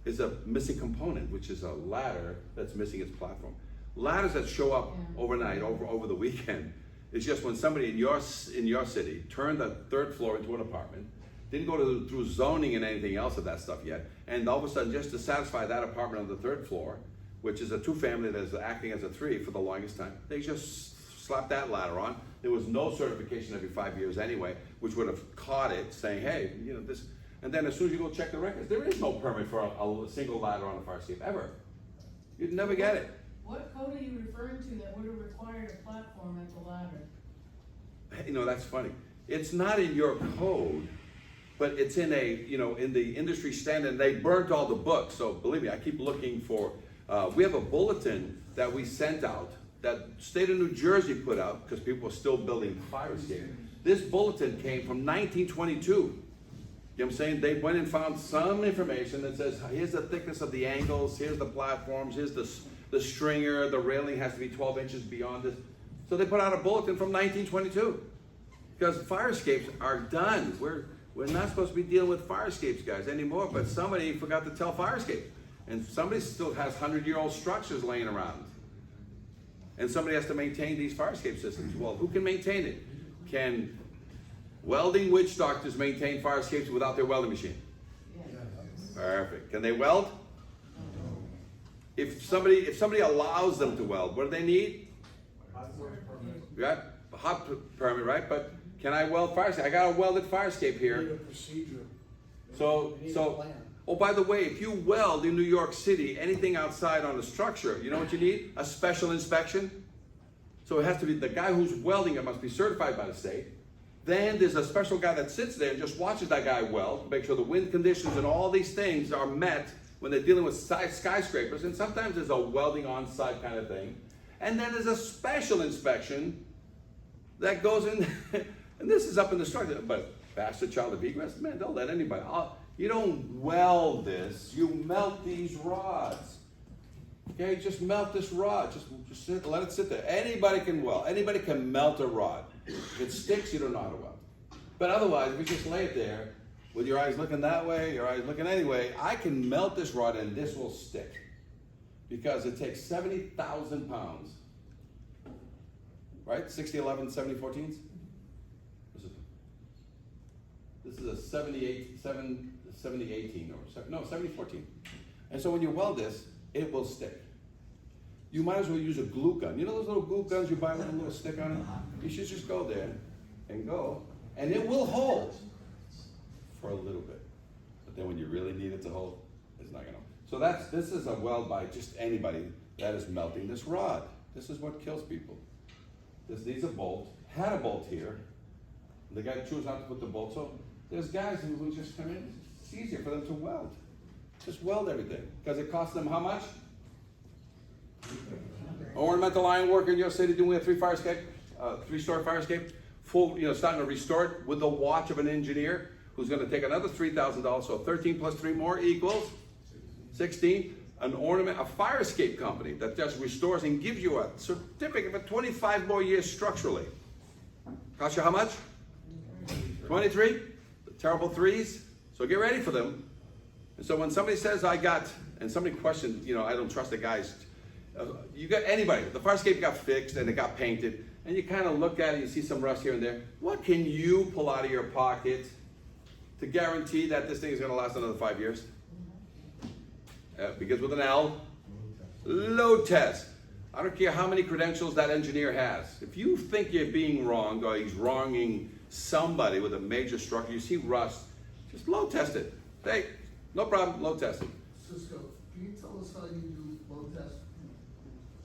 is a missing component, which is a ladder that's missing its platform. Ladders that show up overnight, over the weekend, is just when somebody in your city turned the third floor into an apartment, didn't go through zoning and anything else of that stuff yet, and all of a sudden, just to satisfy that apartment on the third floor, which is a 2-family that is acting as a 3 for the longest time, they just slapped that ladder on. There was no certification every 5 years anyway, which would have caught it, saying, hey, you know, this. And then as soon as you go check the records, there is no permit for a single ladder on a fire escape, ever. You'd never get it. What code are you referring to that would have required a platform at the ladder? You know, that's funny. It's not in your code, but it's in in the industry standard. They burnt all the books, so believe me, I keep looking for, we have a bulletin that we sent out that state of New Jersey put out because people were still building fire escapes. This bulletin came from 1922. You know what I'm saying? They went and found some information that says, here's the thickness of the angles, here's the platforms, here's the stringer, the railing has to be 12 inches beyond this. So they put out a bulletin from 1922. Because fire escapes are done. We're not supposed to be dealing with fire escapes, guys, anymore, but somebody forgot to tell fire escape. And somebody still has 100-year-old structures laying around. And somebody has to maintain these fire escape systems. Well, who can maintain it? Can welding witch doctors maintain fire escapes without their welding machine? Perfect. Can they weld? If somebody allows them to weld, what do they need? Yeah, a hot permit, right? But can I weld fire escape? I got a welded fire escape here. You need a procedure. So, oh, by the way, if you weld in New York City, anything outside on the structure, you know what you need? A special inspection. So it has to be, the guy who's welding it must be certified by the state. Then there's a special guy that sits there and just watches that guy weld, to make sure the wind conditions and all these things are met when they're dealing with skyscrapers. And sometimes there's a welding on-site kind of thing. And then there's a special inspection that goes in, and this is up in the structure, but bastard child of egress, man, don't let anybody, you don't weld this, you melt these rods. Okay, just melt this rod, just let it sit there. Anybody can weld, anybody can melt a rod. If it sticks, you don't know how to weld. But otherwise, if you just lay it there, with your eyes looking that way, your eyes looking anyway, I can melt this rod and this will stick. Because it takes 70,000 pounds. Right? 6011, 7014s? This is a 7018 or no, 7014. And so when you weld this, it will stick. You might as well use a glue gun. You know those little glue guns you buy with a little stick on it? You should just go there and go, and it will hold for a little bit. But then when you really need it to hold, it's not gonna. So this is a weld by just anybody that is melting this rod. This is what kills people. This needs a bolt, had a bolt here. The guy chose not to put the bolt, so there's guys who will just come in. It's easier for them to weld. Just weld everything. Because it costs them how much? Ornamental iron worker in your city doing a three-story fire escape, full, starting to restore it with the watch of an engineer who's gonna take another $3,000, so 13 plus 3 more equals 16. A fire escape company that just restores and gives you a certificate for 25 more years structurally. Cost you how much? 23? The terrible threes. So get ready for them. And so when somebody says and somebody questioned, I don't trust the guys. You got anybody, the fire escape got fixed and it got painted, and you kind of look at it, you see some rust here and there. What can you pull out of your pocket to guarantee that this thing is gonna last another 5 years? Begins with an L. Load test. I don't care how many credentials that engineer has. If you think you're being wronged or he's wronging somebody with a major structure, you see rust, just load test it. Hey, no problem, load test it. Cisco, can you tell us how you do load test?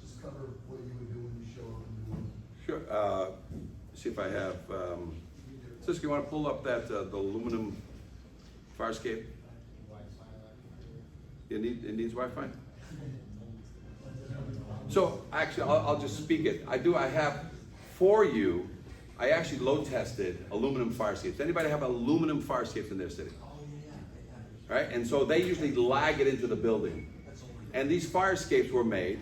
Just cover what you would do when you show up and do it. Sure. See if I have, Cisco, you want to pull up that the aluminum fire escape? It needs Wi-Fi? So actually, I'll just speak it. I have for you, I actually load tested aluminum fire escapes. Anybody have aluminum fire escapes in their city? Right? And so they usually lag it into the building. And these fire escapes were made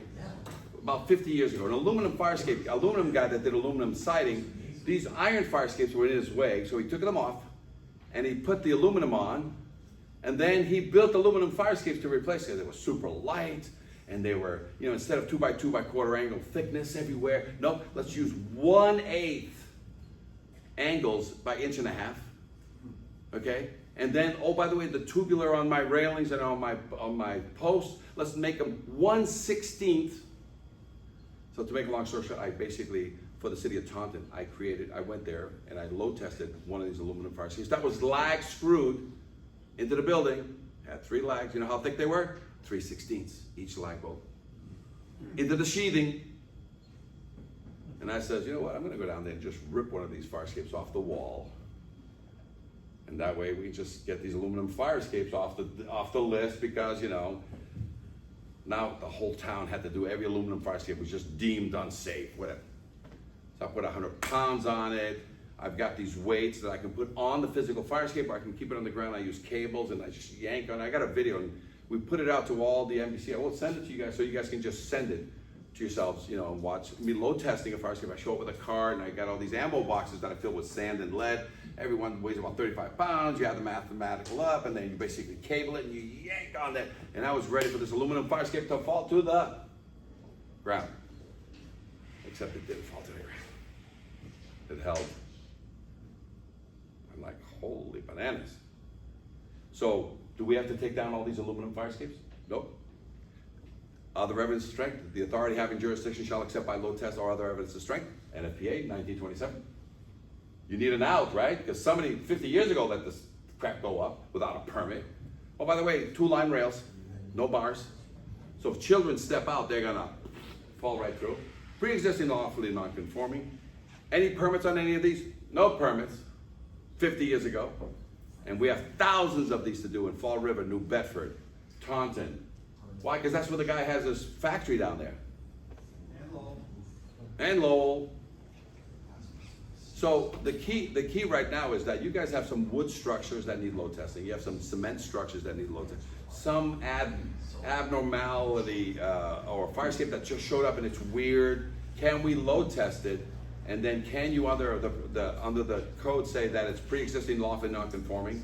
about 50 years ago. An aluminum fire escape, aluminum guy that did aluminum siding, these iron fire escapes were in his way, so he took them off and he put the aluminum on. And then he built aluminum fire escapes to replace it. They were super light, and they were, instead of 2 by 2 by quarter angle thickness everywhere, no, let's use 1/8 angles by 1.5 inches. Okay? And then, oh, by the way, the tubular on my railings and on my posts, let's make them 1/16. So to make a long story short, I basically, for the city of Taunton, I went there and I load tested one of these aluminum fire escapes. That was lag screwed into the building, had 3 lags. You know how thick they were? 3/16 each lag bolt. Into the sheathing. And I said, you know what, I'm gonna go down there and just rip one of these fire escapes off the wall. And that way we just get these aluminum fire escapes off the list, because, now the whole town had to do every aluminum fire escape was just deemed unsafe, whatever. So I put 100 pounds on it. I've got these weights that I can put on the physical fire escape, or I can keep it on the ground. I use cables and I just yank on it. I got a video and we put it out to all the NBC. I will send it to you guys so you guys can just send it to yourselves, you know, and watch me load testing a fire escape. I show up with a cart and I got all these ammo boxes that I fill with sand and lead. Everyone weighs about 35 pounds. You have the mathematical up and then you basically cable it and you yank on that. And I was ready for this aluminum fire escape to fall to the ground. Except it didn't fall to the ground. It held. I'm like, holy bananas. So, do we have to take down all these aluminum fire escapes? Nope. Other evidence of strength, the authority having jurisdiction shall accept by load test or other evidence of strength, NFPA 1927. You need an out, right? Because somebody 50 years ago let this crap go up without a permit. Oh, by the way, 2 line rails, no bars. So if children step out, they're gonna fall right through. Pre-existing lawfully non-conforming. Any permits on any of these? No permits. 50 years ago. And we have thousands of these to do in Fall River, New Bedford, Taunton. Why? Because that's where the guy has his factory down there. And Lowell. So the key right now is that you guys have some wood structures that need load testing. You have some cement structures that need load testing. Some abnormality or a fire escape that just showed up and it's weird. Can we load test it? And then can you under the code say that it's pre-existing lawfully non-conforming?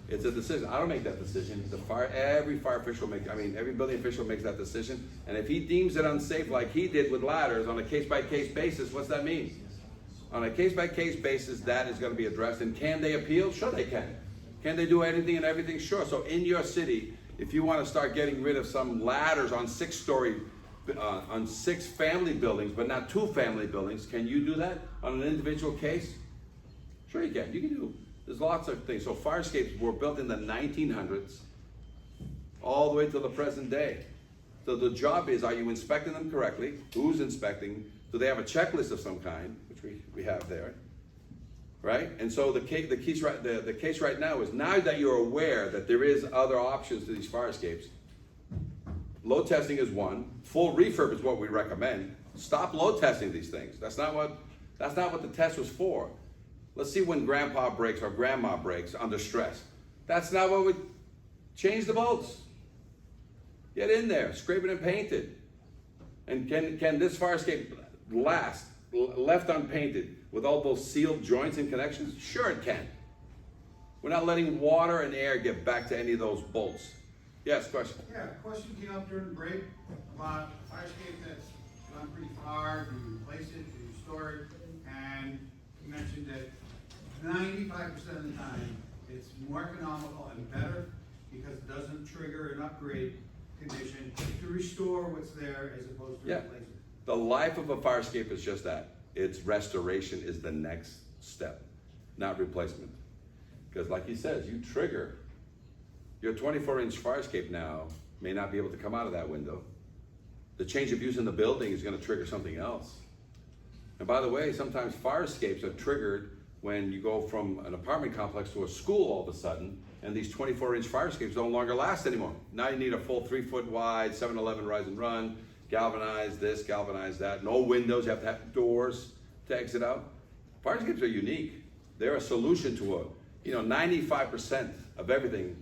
It's a decision. I don't make that decision. Every fire official every building official makes that decision. And if he deems it unsafe like he did with ladders on a case-by-case basis, what's that mean? On a case-by-case basis, that is going to be addressed. And can they appeal? Sure they can. Can they do anything and everything? Sure. So in your city, if you want to start getting rid of some ladders on 6 family buildings, but not 2 family buildings, can you do that on an individual case? Sure you can. You can do. There's lots of things. So fire escapes were built in the 1900s all the way to the present day. So the job is, are you inspecting them correctly? Who's inspecting? Do they have a checklist of some kind, which we have there, right? And so the case right now is, now that you're aware that there is other options to these fire escapes, load testing is one. Full refurb is what we recommend. Stop load testing these things. That's not what the test was for. Let's see when grandpa breaks or grandma breaks under stress. That's not what we change the bolts. Get in there, scrape it and paint it. And can this fire escape last, left unpainted, with all those sealed joints and connections? Sure it can. We're not letting water and air get back to any of those bolts. Yes, question? Yeah, a question came up during the break about a fire escape that's gone pretty far. Do you replace it? Do you store it? And you mentioned that 95% of the time it's more economical and better because it doesn't trigger an upgrade condition to restore what's there as opposed to replace it. The life of a fire escape is just that. Its restoration is the next step, not replacement. Because like he says, you trigger. Your 24-inch fire escape now may not be able to come out of that window. The change of use in the building is going to trigger something else. And by the way, sometimes fire escapes are triggered when you go from an apartment complex to a school all of a sudden, and these 24-inch fire escapes no longer last anymore. Now you need a full 3-foot wide, 7-Eleven rise and run, galvanize this, galvanize that. No windows, you have to have doors to exit out. Fire escapes are unique. They're a solution to 95% of everything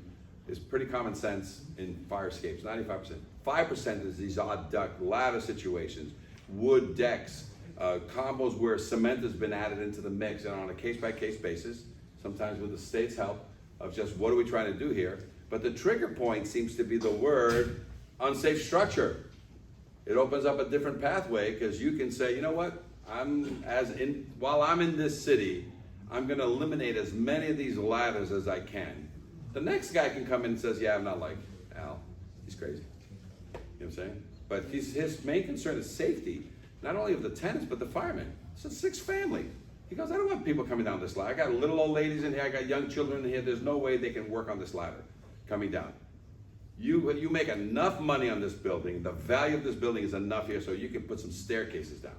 is pretty common sense in fire escapes, 95%. 5% is these odd duck ladder situations, wood decks, combos where cement has been added into the mix, and on a case-by-case basis, sometimes with the state's help, of just what are we trying to do here. But the trigger point seems to be the word unsafe structure. It opens up a different pathway because you can say, you know what, while I'm in this city, I'm going to eliminate as many of these ladders as I can. The next guy can come in and says, yeah, I'm not like Al. He's crazy. You know what I'm saying? But his main concern is safety, not only of the tenants, but the firemen. It's a 6 family. He goes, I don't want people coming down this ladder. I got little old ladies in here. I got young children in here. There's no way they can work on this ladder coming down. You make enough money on this building. The value of this building is enough here so you can put some staircases down.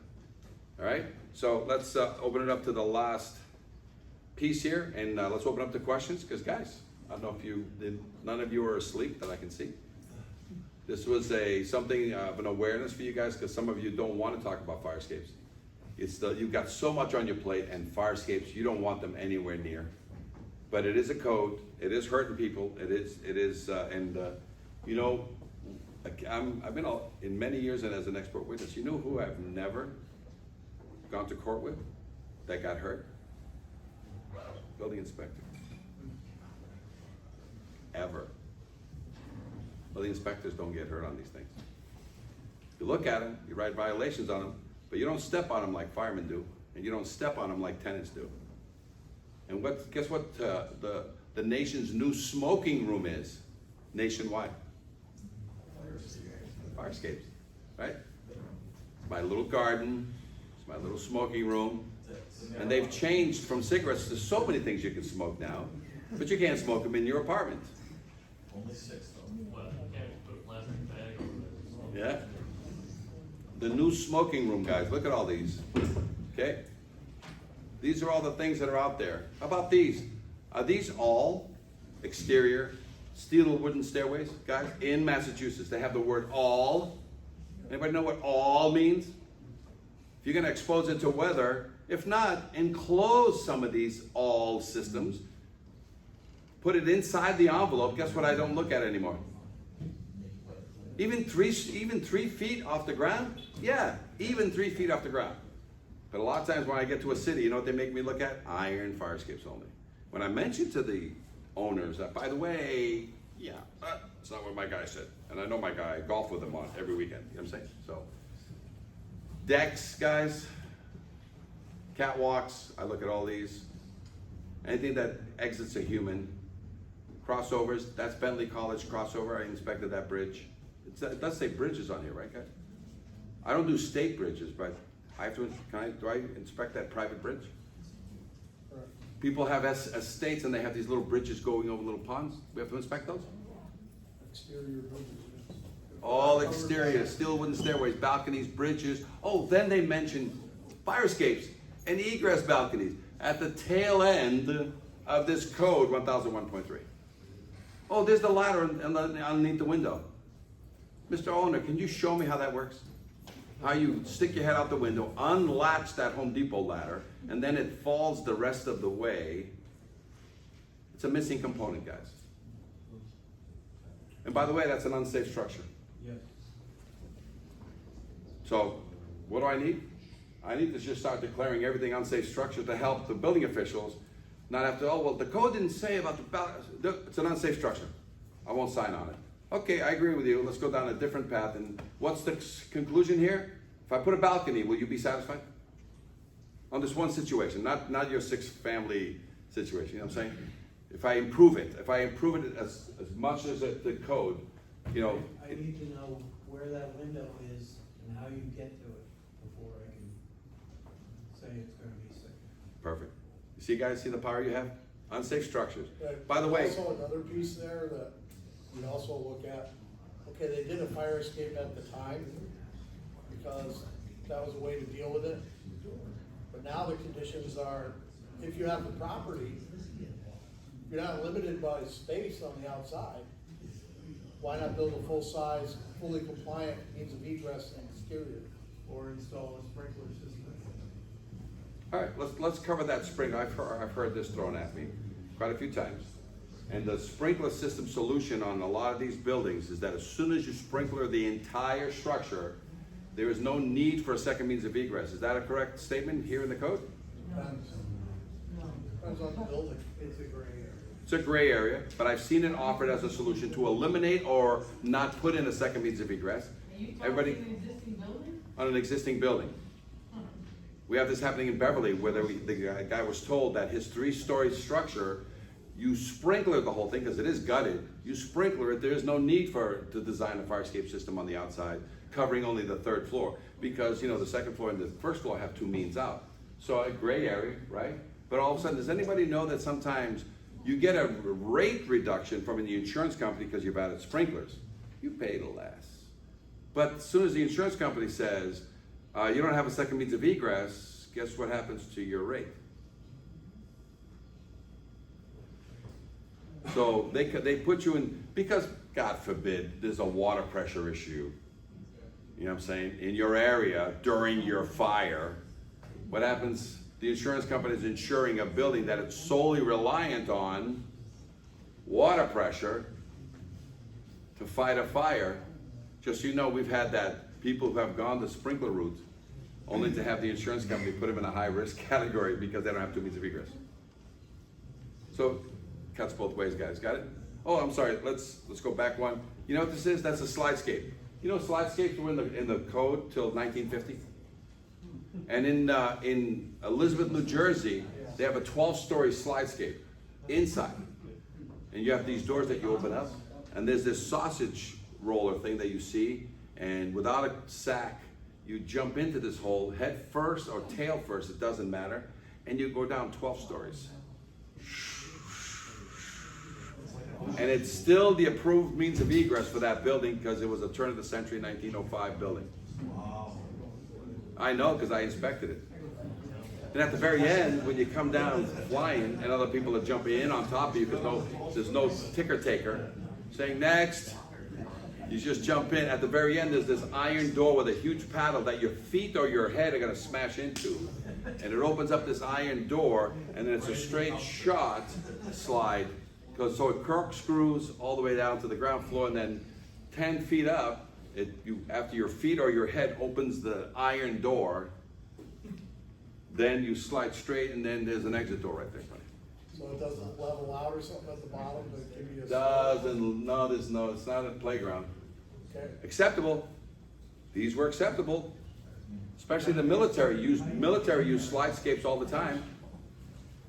All right? So let's open it up to the last piece here, and let's open up to questions, because guys, I don't know if none of you are asleep that I can see. This was something of an awareness for you guys, because some of you don't want to talk about fire escapes. You've got so much on your plate, and fire escapes, you don't want them anywhere near. But it is a code, it is hurting people, you know, I've been in many years and as an expert witness, you know who I've never gone to court with that got hurt? Building inspector. Ever. Building inspectors don't get hurt on these things. You look at them, you write violations on them, but you don't step on them like firemen do, and you don't step on them like tenants do. And guess what the nation's new smoking room is nationwide? Fire escapes, right? It's my little garden, it's my little smoking room, and they've changed from cigarettes to so many things you can smoke now, but you can't smoke them in your apartment. Only 6 though. Well, you can't put a plastic bag over there. Yeah. The new smoking room, guys, look at all these, okay? These are all the things that are out there. How about these? Are these all exterior steel wooden stairways, guys? In Massachusetts, they have the word all. Anybody know what all means? If you're gonna expose it to weather, if not, enclose some of these all systems, put it inside the envelope, guess what I don't look at anymore? Even 3 feet off the ground? Yeah, even 3 feet off the ground. But a lot of times when I get to a city, you know what they make me look at? Iron fire escapes only. When I mention to the owners that, by the way, yeah, it's not what my guy said. And I know my guy, I golf with him on every weekend, you know what I'm saying? So, decks, guys, catwalks, I look at all these. Anything that exits a human. Crossovers, that's Bentley College crossover, I inspected that bridge. It does say bridges on here, right, guys? I don't do state bridges, but I have to, do I inspect that private bridge? People have estates and they have these little bridges going over little ponds. We have to inspect those? Exterior buildings. All exterior, steel wooden stairways, balconies, bridges. Oh, then they mentioned fire escapes and egress balconies at the tail end of this code 1001.3. Oh, there's the ladder underneath the window. Mr. Owner, can you show me how that works? How you stick your head out the window, unlatch that Home Depot ladder, and then it falls the rest of the way. It's a missing component, guys. And by the way, that's an unsafe structure. Yes. So, what do I need? I need to just start declaring everything unsafe structure to help the building officials not have to, oh, well, the code didn't say about it's an unsafe structure. I won't sign on it. Okay, I agree with you. Let's go down a different path. And what's the conclusion here? If I put a balcony, will you be satisfied? On this one situation, not your 6-family situation, you know what I'm saying? If I improve it as much as the code, you know. I need to know where that window is and how you get to it before I can say it's gonna be safe. Perfect. You see, guys, see the power you have? Unsafe structures. Right. By the way. Also another piece there that you'd also look at, okay, they did a fire escape at the time because that was a way to deal with it. But now the conditions are, if you have the property, you're not limited by space on the outside. Why not build a full-size, fully compliant means of egress and exterior? Or install a sprinkler system. All right, let's cover that sprinkler. I've heard this thrown at me quite a few times. And the sprinkler system solution on a lot of these buildings is that as soon as you sprinkler the entire structure, there is no need for a second means of egress. Is that a correct statement here in the code? Depends on the building. It's a gray area. It's a gray area, but I've seen it offered as a solution to eliminate or not put in a second means of egress. Are you Everybody, talking an existing building? on an existing building. We have this happening in Beverly where the guy was told that his 3-story structure, you sprinkler the whole thing because it is gutted. You sprinkler it, there is no need to design a fire escape system on the outside covering only the 3rd floor because, you know, the 2nd floor and the 1st floor have 2 means out. So a gray area, right? But all of a sudden, does anybody know that sometimes you get a rate reduction from the insurance company because you've added sprinklers? You pay less. But as soon as the insurance company says, you don't have a second means of egress, guess what happens to your rate? So they put you in, because God forbid, there's a water pressure issue, you know what I'm saying, in your area during your fire. What happens, the insurance company is insuring a building that it's solely reliant on water pressure to fight a fire. Just so you know, we've had that, people who have gone the sprinkler route only to have the insurance company put them in a high risk category because they don't have two means of egress. So, cuts both ways, guys, got it? Oh, I'm sorry, let's go back one. You know what this is? That's a slidescape. You know slidescapes were in the code till 1950? And in Elizabeth, New Jersey, they have a 12-story slidescape inside. And you have these doors that you open up, and there's this sausage roller thing that you see, and without a sack, you jump into this hole head first or tail first, it doesn't matter, and you go down 12 stories. And it's still the approved means of egress for that building because it was a turn of the century 1905 building. I know because I inspected it. And at the very end, when you come down flying and other people are jumping in on top of you because there's no ticker taker saying next, you just jump in. At the very end, there's this iron door with a huge paddle that your feet or your head are going to smash into. And it opens up this iron door, and then it's a straight shot slide. So it corkscrews all the way down to the ground floor, and then 10 feet up, after your feet or your head opens the iron door, then you slide straight, and then there's an exit door right there. So it doesn't level out or something at the bottom to give you a... It's not a playground. Okay. Acceptable. These were acceptable. Especially the military use slidescapes all the time.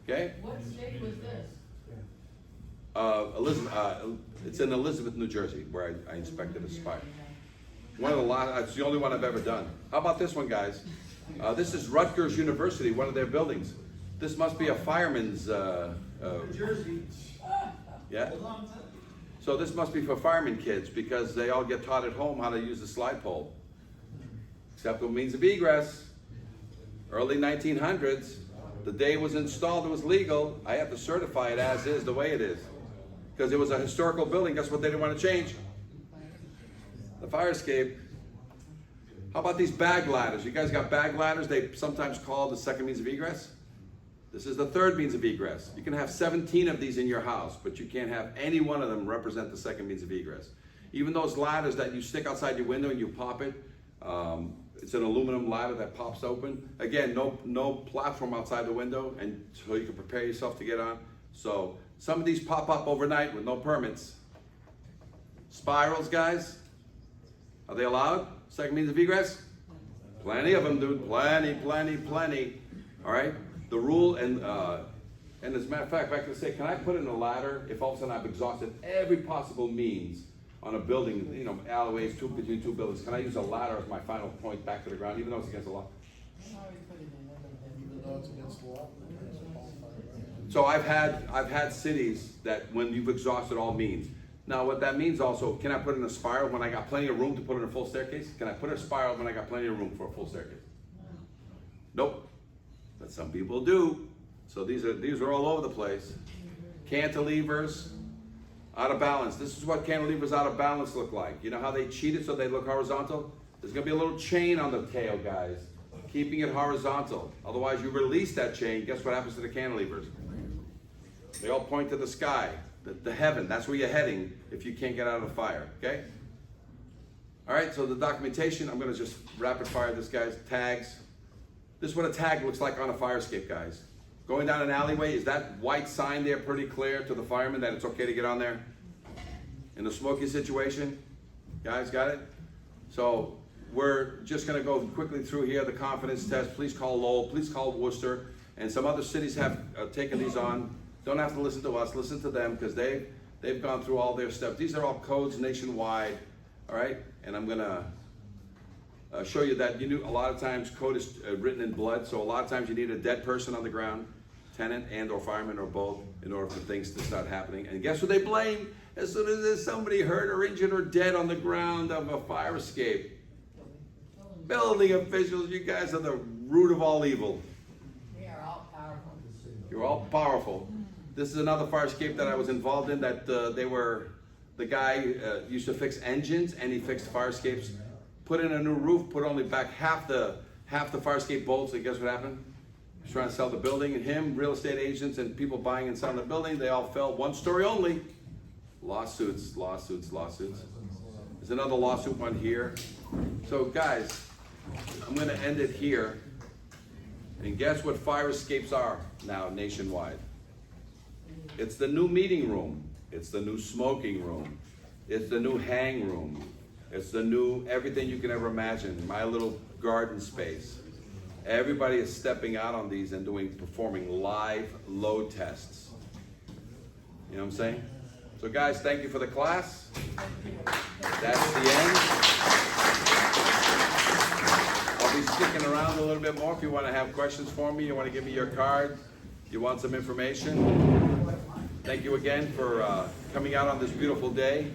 Okay? What state was this? It's in Elizabeth, New Jersey, where I inspected a spire. One of the lots, it's the only one I've ever done. How about this one, guys? This is Rutgers University, one of their buildings. This must be a fireman's, Jersey. yeah? So this must be for fireman kids because they all get taught at home how to use the slide pole. Acceptable means of egress. Early 1900s, the day it was installed, it was legal. I have to certify it as is, the way it is. Because it was a historical building, guess what they didn't want to change? The fire escape. How about these bag ladders? You guys got bag ladders? They sometimes call the second means of egress. This is the third means of egress. You can have 17 of these in your house, but you can't have any one of them represent the second means of egress. Even those ladders that you stick outside your window and you pop it, it's an aluminum ladder that pops open. Again, no platform outside the window, and so you can prepare yourself to get on. So some of these pop up overnight with no permits. Spirals, guys, are they allowed? Second means of egress? Plenty of them, dude. Plenty. All right. The rule, and as a matter of fact, if I could say, can I put in a ladder if all of a sudden I've exhausted every possible means on a building, you know, alleyways between two buildings? Can I use a ladder as my final point back to the ground, even though it's against the law? Even though it's against the law? So I've had cities that when you've exhausted all means. Now what that means also, can I put in a spiral when I got plenty of room to put in a full staircase? Can I put a spiral when I got plenty of room for a full staircase? Nope. But some people do. So these are all over the place. Cantilevers, out of balance. This is what cantilevers out of balance look like. You know how they cheat it so they look horizontal? There's gonna be a little chain on the tail, guys, keeping it horizontal. Otherwise you release that chain, guess what happens to the cantilevers? They all point to the sky, the heaven. That's where you're heading if you can't get out of the fire, okay? All right, so the documentation, I'm gonna just rapid fire this, guys. Tags. This is what a tag looks like on a fire escape, guys. Going down an alleyway, is that white sign there pretty clear to the fireman that it's okay to get on there? In a smoky situation? Guys, got it? So we're just gonna go quickly through here, the confidence test. Please call Lowell, please call Worcester, and some other cities have taken these on. Don't have to listen to us, listen to them, because they've gone through all their steps. These are all codes nationwide, all right? And I'm gonna show you that a lot of times code is written in blood, so a lot of times you need a dead person on the ground, tenant and or fireman or both, in order for things to start happening. And guess what they blame? As soon as there's somebody hurt or injured or dead on the ground of a fire escape. Building officials, you guys are the root of all evil. We are all powerful. You're all powerful. This is another fire escape that I was involved in that the guy used to fix engines and he fixed fire escapes. Put in a new roof, put only back half the fire escape bolts, and guess what happened? He's trying to sell the building, and him, real estate agents, and people buying and selling the building, they all fell one story only. Lawsuits, lawsuits, lawsuits. There's another lawsuit one here. So guys, I'm gonna end it here. And guess what fire escapes are now nationwide? It's the new meeting room. It's the new smoking room. It's the new hang room. It's the new everything you can ever imagine. My little garden space. Everybody is stepping out on these and performing live load tests. You know what I'm saying? So guys, thank you for the class. That's the end. I'll be sticking around a little bit more if you want to have questions for me. You want to give me your card. You want some information. Thank you again for coming out on this beautiful day.